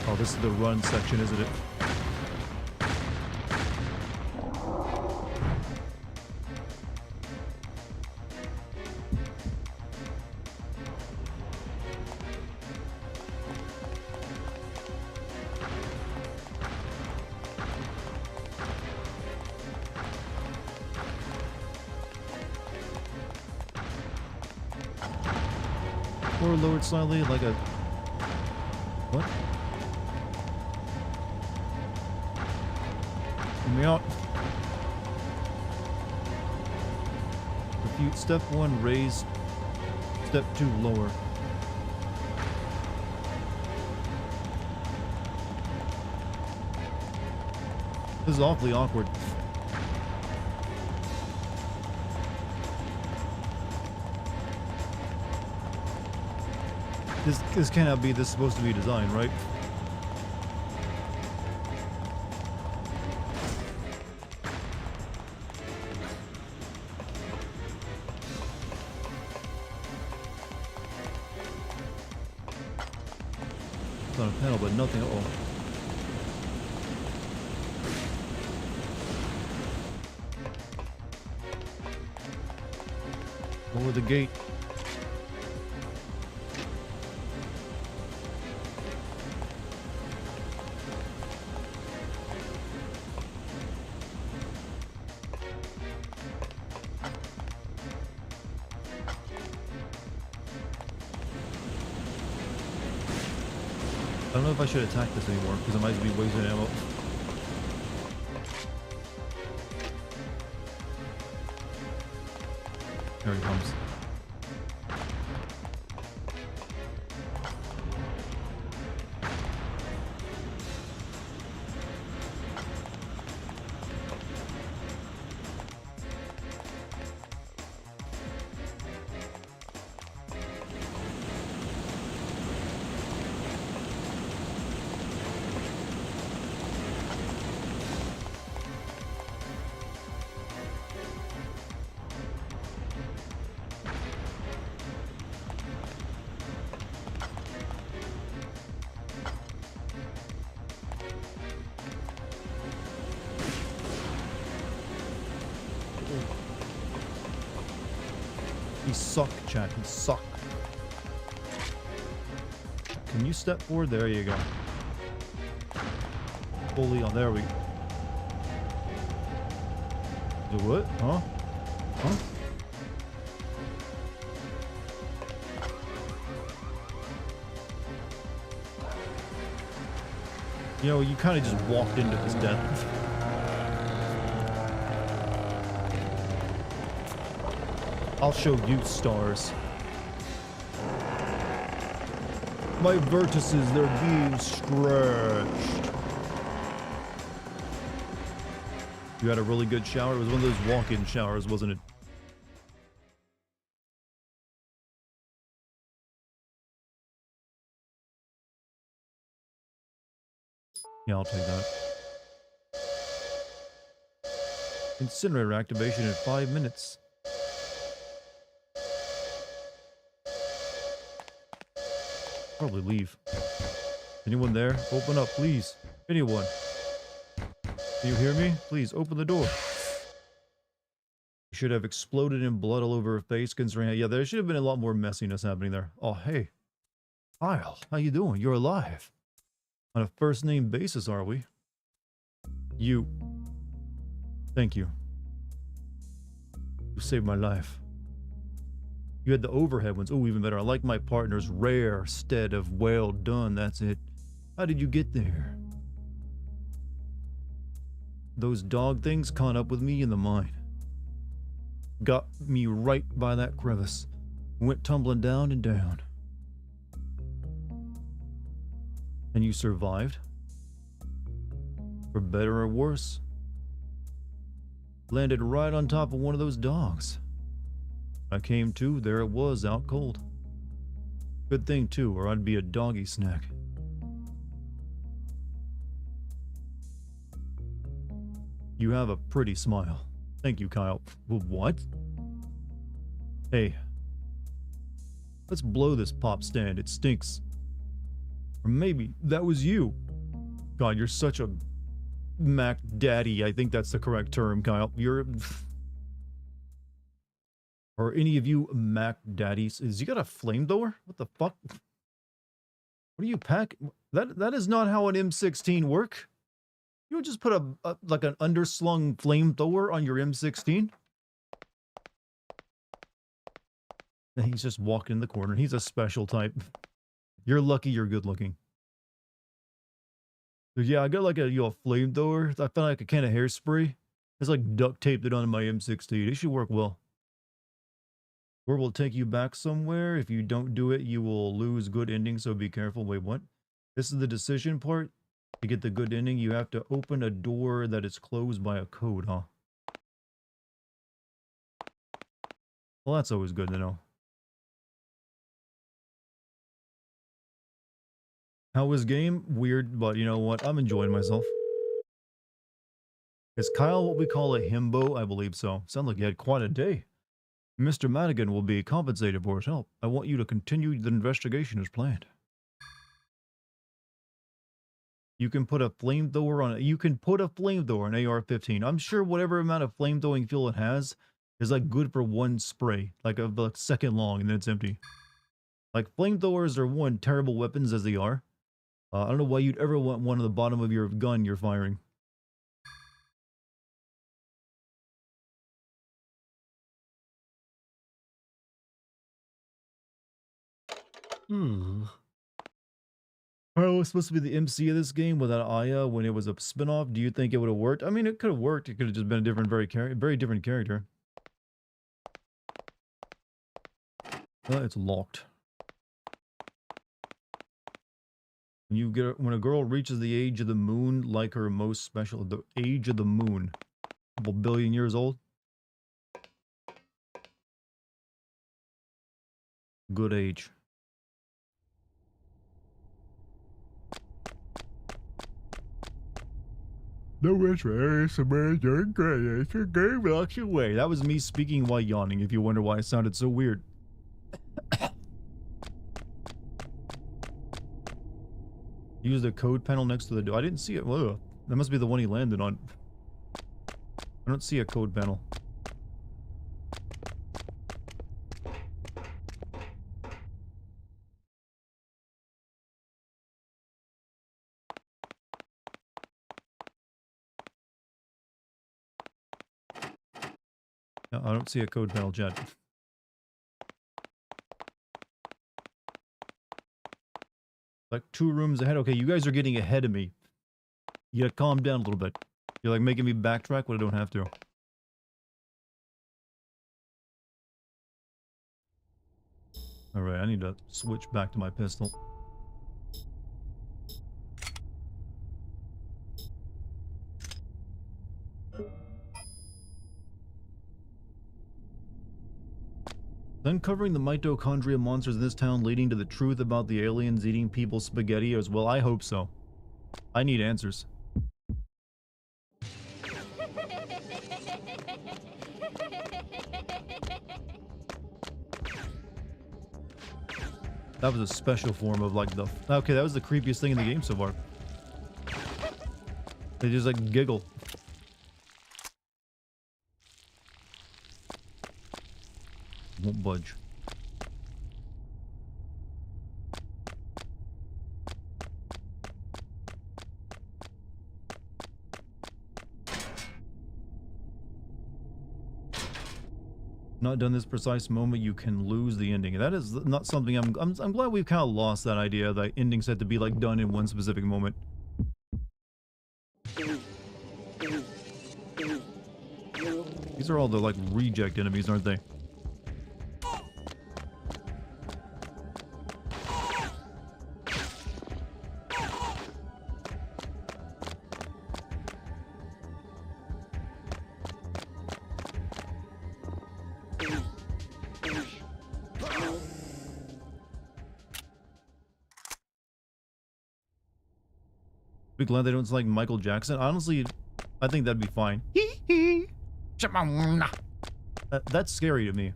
Oh, this is the run section, isn't it? Or lowered slightly, like a... What? Get me out. Refute step 1, raise. Step 2, lower. This is awfully awkward. This cannot be this supposed to be designed, right? on a panel, but nothing. Uh oh. Lower the gate. I don't know if I should attack this anymore, because I might be wasting ammo. There he comes. He suck, chat. He suck. Can you step forward? There you go. Fully on. There we go. Do what? Huh? Huh? You know, you kind of just walked into his death. I'll show you stars. My vertices, they're being stretched. You had a really good shower? It was one of those walk-in showers, wasn't it? Yeah, I'll take that. Incinerator activation in 5 minutes. Probably leave. Anyone there? Open up, please. Anyone? Can you hear me? Please, open the door. You should have exploded in blood all over her face, considering... Yeah, there should have been a lot more messiness happening there. Oh, hey. Kyle, how you doing? You're alive. On a first-name basis, are we? You. Thank you. You saved my life. You had the overhead ones. Oh, even better. I like my partner's rare instead of well done. That's it. How did you get there? Those dog things caught up with me in the mine. Got me right by that crevice. Went tumbling down and down. And you survived? For better or worse? Landed right on top of one of those dogs. I came to, there it was, out cold. Good thing too, or I'd be a doggy snack. You have a pretty smile. Thank you, Kyle. What? Hey. Let's blow this pop stand, it stinks. Or maybe that was you. God, you're such a Mac daddy. I think that's the correct term, Kyle. You're... Or any of you Mac daddies? Is you got a flamethrower? What the fuck? What do you pack? That is not how an M16 work. You would just put a like an underslung flamethrower on your M16. And he's just walking in the corner. He's a special type. You're lucky you're good looking. So yeah, I got like a flamethrower. I found like a can of hairspray. It's like duct taped it onto my M16. It should work well. Or will take you back somewhere. If you don't do it, you will lose good ending, so be careful. Wait, what? This is the decision part? To get the good ending, you have to open a door that is closed by a code, huh? Well, that's always good to know. How was game? Weird, but you know what? I'm enjoying myself. Is Kyle what we call a himbo? I believe so. Sounds like you had quite a day. Mr. Madigan will be compensated for his help. I want you to continue the investigation as planned. You can put a flamethrower on it. You can put a flamethrower on AR-15. I'm sure whatever amount of flamethrowing fuel it has is like good for one spray, like a second long, and then it's empty. Like flamethrowers are one terrible weapons as they are. I don't know why you'd ever want one on the bottom of your gun you're firing. Hmm. I was supposed to be the MC of this game without Aya when it was a spinoff. Do you think it would have worked? I mean, it could have worked. It could have just been a different, very different character. It's locked. When a girl reaches the age of the moon, like her most special, the age of the moon, a couple billion years old. Good age. No interest, game locks you away. That was me speaking while yawning, if you wonder why it sounded so weird. Use the code panel next to the door. I didn't see it. Whoa. That must be the one he landed on. I don't see a code panel. No, I don't see a code panel, Chad. Like 2 rooms ahead. Okay, you guys are getting ahead of me. You gotta calm down a little bit. You're like making me backtrack when I don't have to. Alright, I need to switch back to my pistol. Uncovering the mitochondria monsters in this town leading to the truth about the aliens eating people's spaghetti as well. I hope so. I need answers. That was a special form of like the... Okay, that was the creepiest thing in the game so far. They just like giggle. Won't budge. Not done this precise moment, you can lose the ending. That is not something I'm glad we've kind of lost that idea that endings had to be like done in one specific moment. These are all the like reject enemies, aren't they? Be glad they don't like Michael Jackson. Honestly, I think that'd be fine. That's scary to me.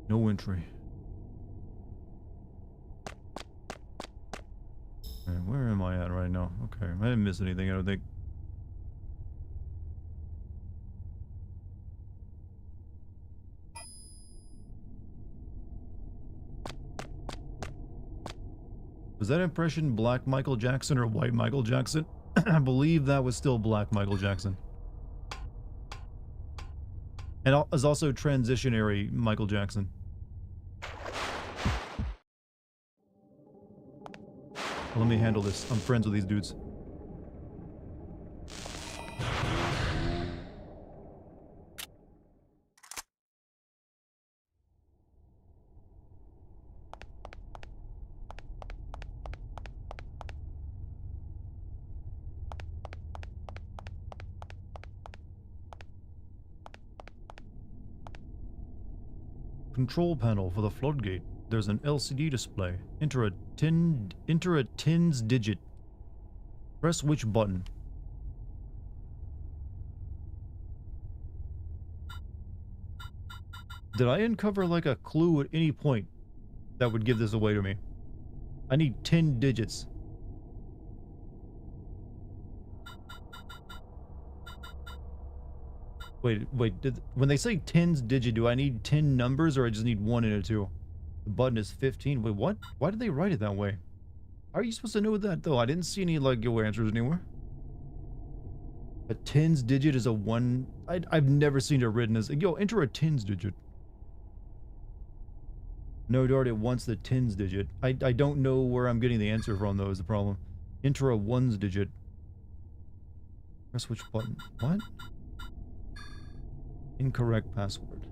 No entry. Right, where am I at right now? Okay, I didn't miss anything, I don't think. Was that impression Black Michael Jackson or White Michael Jackson? I believe that was still Black Michael Jackson. And is also transitionary Michael Jackson. Let me handle this. I'm friends with these dudes. Control panel for the floodgate. There's an LCD display. Enter a 10's digit. Press which button? Did I uncover like a clue at any point that would give this away to me? I need 10 digits. Wait, when they say 10's digit, do I need 10 numbers or I just need 1 and a 2? The button is 15. Wait, what? Why did they write it that way? How are you supposed to know that though? I didn't see any like your answers anywhere. A 10's digit is a 1. I've never seen it written as, yo, enter a 10's digit. No, Dart, it wants the 10's digit. I don't know where I'm getting the answer from though is the problem. Enter a 1's digit. Press which button? What? Incorrect password.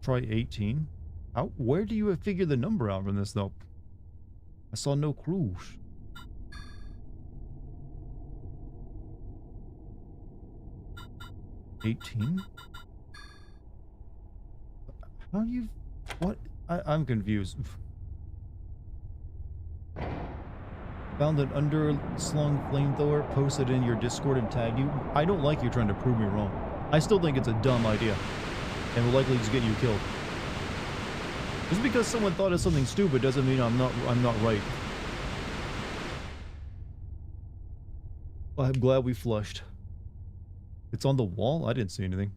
Try 18. How? Where do you figure the number out from this though? I saw no clues. 18? How do you... What? I'm confused. Found an underslung flamethrower, posted in your Discord and tagged you. I don't like you trying to prove me wrong. I still think it's a dumb idea. And will likely just get you killed. Just because someone thought of something stupid doesn't mean I'm not right. I'm glad we flushed. It's on the wall? I didn't see anything.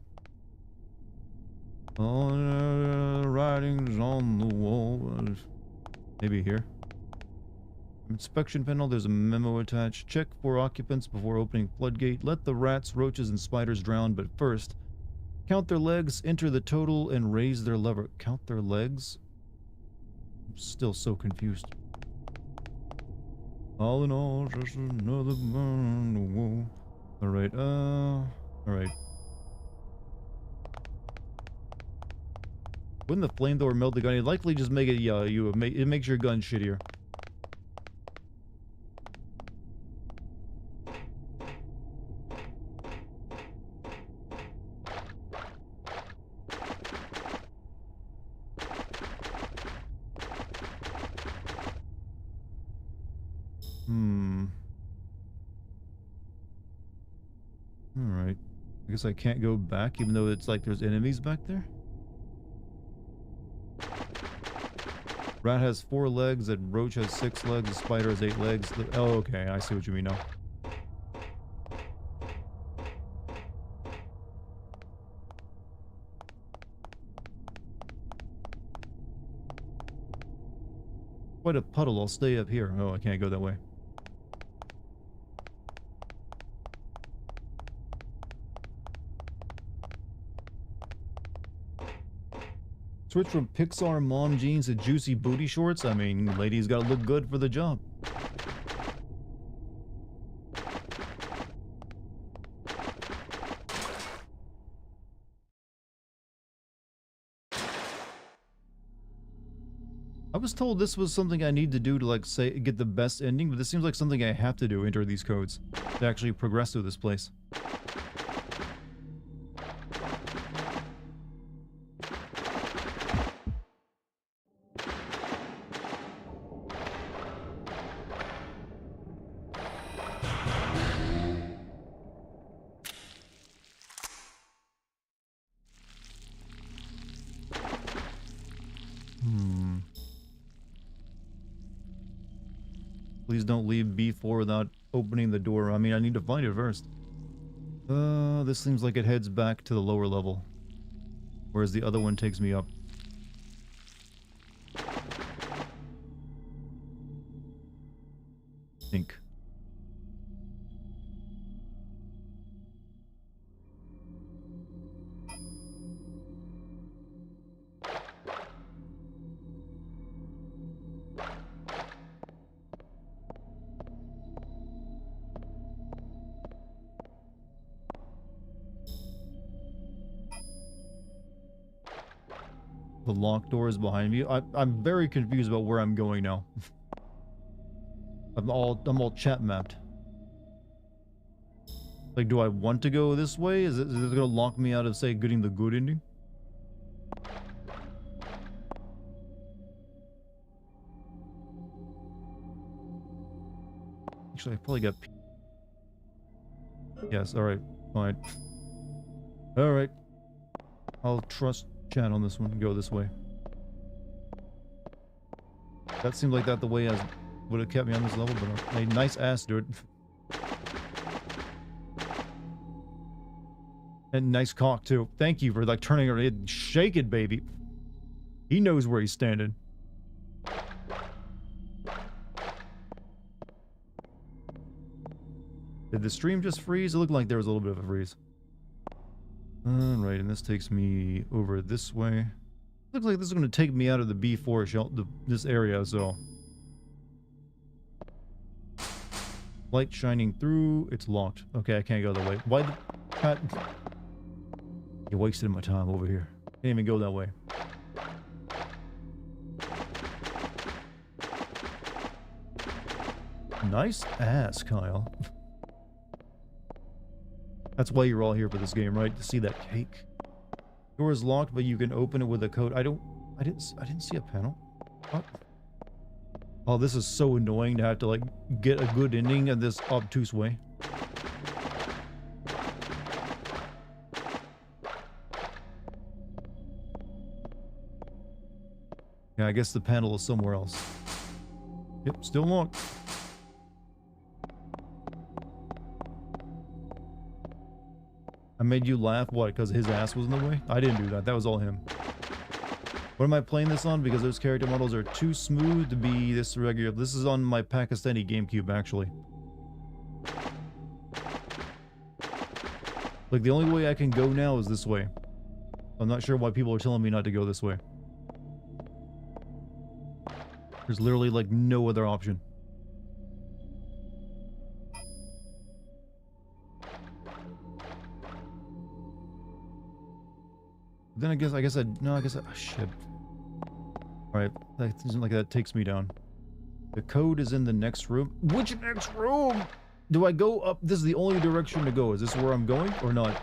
Oh, writings on the wall. Maybe here. Inspection panel, there's a memo attached. Check for occupants before opening floodgate. Let the rats, roaches, and spiders drown, but first, count their legs, enter the total, and raise their lever. Count their legs? I'm still so confused. All in all, just another burn on the wall. Alright, alright. Wouldn't the flamethrower melt the gun? It'd likely just make it, it makes your gun shittier. Alright. I guess I can't go back even though it's like there's enemies back there? Rat has 4 legs, and roach has 6 legs, the spider has 8 legs. Oh, okay, I see what you mean now. Quite a puddle, I'll stay up here. Oh, I can't go that way. Switch from Pixar mom jeans to juicy booty shorts? I mean, ladies gotta look good for the job. I was told this was something I need to do to, like, say, get the best ending, but this seems like something I have to do, enter these codes, to actually progress through this place. Please don't leave B4 without opening the door. I mean, I need to find it first. This seems like it heads back to the lower level. Whereas the other one takes me up. Think. The locked door is behind me. I'm very confused about where I'm going now. I'm all chat mapped. Like, do I want to go this way? Is it gonna lock me out of, say, getting the good ending? Actually, I probably got... Yes, alright. Fine. Alright. I'll trust chat on this one and go this way. That seemed like the way I would have kept me on this level, but a nice ass, dude. And nice cock, too. Thank you for, like, turning her head. Shake it, baby. He knows where he's standing. Did the stream just freeze? It looked like there was a little bit of a freeze. Alright, and this takes me over this way. Looks like this is going to take me out of the B4 shelter, this area, so... Light shining through. It's locked. Okay, I can't go that way. Why the... Cat... You wasted my time over here. Can't even go that way. Nice ass, Kyle. That's why you're all here for this game, right? To see that cake. Door is locked, but you can open it with a code. I didn't see a panel. What? Oh, this is so annoying to have to, like, get a good ending in this obtuse way. Yeah, I guess the panel is somewhere else. Yep, still locked. I made you laugh, what, because his ass was in the way? I didn't do that, that was all him. What am I playing this on? Because those character models are too smooth to be this regular. This is on my Pakistani GameCube, actually. Like, the only way I can go now is this way. I'm not sure why people are telling me not to go this way. There's literally, like, no other option. Then I guess oh, shit. Alright, that seems like that takes me down. The code is in the next room. Which next room? Do I go up? This is the only direction to go. Is this where I'm going or not?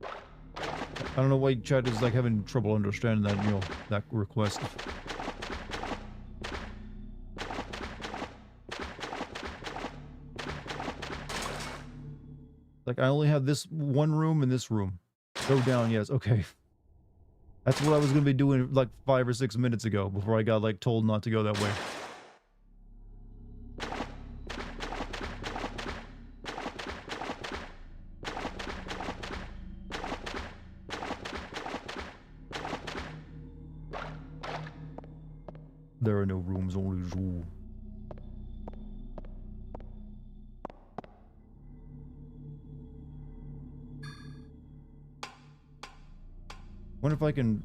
I don't know why chat is, like, having trouble understanding that, you know, that request. Like, I only have this one room and this room. Go down, yes, okay. That's what I was gonna be doing like 5 or 6 minutes ago before I got, like, told not to go that way. There are no rooms, only zoo. Wonder if I can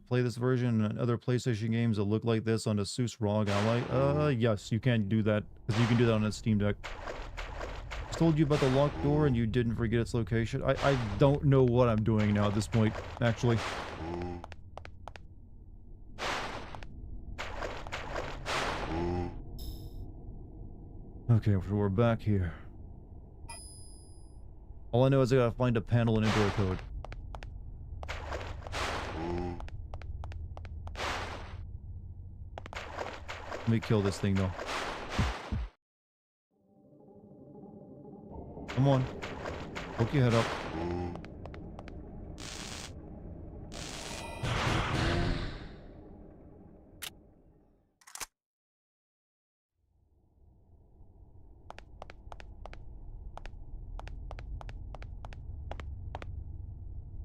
play this version on other PlayStation games that look like this on a Asus ROG Ally. Yes, you can do that, because you can do that on a Steam Deck. I told you about the locked door and you didn't forget its location. I don't know what I'm doing now at this point, actually. Okay, so we're back here. All I know is I gotta find a panel and enter a code. Let me kill this thing, though. Come on. Poke your head up.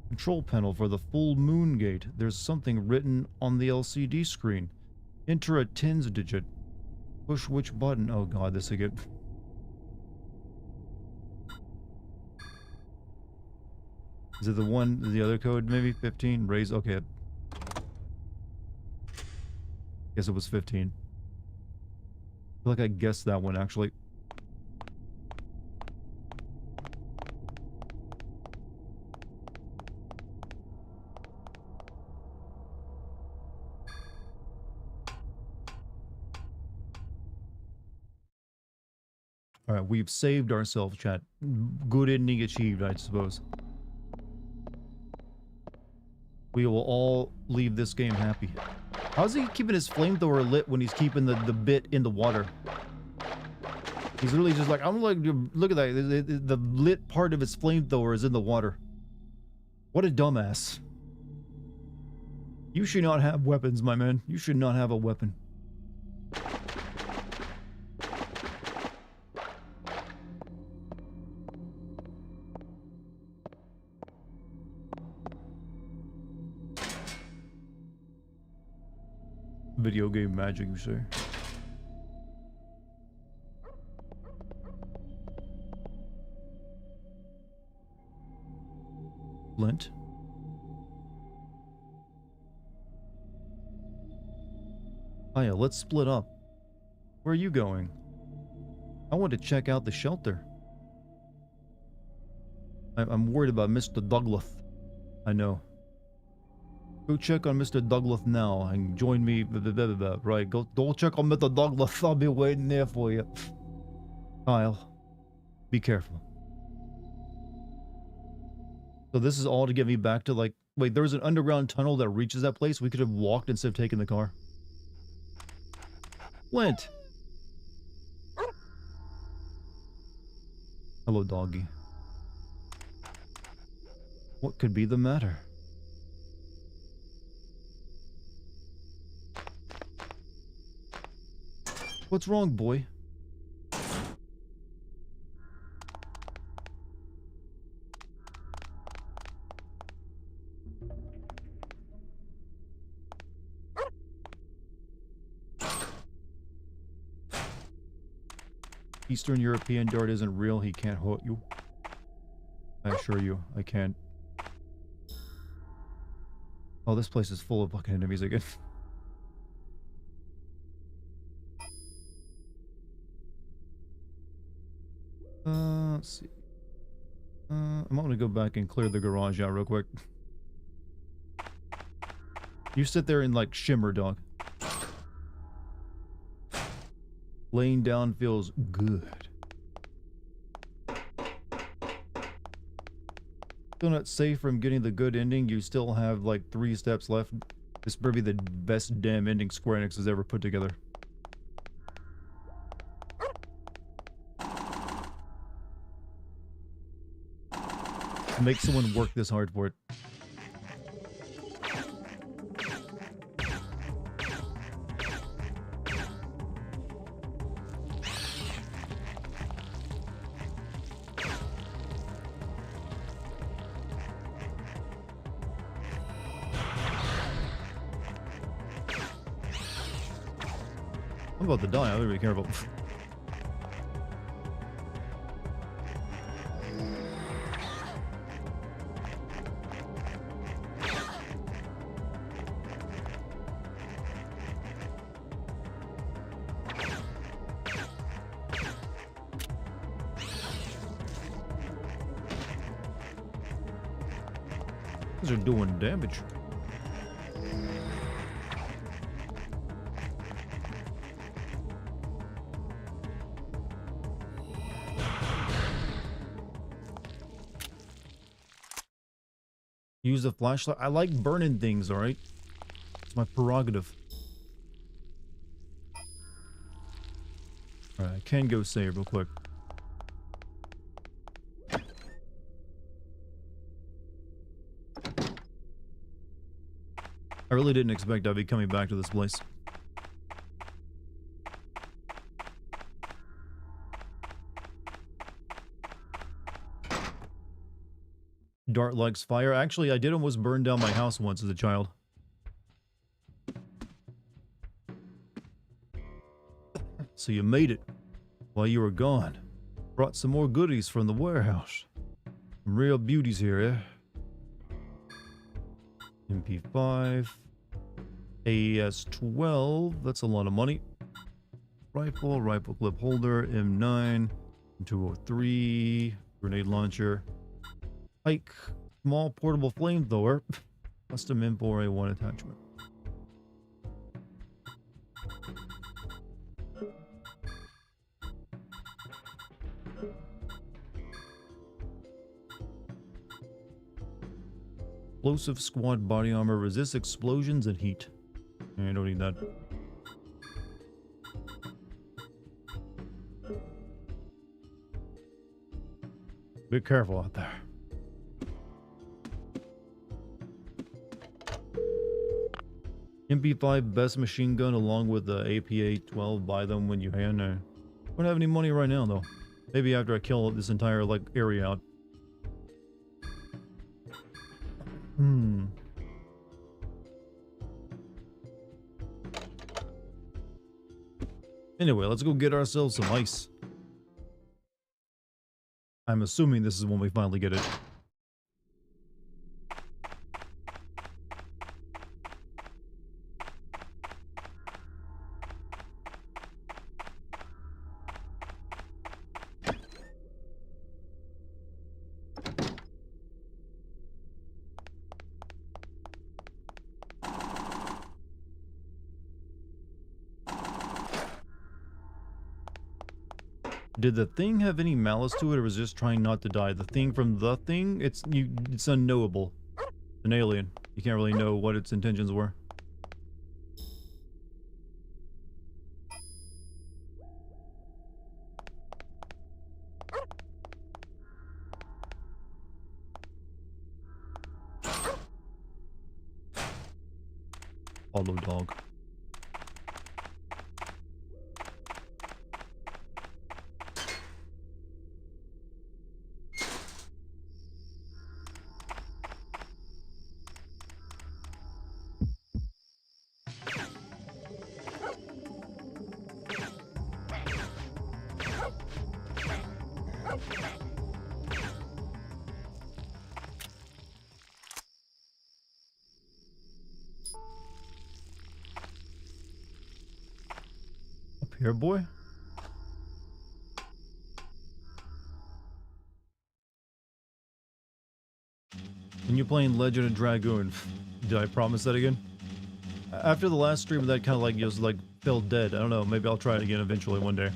Control panel for the full moon gate. There's something written on the LCD screen. Enter a tens digit. Push which button? Oh god, this again. Is it the other code maybe? 15? Raise, okay. Guess it was 15. I feel like I guessed that one actually. Alright, we've saved ourselves, chat. Good ending achieved, I suppose. We will all leave this game happy. How's he keeping his flamethrower lit when he's keeping the bit in the water? He's really just like, I'm like, look at that. The lit part of his flamethrower is in the water. What a dumbass. You should not have weapons, my man. You should not have a weapon. Video game magic, you say? Flint? Oh yeah, let's split up. Where are you going? I want to check out the shelter. I'm worried about Mr. Douglas. I know. Go check on Mr. Douglas now and join me. Right, go check on Mr. Douglas. I'll be waiting there for you. Kyle, be careful. So this is all to get me back to like... Wait, there was an underground tunnel that reaches that place? We could have walked instead of taking the car. Flint! Hello, doggy. What could be the matter? What's wrong, boy? Eastern European dart isn't real. He can't hurt you. I assure you, I can't. Oh, this place is full of fucking enemies again. Let's see. I'm gonna go back and clear the garage out real quick. You sit there and like shimmer, dog. Laying down feels good. Still not safe from getting the good ending. You still have like 3 steps left. This better be the best damn ending Square Enix has ever put together. Make someone work this hard for it. I'm about to die. I better be careful. These are doing damage. Use the flashlight. I like burning things, alright? It's my prerogative. Alright, I can go save real quick. I really didn't expect I'd be coming back to this place. Dart likes fire. Actually, I did almost burn down my house once as a child. So you made it while you were gone. Brought some more goodies from the warehouse. Some real beauties here, eh? MP5. AES-12. That's a lot of money. Rifle, rifle clip holder, M9, 203, grenade launcher. Pike, small portable flamethrower, custom M4A1 attachment. Explosive squad body armor resists explosions and heat. I don't need that. Be careful out there. MP5 best machine gun along with the APA-12. Buy them when you can. I don't have any money right now though. Maybe after I kill this entire like area out. Anyway, let's go get ourselves some ice. I'm assuming this is when we finally get it. Did the thing have any malice to it, or was it just trying not to die? The thing from the thing? It's unknowable. It's an alien. You can't really know what its intentions were. Hollow dog. Up here, boy. When you're playing Legend of Dragoon, did I promise that again? After the last stream, that kind of like just like fell dead. I don't know. Maybe I'll try it again eventually one day.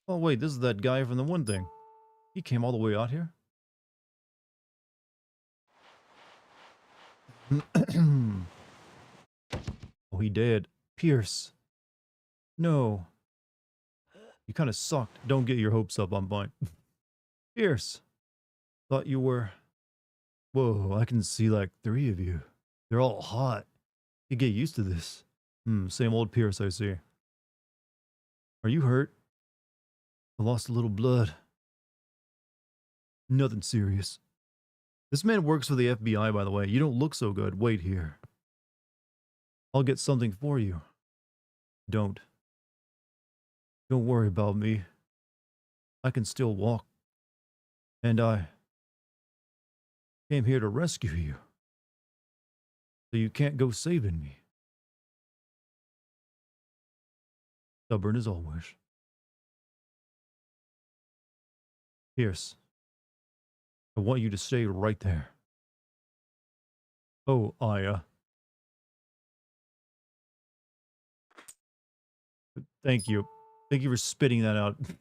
Oh wait, this is that guy from the one thing. He came all the way out here? Oh, he did. Pierce. No. You kind of sucked. Don't get your hopes up on mine. Pierce. Thought you were... Whoa, I can see like 3 of you. They're all hot. You get used to this. Same old Pierce, I see. Are you hurt? I lost a little blood. Nothing serious. This man works for the FBI, by the way. You don't look so good. Wait here. I'll get something for you. Don't. Don't worry about me. I can still walk. And I came here to rescue you. So you can't go saving me. Stubborn as always. Pierce, I want you to stay right there. Oh, Aya. Thank you. Thank you for spitting that out. I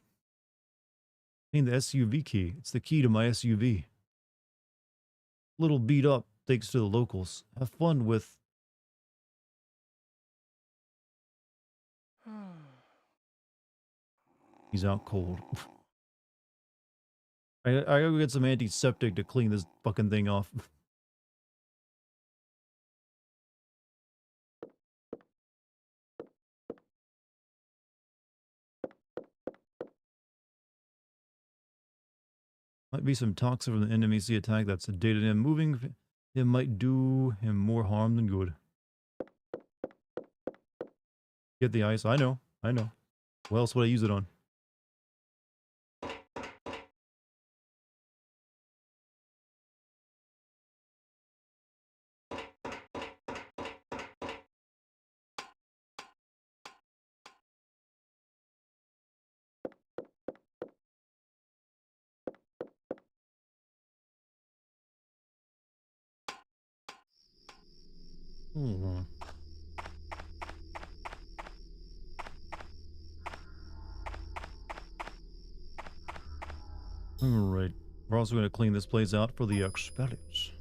need the SUV key. It's the key to my SUV. Little beat up, thanks to the locals. Have fun with... He's out cold. I gotta go get some antiseptic to clean this fucking thing off. Might be some toxin from the NMEC attack that sedated him. Moving it might do him more harm than good. Get the ice. I know. I know. What else would I use it on? Hmm. Alright. We're also going to clean this place out for the expellers.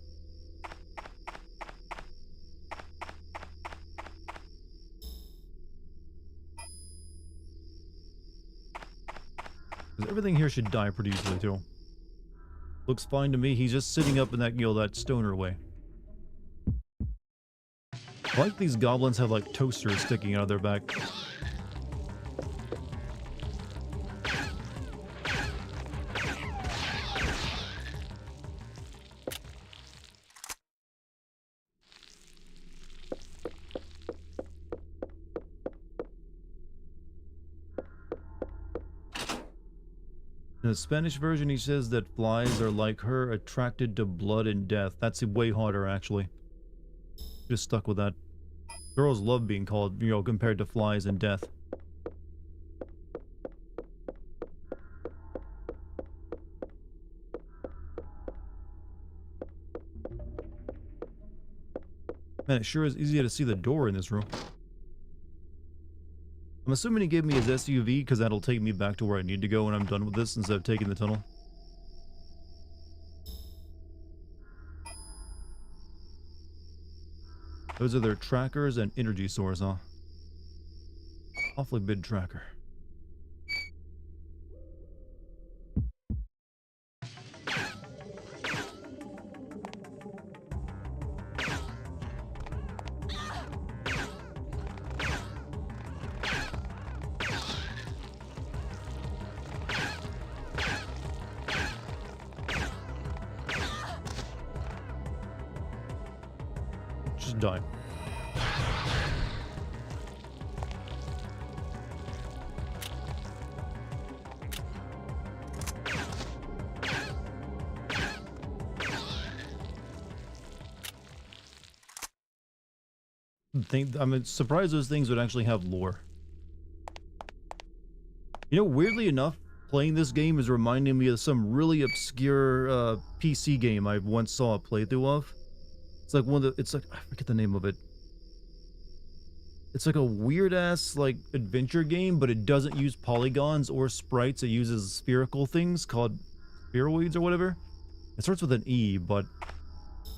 Because everything here should die pretty easily, too. Looks fine to me. He's just sitting up in that, that stoner way. I like these goblins have, like, toasters sticking out of their back. In the Spanish version, he says that flies are like her, attracted to blood and death. That's way harder, actually. Just stuck with that. Girls love being called, compared to flies and death. Man, it sure is easy to see the door in this room. I'm assuming he gave me his SUV because that'll take me back to where I need to go when I'm done with this instead of taking the tunnel. Those are their trackers and energy source, huh? Awfully big tracker. Just die. I'm surprised those things would actually have lore. You know, weirdly enough, playing this game is reminding me of some really obscure PC game I once saw a playthrough of. It's like I forget the name of it. It's like a weird-ass, like, adventure game, but it doesn't use polygons or sprites. It uses spherical things called spheroids or whatever. It starts with an E, but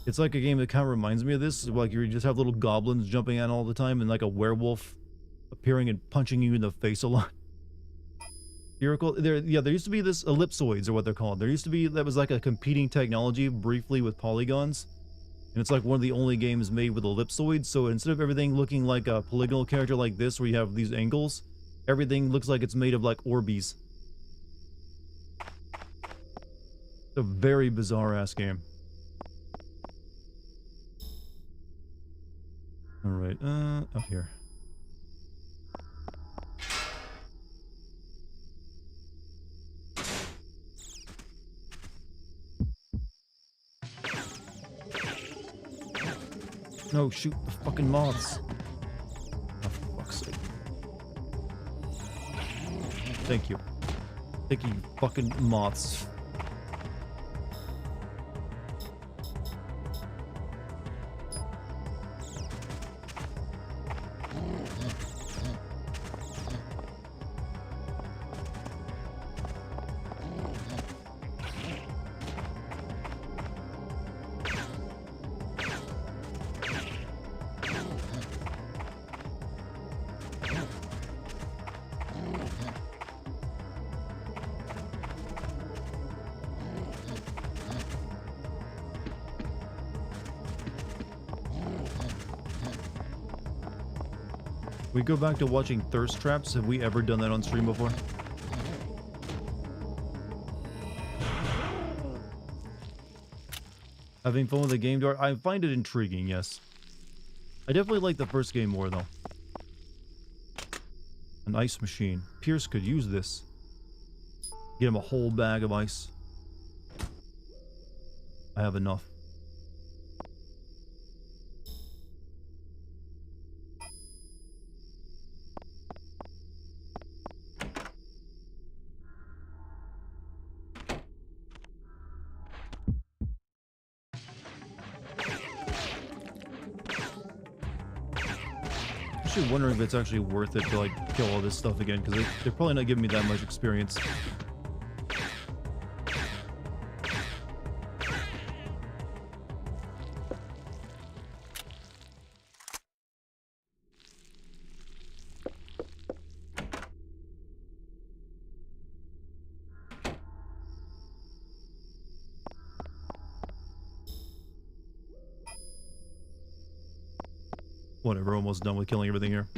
it's like a game that kind of reminds me of this. Like, you just have little goblins jumping out all the time and like a werewolf appearing and punching you in the face a lot. Spherical, there used to be this ellipsoids, or what they're called. There used to be, that was like a competing technology briefly with polygons. And it's like one of the only games made with ellipsoids, so instead of everything looking like a polygonal character like this, where you have these angles, everything looks like it's made of like Orbeez. It's a very bizarre-ass game. Alright, up here. No, shoot the fucking moths. Oh, for fuck's sake. Thank you. Thank you, fucking moths. We go back to watching thirst traps. Have we ever done that on stream before? Having fun with the game, I find it intriguing, yes. I definitely like the first game more, though. An ice machine. Pierce could use this. Get him a whole bag of ice. I have enough. actually wondering if it's actually worth it to, like, kill all this stuff again, because they're probably not giving me that much experience. Whatever, almost done with killing everything here.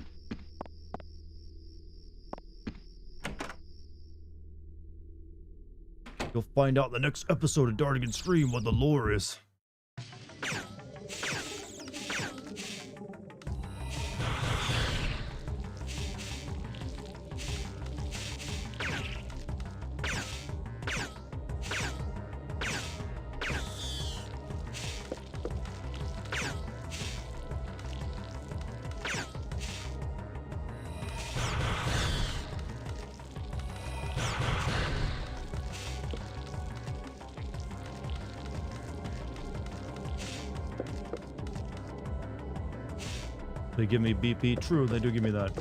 You'll find out in the next episode of Dartigan Stream what the lore is. They give me BP. True, they do give me that.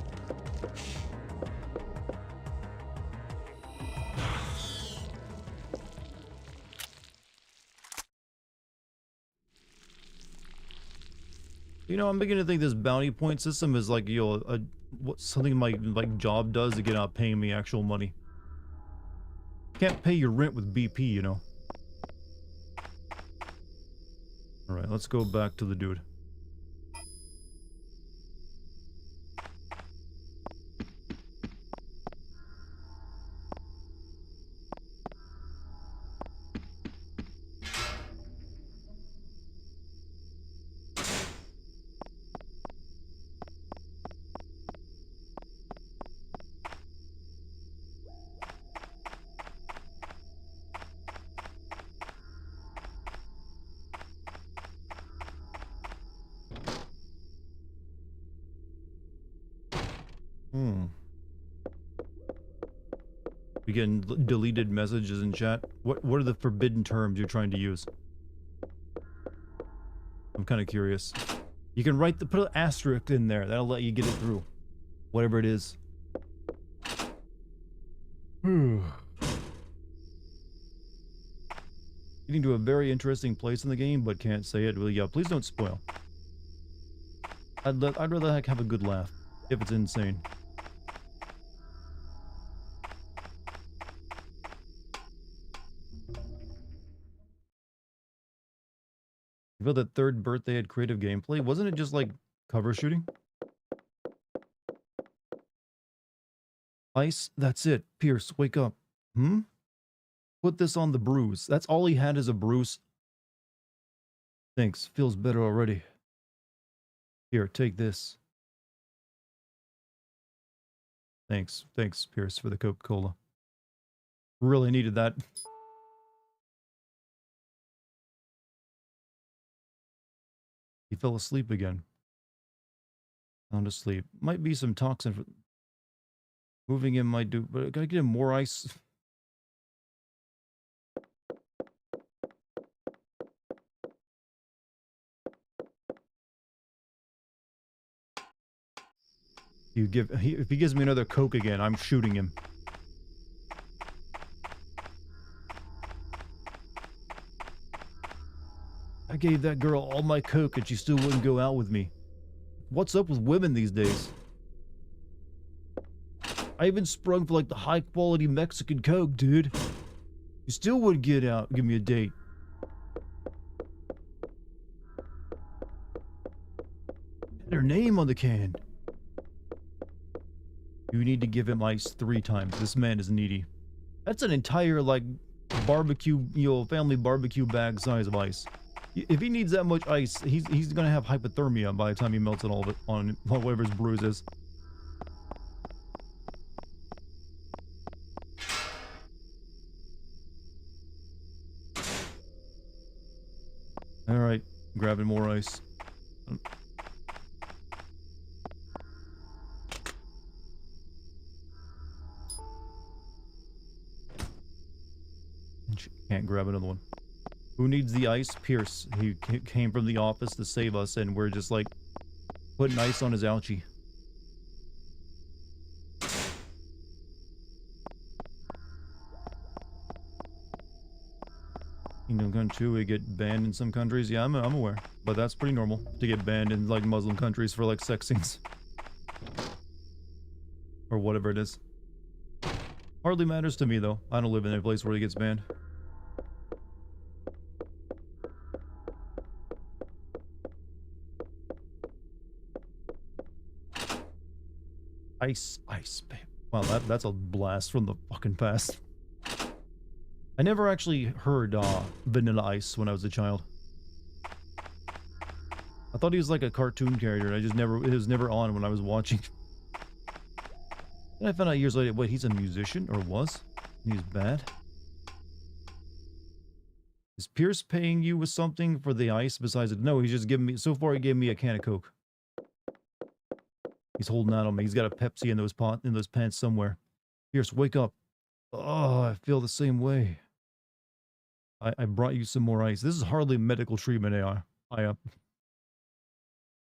You know, I'm beginning to think this bounty point system is like, you know, what something my like job does to get out paying me actual money. Can't pay your rent with BP, you know. All right, let's go back to the dude. We getting deleted messages in chat. What are the forbidden terms you're trying to use? I'm kind of curious. You can put an asterisk in there. That'll let you get it through. Whatever it is. Getting to a very interesting place in the game, but can't say it. Well, yeah, please don't spoil. I'd rather have a good laugh, if it's insane. You feel that third birthday had creative gameplay? Wasn't it just like cover shooting? Ice, that's it. Pierce, wake up. Put this on the bruise. That's all he had is a bruise. Thanks, feels better already. Here, take this. Thanks, Pierce, for the Coca-Cola. Really needed that. He fell asleep again. Sound asleep. Might be some toxin for... Moving him might do... But I gotta get him more ice. If he gives me another Coke again, I'm shooting him. I gave that girl all my Coke and she still wouldn't go out with me. What's up with women these days? I even sprung for like the high quality Mexican Coke, dude. You still wouldn't get out, give me a date. Had her name on the can. You need to give him ice 3 times. This man is needy. That's an entire, like, barbecue, you know, family barbecue bag size of ice. If he needs that much ice, he's gonna have hypothermia by the time he melts it all of it on whatever his bruise is. Alright, grabbing more ice. Can't grab another one. Who needs the ice? Pierce. He came from the office to save us, and we're just like putting ice on his ouchie. Kingdom Come 2 would get banned in some countries. Yeah, I'm aware. But that's pretty normal to get banned in like Muslim countries for like sex scenes. Or whatever it is. Hardly matters to me though. I don't live in a place where it gets banned. Ice, babe. Wow, that's a blast from the fucking past. I never actually heard Vanilla Ice when I was a child. I thought he was like a cartoon character. It was never on when I was watching. And I found out years later, wait, he's a musician or was? He's bad. Is Pierce paying you with something for the ice besides it? No, he's just giving me, so far he gave me a can of Coke. He's holding out on me. He's got a Pepsi in those pants somewhere. Pierce, wake up. Oh, I feel the same way. I brought you some more ice. This is hardly medical treatment, AI.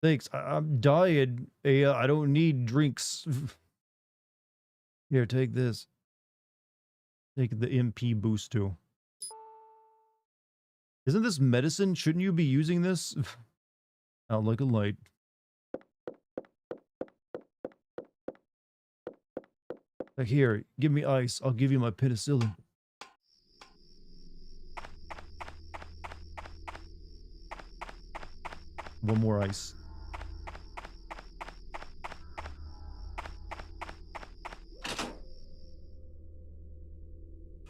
Thanks. I'm dying. AI, I don't need drinks. Here, take this. Take the MP Boost too. Isn't this medicine? Shouldn't you be using this? Out like a light. Like, here, give me ice. I'll give you my penicillin. One more ice.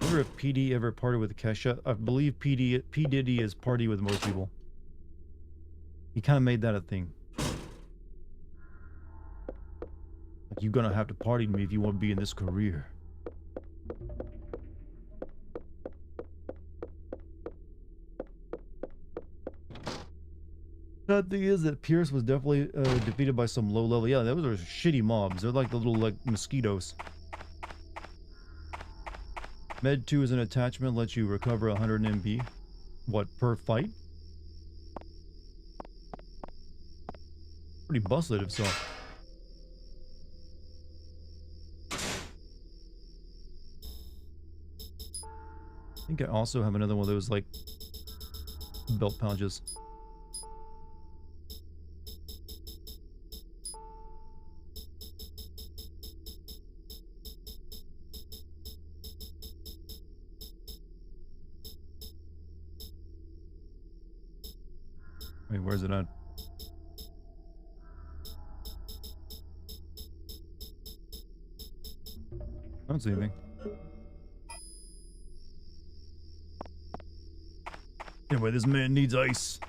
I wonder if PD ever partied with Kesha. I believe P. Diddy is party with most people. He kind of made that a thing. Like, you're gonna have to party with me if you want to be in this career. The thing is that Pierce was definitely defeated by some low level. Yeah, those are shitty mobs. They're like the little like mosquitoes. Med 2 is an attachment, lets you recover 100 MP. What, per fight? Pretty busted if so. I think I also have another one of those like belt pouches. Wait, where's it at? I don't see anything. Anyway, this man needs ice.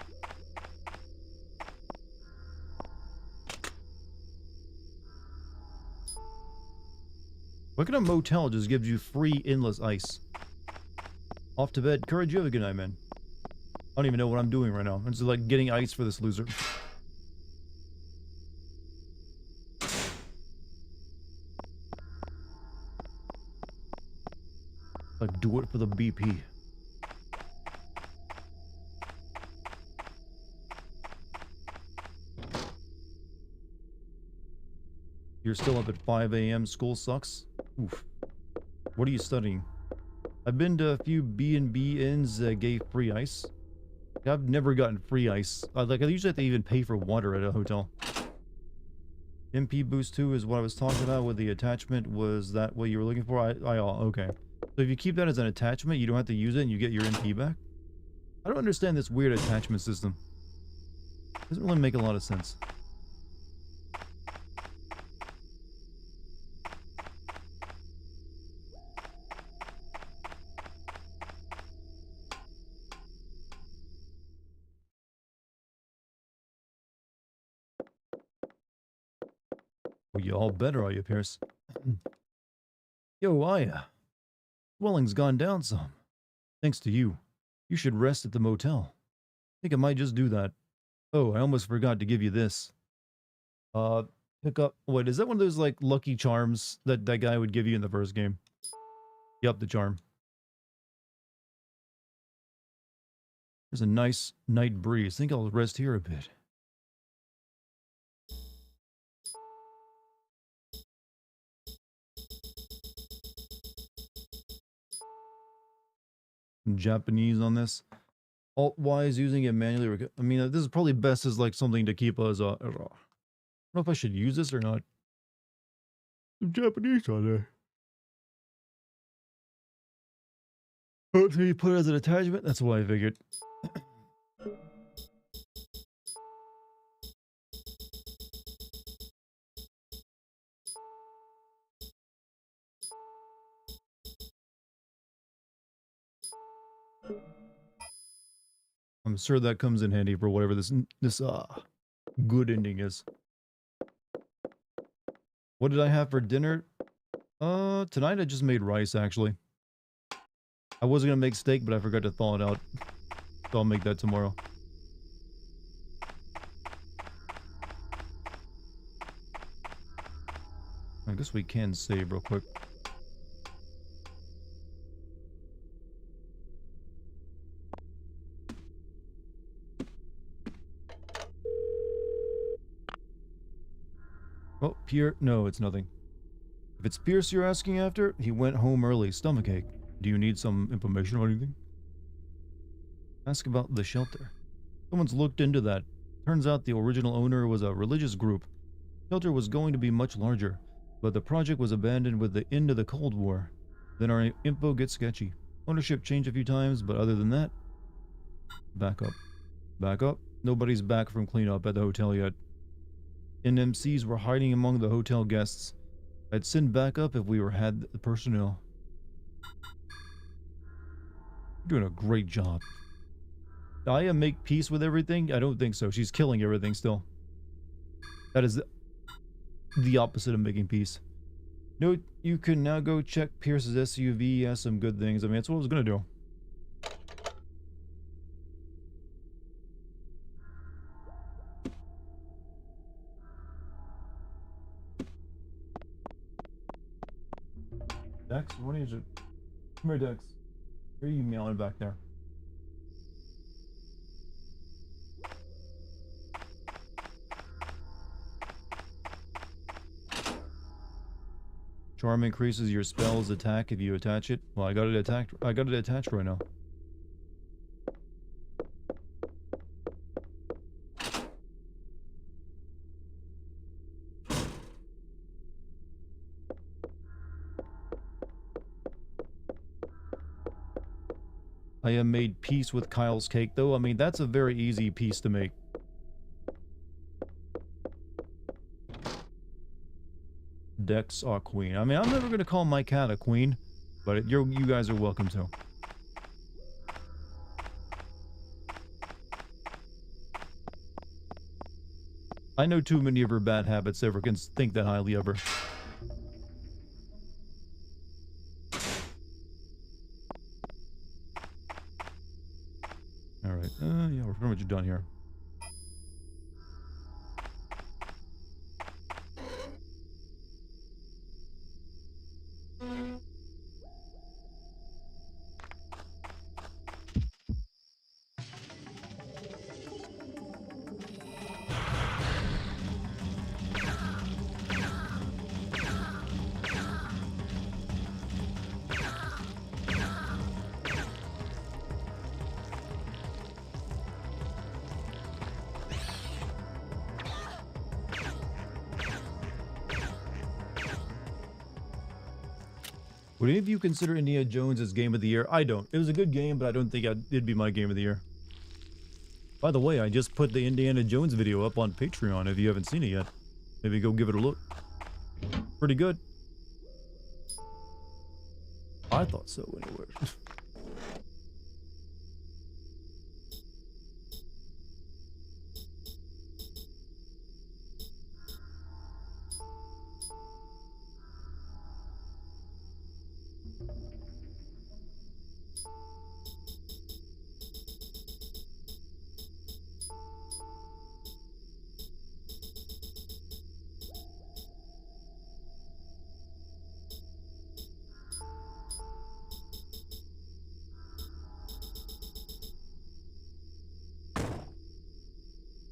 What kind of motel just gives you free endless ice? Off to bed. Courage, you have a good night, man. I don't even know what I'm doing right now. I'm just like getting ice for this loser. Like, do it for the BP. You're still up at 5 a.m. School sucks? Oof. What are you studying? I've been to a few B&B inns that gave free ice. I've never gotten free ice. I usually have to even pay for water at a hotel. MP Boost 2 is what I was talking about with the attachment. Was that what you were looking for? Okay. So if you keep that as an attachment, you don't have to use it and you get your MP back? I don't understand this weird attachment system. Doesn't really make a lot of sense. Well, you all better, are you, Pierce? Yo, Aya. Swelling's gone down some. Thanks to you. You should rest at the motel. I think I might just do that. Oh, I almost forgot to give you this. Pick up... Wait, is that one of those, like, lucky charms that that guy would give you in the first game? Yup, the charm. There's a nice night breeze. I think I'll rest here a bit. Japanese on this. Alt-wise, using it manually. I mean, this is probably best as like something to keep us. I don't know if I should use this or not. Japanese on there. Oh, so you put it as an attachment? That's what I figured. I'm sure that comes in handy for whatever this good ending is. What did I have for dinner? Tonight I just made rice actually. I was gonna make steak, but I forgot to thaw it out. So I'll make that tomorrow. I guess we can save real quick. Oh, Pierre? No, it's nothing. If it's Pierce you're asking after, he went home early, stomachache. Do you need some information or anything? Ask about the shelter. Someone's looked into that. Turns out the original owner was a religious group. The shelter was going to be much larger, but the project was abandoned with the end of the Cold War. Then our info gets sketchy. Ownership changed a few times, but other than that... Back up. Back up? Nobody's back from cleanup at the hotel yet. NMCs were hiding among the hotel guests. I'd send backup if we had the personnel. You're doing a great job. Aya make peace with everything? I don't think so. She's killing everything still. That is the opposite of making peace. No, you can now go check Pierce's SUV. He has some good things. I mean, that's what I was gonna do. Dex, what is it? Come here, Dex. Why are you meowing back there? Charm increases your spell's attack if you attach it. Well, I got it attacked. I got it attached right now. I have made peace with Kyle's cake, though. I mean, that's a very easy piece to make. Dex are queen. I mean, I'm never gonna call my cat a queen, but you guys are welcome to. I know too many of her bad habits ever can think that highly of her. Alright, yeah, we're pretty much done here. Would any of you consider Indiana Jones as Game of the Year? I don't. It was a good game, but I don't think it'd be my Game of the Year. By the way, I just put the Indiana Jones video up on Patreon if you haven't seen it yet. Maybe go give it a look. Pretty good. I thought so anyway.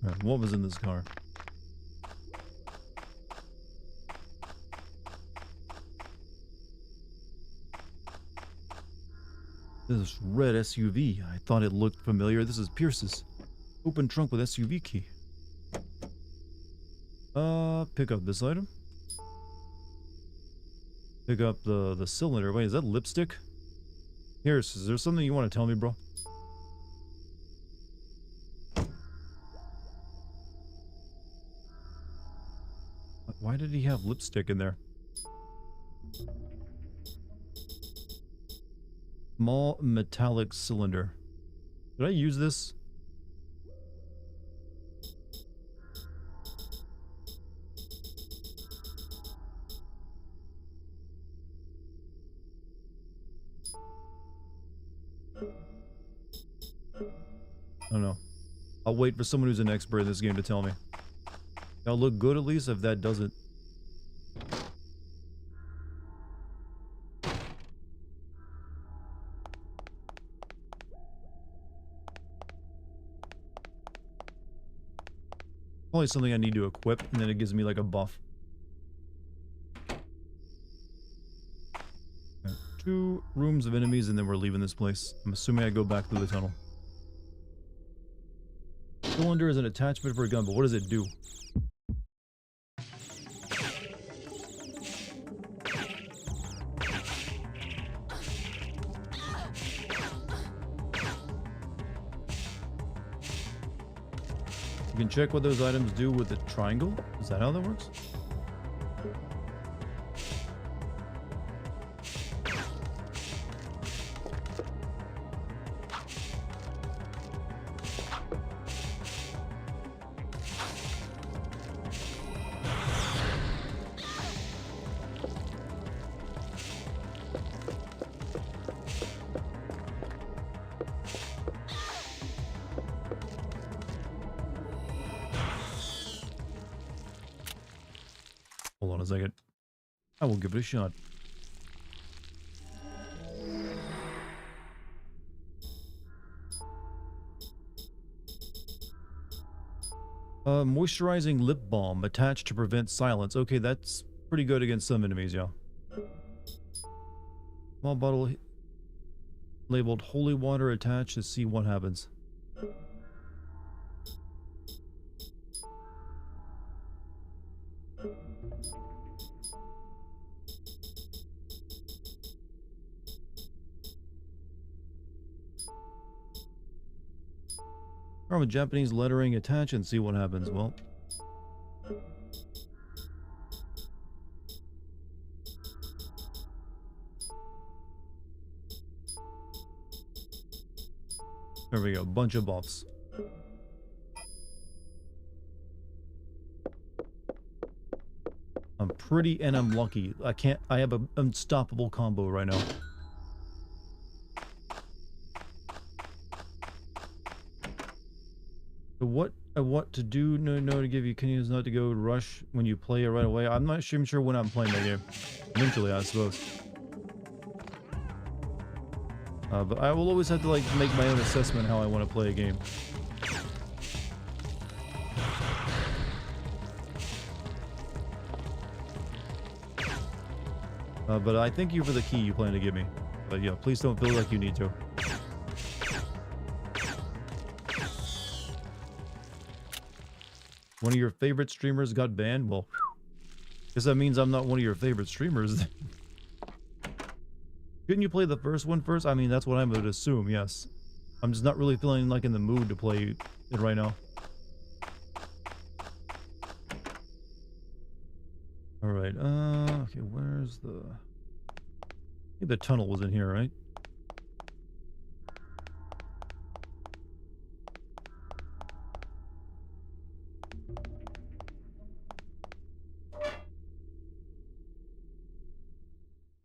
Right, what was in this car? This red SUV. I thought it looked familiar. This is Pierce's. Open trunk with SUV key. Pick up this item. Pick up the cylinder. Wait, is that lipstick? Here, is there something you want to tell me, bro? Why did he have lipstick in there? Small metallic cylinder. Did I use this? I don't know. I'll wait for someone who's an expert in this game to tell me. That'll look good at least if that doesn't. Probably something I need to equip, and then it gives me like a buff. Okay. 2 rooms of enemies, and then we're leaving this place. I'm assuming I go back through the tunnel. Cylinder is an attachment for a gun, but what does it do? You can check what those items do with the triangle. Is that how that works? Hold on a second. I will give it a shot. Moisturizing lip balm attached to prevent silence. Okay, that's pretty good against some enemies, yeah. Small bottle labeled holy water attached to see what happens. From a Japanese lettering attach and see what happens. Well, there we go. Bunch of buffs. I'm pretty and I'm lucky. I have an unstoppable combo right now. So what to do? No to give you continues not to go rush when you play it right away. I'm not sure when I'm playing that game. Eventually, I suppose. But I will always have to like make my own assessment how I want to play a game. But I thank you for the key you plan to give me. But yeah, please don't feel like you need to. One of your favorite streamers got banned? Well, guess that means I'm not one of your favorite streamers. Couldn't you play the first one first? I mean, that's what I would assume, yes. I'm just not really feeling like in the mood to play it right now. Alright, okay, where's the... I think the tunnel was in here, right?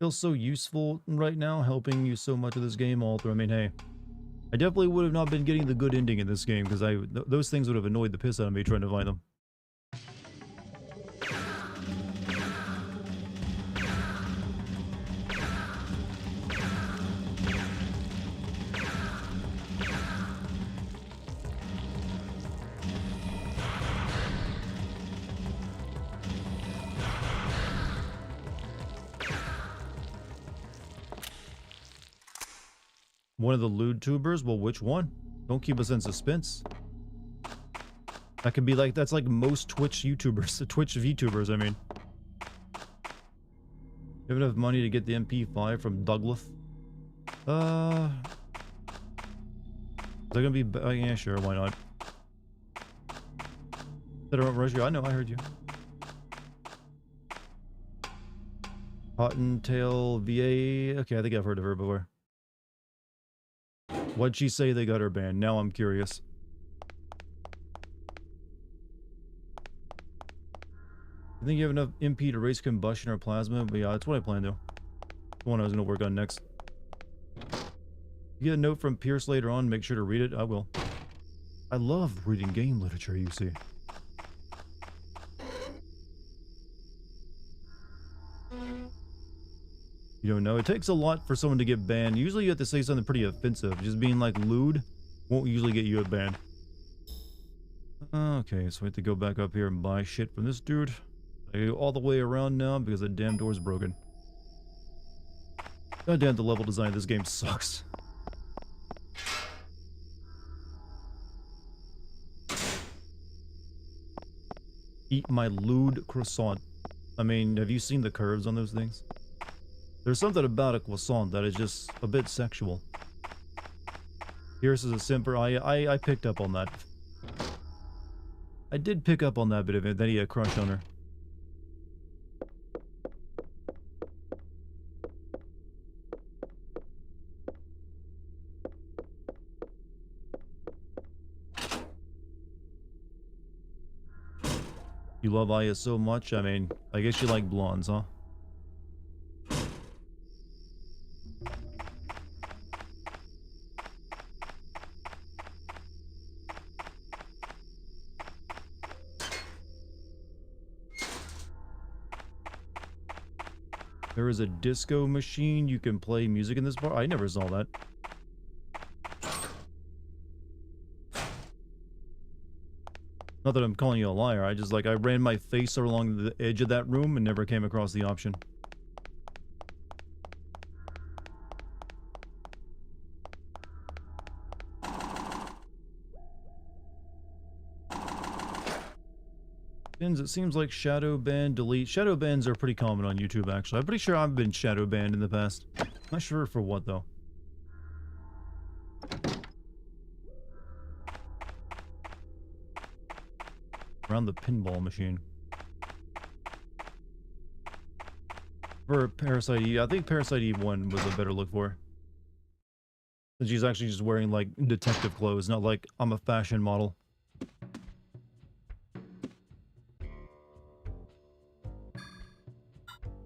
Feels so useful right now, helping you so much of this game all through. I mean, hey, I definitely would have not been getting the good ending in this game because those things would have annoyed the piss out of me trying to find them. One of the lewd tubers? Well, which one? Don't keep us in suspense. That could be like, that's like most Twitch YouTubers. Twitch VTubers, I mean. You have enough money to get the MP5 from Douglas? Is that gonna be... yeah, sure, why not? That don't rush you. I know, I heard you. Cottontail VA. Okay, I think I've heard of her before. What'd she say they got her banned? Now I'm curious. I think you have enough MP to raise combustion or plasma, but yeah, that's what I plan to. The one I was gonna work on next. You get a note from Pierce later on, make sure to read it. I will. I love reading game literature, you see. You don't know. It takes a lot for someone to get banned. Usually you have to say something pretty offensive. Just being like lewd won't usually get you a ban. Okay, so we have to go back up here and buy shit from this dude. I go all the way around now because the damn door's broken. God damn, the level design of this game sucks. Eat my lewd croissant. I mean, have you seen the curves on those things? There's something about a croissant that is just a bit sexual. Pierce is a simper. I picked up on that. I did pick up on that bit of it, that he had a crush on her. You love Aya so much? I mean, I guess you like blondes, huh? There is a disco machine. You can play music in this bar. I never saw that. Not that I'm calling you a liar. I just like, I ran my face along the edge of that room and never came across the option. It seems like shadow ban, delete. Shadow bans are pretty common on YouTube, actually. I'm pretty sure I've been shadow banned in the past. Not sure for what, though. Around the pinball machine. For Parasite Eve, I think Parasite Eve 1 was a better look for her. Since she's actually just wearing, like, detective clothes, not like I'm a fashion model.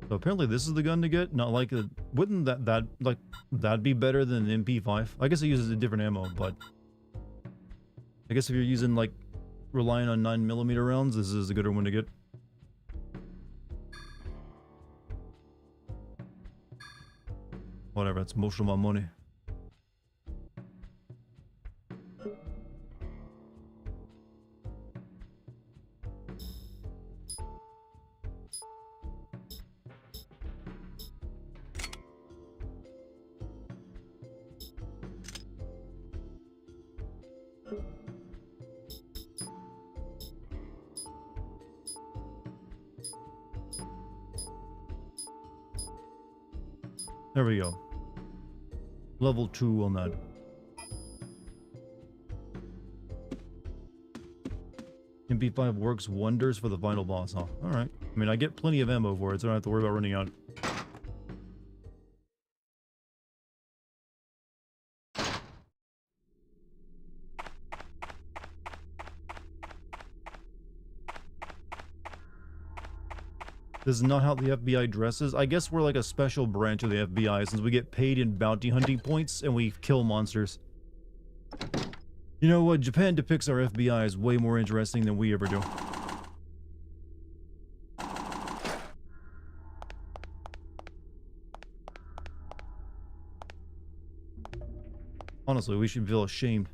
So apparently this is the gun to get, not like a... Wouldn't that'd be better than an MP5? I guess it uses a different ammo, but... I guess if you're using, like, relying on 9mm rounds, this is a gooder one to get. Whatever, it's most of my money. There we go. Level 2 on that. MP5 works wonders for the final boss, huh? Alright. I mean, I get plenty of ammo for it, so I don't have to worry about running out. This is not how the FBI dresses. I guess we're like a special branch of the FBI since we get paid in bounty hunting points and we kill monsters. You know what? Japan depicts our FBI as way more interesting than we ever do. Honestly, we should feel ashamed.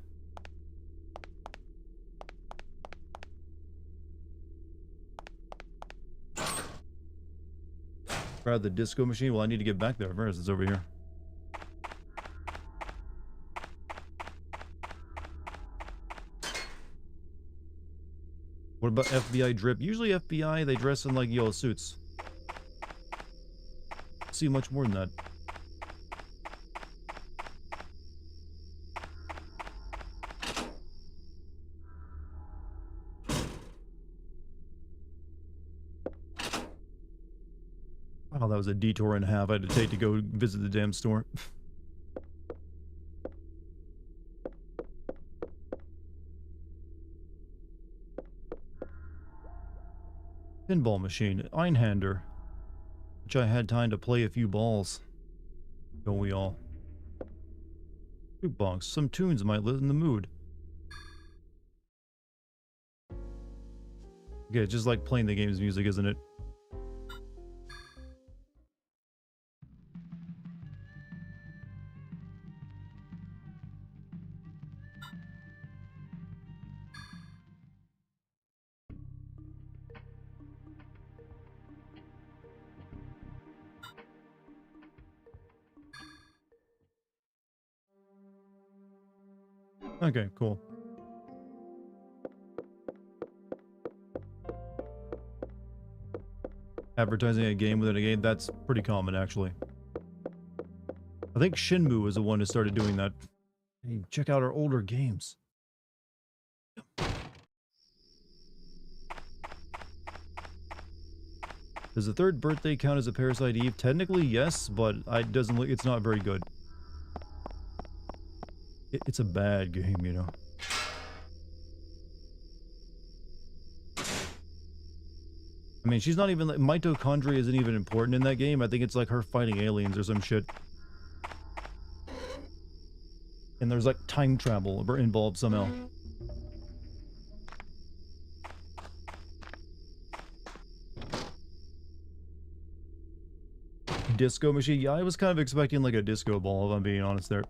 Grab the disco machine. Well, I need to get back there first. It's over here. What about FBI drip? Usually FBI, they dress in like yellow suits. See much more than that. Wow, that was a detour and a half I had to take to go visit the damn store. Pinball machine, Einhander, which I had time to play a few balls. Don't we all? Jukebox, some tunes might lighten the mood. Okay, it's just like playing the game's music, isn't it? Okay, cool. Advertising a game within a game, that's pretty common, actually. I think Shenmue was the one who started doing that. Hey, check out our older games. Does the third birthday count as a Parasite Eve? Technically, yes, but it doesn't look. It's not very good. It's a bad game, you know. I mean, she's not even like mitochondria isn't even important in that game. I think it's like her fighting aliens or some shit. And there's like time travel involved somehow. Disco machine? Yeah, I was kind of expecting like a disco ball, if I'm being honest there.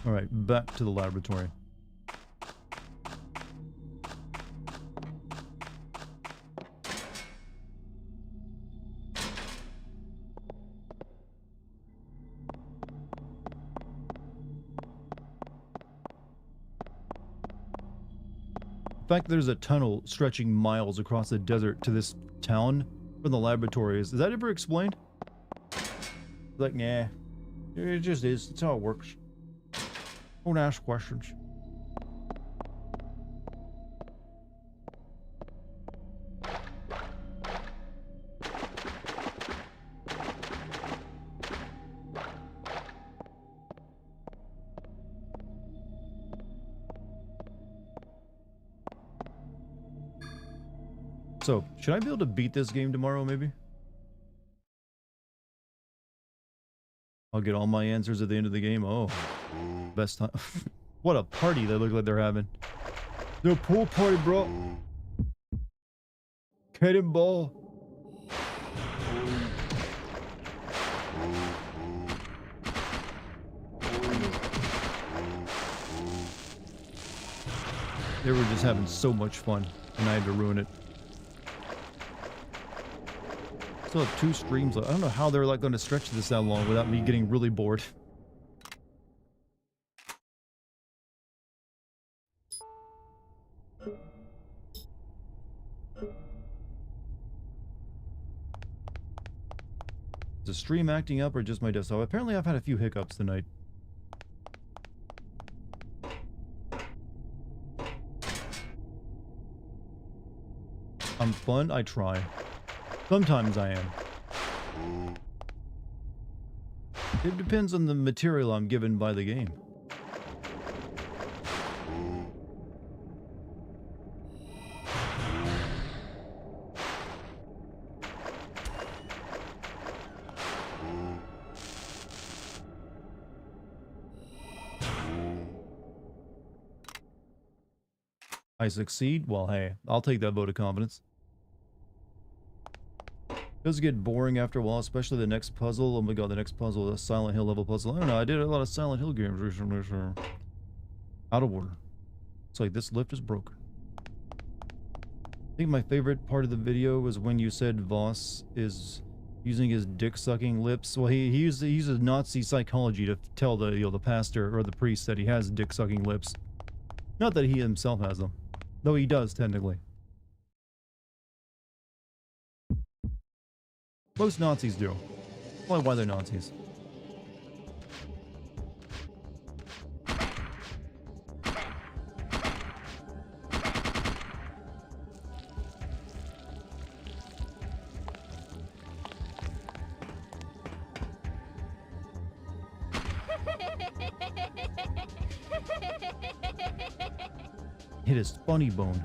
Alright, back to the laboratory. The fact that there's a tunnel stretching miles across the desert to this town from the laboratories, is that ever explained? Like, nah. It just is. That's how it works. Don't ask questions. So, should I be able to beat this game tomorrow, maybe? I'll get all my answers at the end of the game. Oh, best time. What a party they look like they're having. The pool party, bro. Cannonball. They were just having so much fun, and I had to ruin it. Still have 2 streams. I don't know how they're like going to stretch this that long without me getting really bored. Is the stream acting up or just my desktop? Apparently I've had a few hiccups tonight. I'm fun, I try. Sometimes I am. It depends on the material I'm given by the game. I succeed? Well, hey, I'll take that vote of confidence. Does get boring after a while, especially the next puzzle. Oh my god, the next puzzle, the Silent Hill level puzzle. I don't know, I did a lot of Silent Hill games recently, so... Out of order. It's like, this lift is broken. I think my favorite part of the video was when you said Voss is using his dick-sucking lips. Well, he uses Nazi psychology to tell the, you know, the pastor or the priest that he has dick-sucking lips. Not that he himself has them. Though he does, technically. Most Nazis do. Probably why they're Nazis. Hit his funny bone.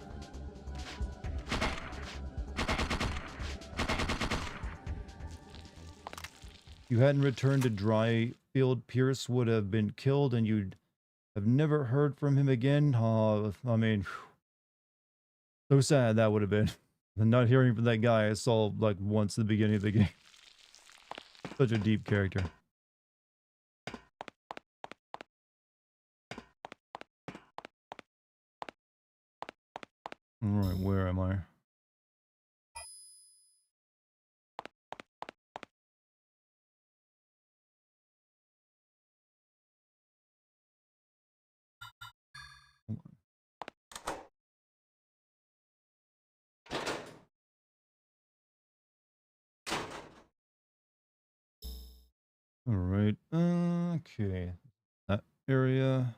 If you hadn't returned to Dryfield, Pierce would have been killed and you'd have never heard from him again. I mean, so sad that would have been. And not hearing from that guy I saw like once at the beginning of the game. Such a deep character. Alright, where am I? Alright, okay. That area.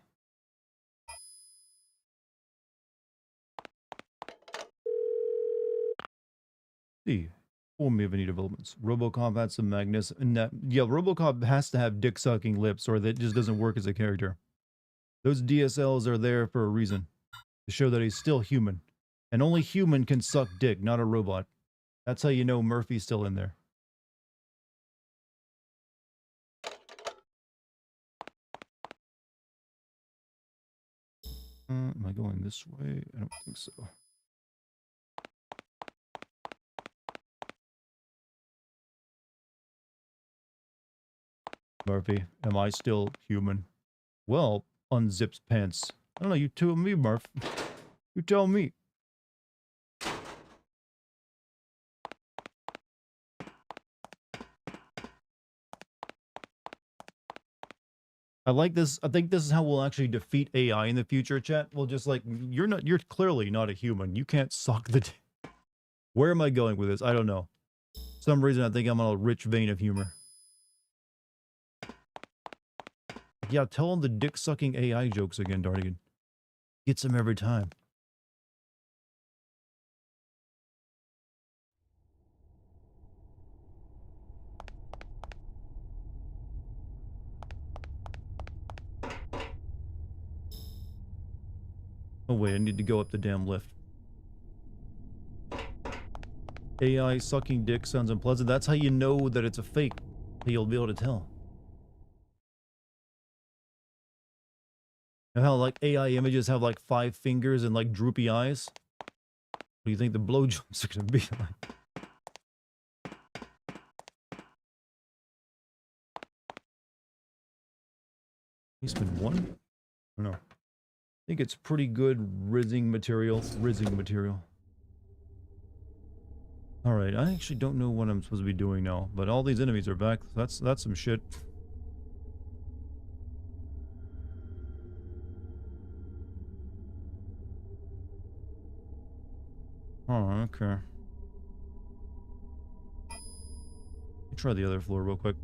See. Form of any developments. RoboCop had some Magnus and that, yeah, RoboCop has to have dick-sucking lips or that just doesn't work as a character. Those DSLs are there for a reason. To show that he's still human. And only human can suck dick, not a robot. That's how you know Murphy's still in there. Am I going this way? I don't think so. Murphy, am I still human? Well, unzips pants. I don't know, you tell me, Murph. You tell me. I like this. I think this is how we'll actually defeat AI in the future, chat. We'll just like, you're clearly not a human. You can't suck the dick. Where am I going with this? I don't know. For some reason I think I'm on a rich vein of humor. Yeah, tell him the dick-sucking AI jokes again, Dartigan. Gets him every time. Oh wait, I need to go up the damn lift. AI sucking dick sounds unpleasant. That's how you know that it's a fake. You'll be able to tell. And how like AI images have like 5 fingers and like droopy eyes? What do you think the blowjobs are gonna be like? Eastman 1? I don't know. I think it's pretty good rizzing material. Alright, I actually don't know what I'm supposed to be doing now, but all these enemies are back. That's some shit. Oh, okay. Let me try the other floor real quick.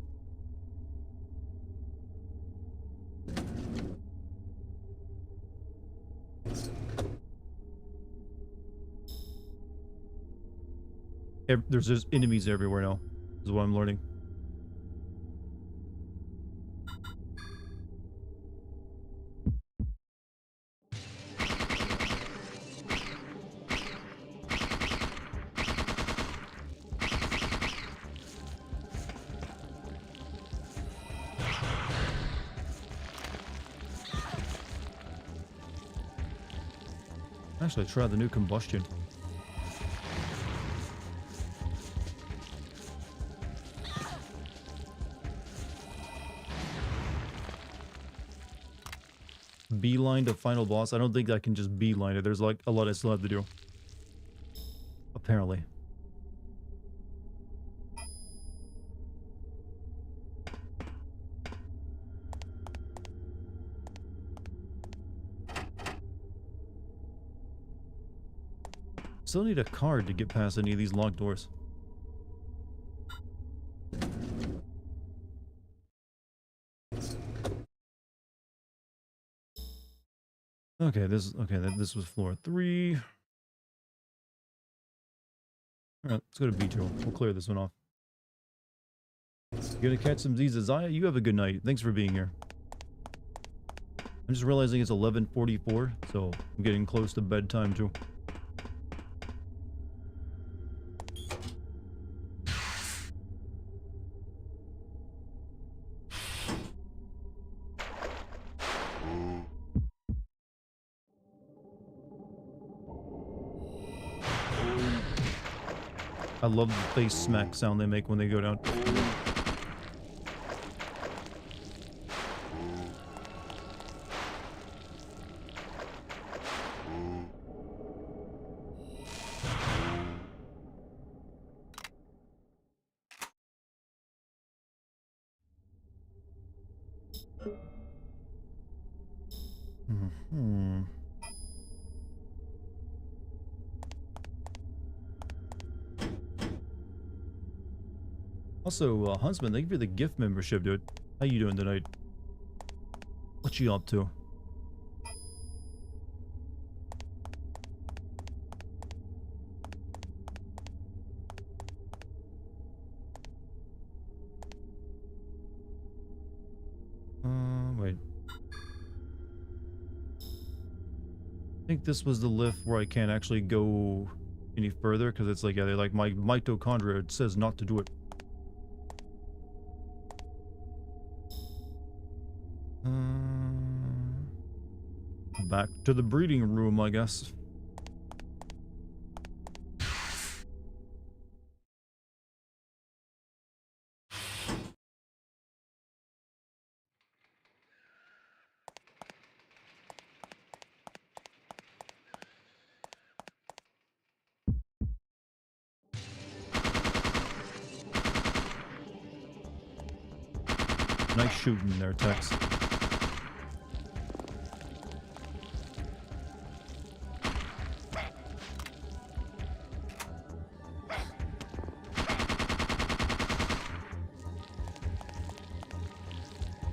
There's just enemies everywhere now, is what I'm learning. Actually, try the new combustion. beeline to final boss. I don't think I can just beeline it. There's like a lot I still have to do. Apparently. Still need a card to get past any of these locked doors. Okay, this was floor 3. Alright, let's go to B2. We'll clear this one off. You gonna catch some Z's, Zaya? You have a good night. Thanks for being here. I'm just realizing it's 11:44, so I'm getting close to bedtime too. I love the face smack sound they make when they go down. Also, Huntsman, thank you for the gift membership, dude. How you doing tonight? What you up to? Wait. I think this was the lift where I can't actually go any further because it's like, yeah, they're like my mitochondria says not to do it. Back to the breeding room, I guess. Nice shooting there, Tex.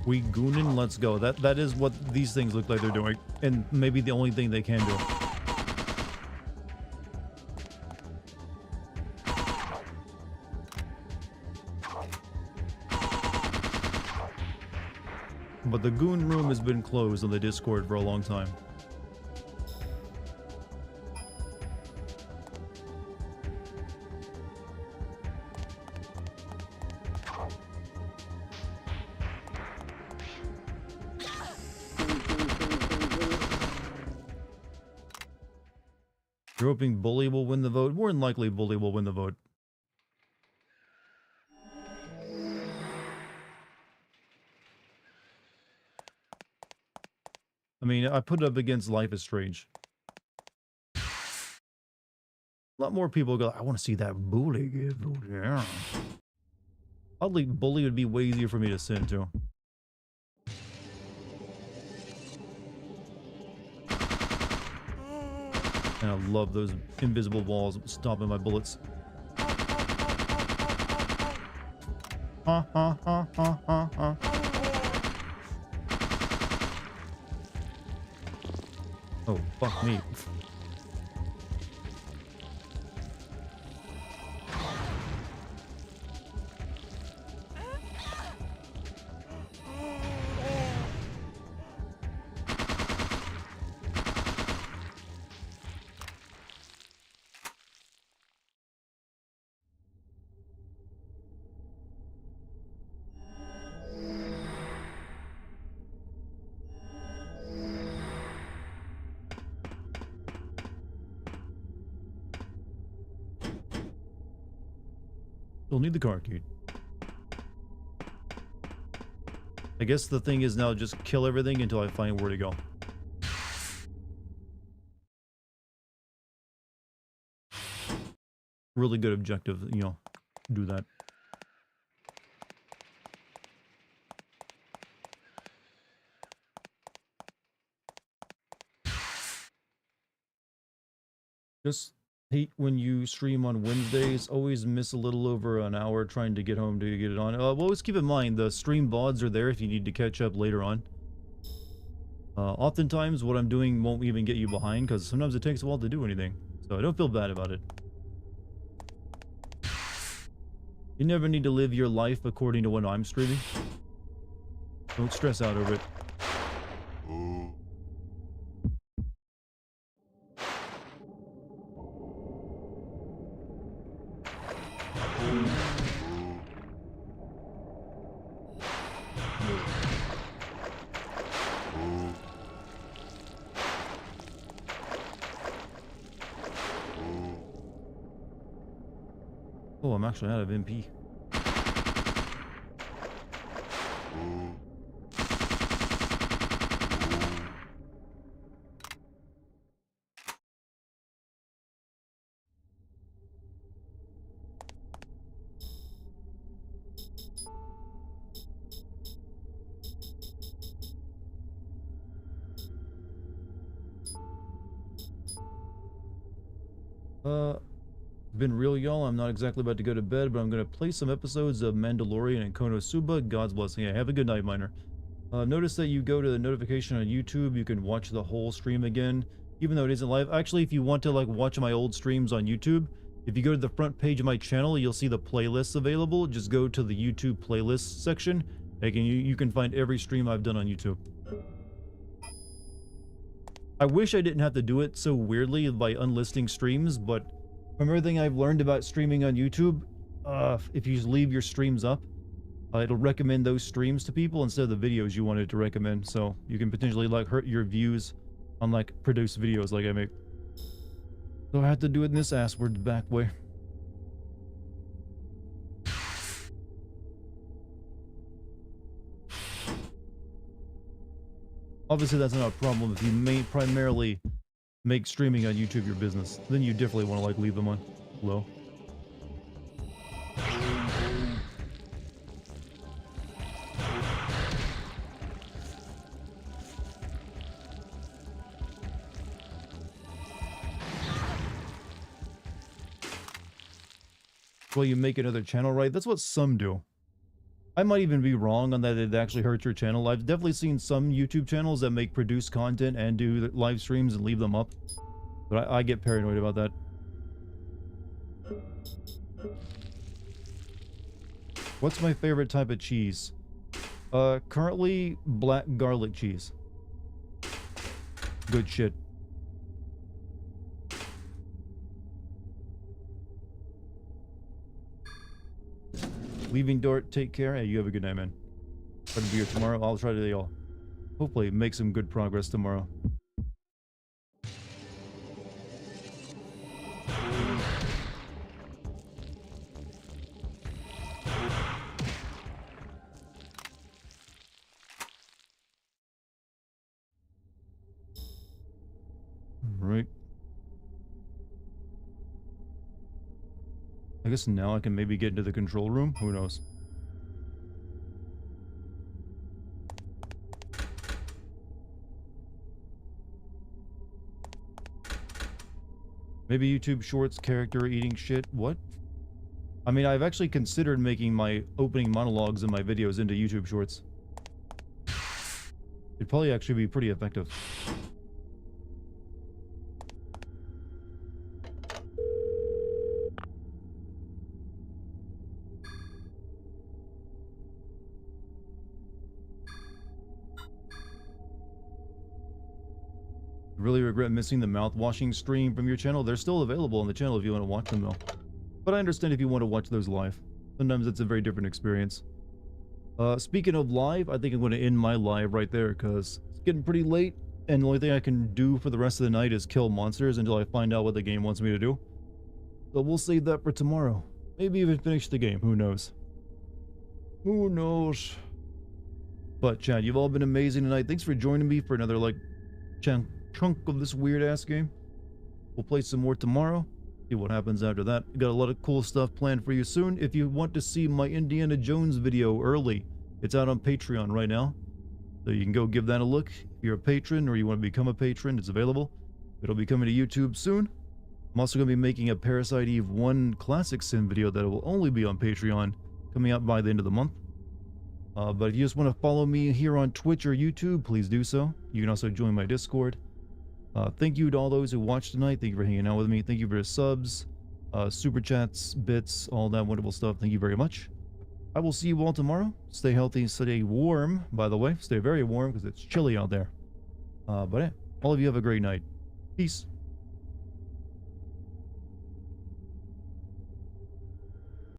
We goonin', let's go. That is what these things look like they're doing, and maybe the only thing they can do. But the goon room has been closed on the Discord for a long time. You're hoping Bully will win the vote? More than likely, Bully will win the vote. I mean, I put it up against Life is Strange. A lot more people go, I want to see that Bully get voted. Yeah. Oddly, Bully would be way easier for me to send to. And I love those invisible walls stopping my bullets. Oh, fuck me. We'll need the car key. I guess the thing is now just kill everything until I find where to go. really good objective, you know, do that. Just hate when you stream on Wednesdays. Always miss a little over an hour trying to get home to get it on. Well, always keep in mind the stream VODs are there if you need to catch up later on. Oftentimes, what I'm doing won't even get you behind because sometimes it takes a while to do anything. So I don't feel bad about it. You never need to live your life according to when I'm streaming. Don't stress out over it. Oh, I'm actually out of MP. Been real, y'all. I'm not exactly about to go to bed, but I'm going to play some episodes of Mandalorian and Konosuba. God's blessing. Yeah, have a good night, Miner. Notice that you go to the notification on YouTube, you can watch the whole stream again, even though it isn't live. Actually, if you want to like watch my old streams on YouTube, if you go to the front page of my channel, you'll see the playlists available. Just go to the YouTube playlist section. You can find every stream I've done on YouTube. I wish I didn't have to do it so weirdly by unlisting streams, but from everything I've learned about streaming on YouTube, if you just leave your streams up, it'll recommend those streams to people instead of the videos you wanted to recommend. So you can potentially like hurt your views on like produced videos like I make. So I have to do it in this assword back way. Obviously that's not a problem if you primarily make streaming on YouTube your business. Then you definitely want to like leave them on low. Well, you make another channel, right? That's what some do. I might even be wrong on that it actually hurts your channel. I've definitely seen some YouTube channels that make produced content and do live streams and leave them up. But I get paranoid about that. What's my favorite type of cheese? Currently black garlic cheese. Good shit. Leaving Dart, take care. Hey, you have a good night, man. Try to be here tomorrow. I'll try to hopefully make some good progress tomorrow. Right. I guess now I can maybe get into the control room. Who knows? Maybe YouTube Shorts character eating shit. What? I mean, I've actually considered making my opening monologues in my videos into YouTube Shorts. It'd probably actually be pretty effective. Really regret missing the mouth-washing stream from your channel. They're still available on the channel if you want to watch them, though. But I understand if you want to watch those live. Sometimes it's a very different experience. Speaking of live, I think I'm going to end my live right there, because it's getting pretty late, and the only thing I can do for the rest of the night is kill monsters until I find out what the game wants me to do. So we'll save that for tomorrow. Maybe even finish the game. Who knows? Who knows? But, Chad, you've all been amazing tonight. Thanks for joining me for another, like, chunk of this weird ass game. We'll play some more tomorrow. See what happens after that. Got a lot of cool stuff planned for you soon. If you want to see my Indiana Jones video early, it's out on Patreon right now. So you can go give that a look. If you're a patron or you want to become a patron, it's available. It'll be coming to YouTube soon. I'm also going to be making a Parasite Eve 1 Classic Sim video that will only be on Patreon, coming out by the end of the month. But if you just want to follow me here on Twitch or YouTube, please do so. You can also join my Discord. Thank you to all those who watched tonight. Thank you for hanging out with me. Thank you for the subs, super chats, bits, all that wonderful stuff. Thank you very much. I will see you all tomorrow. Stay healthy, stay warm, by the way. Stay very warm because it's chilly out there. But yeah, all of you have a great night. Peace.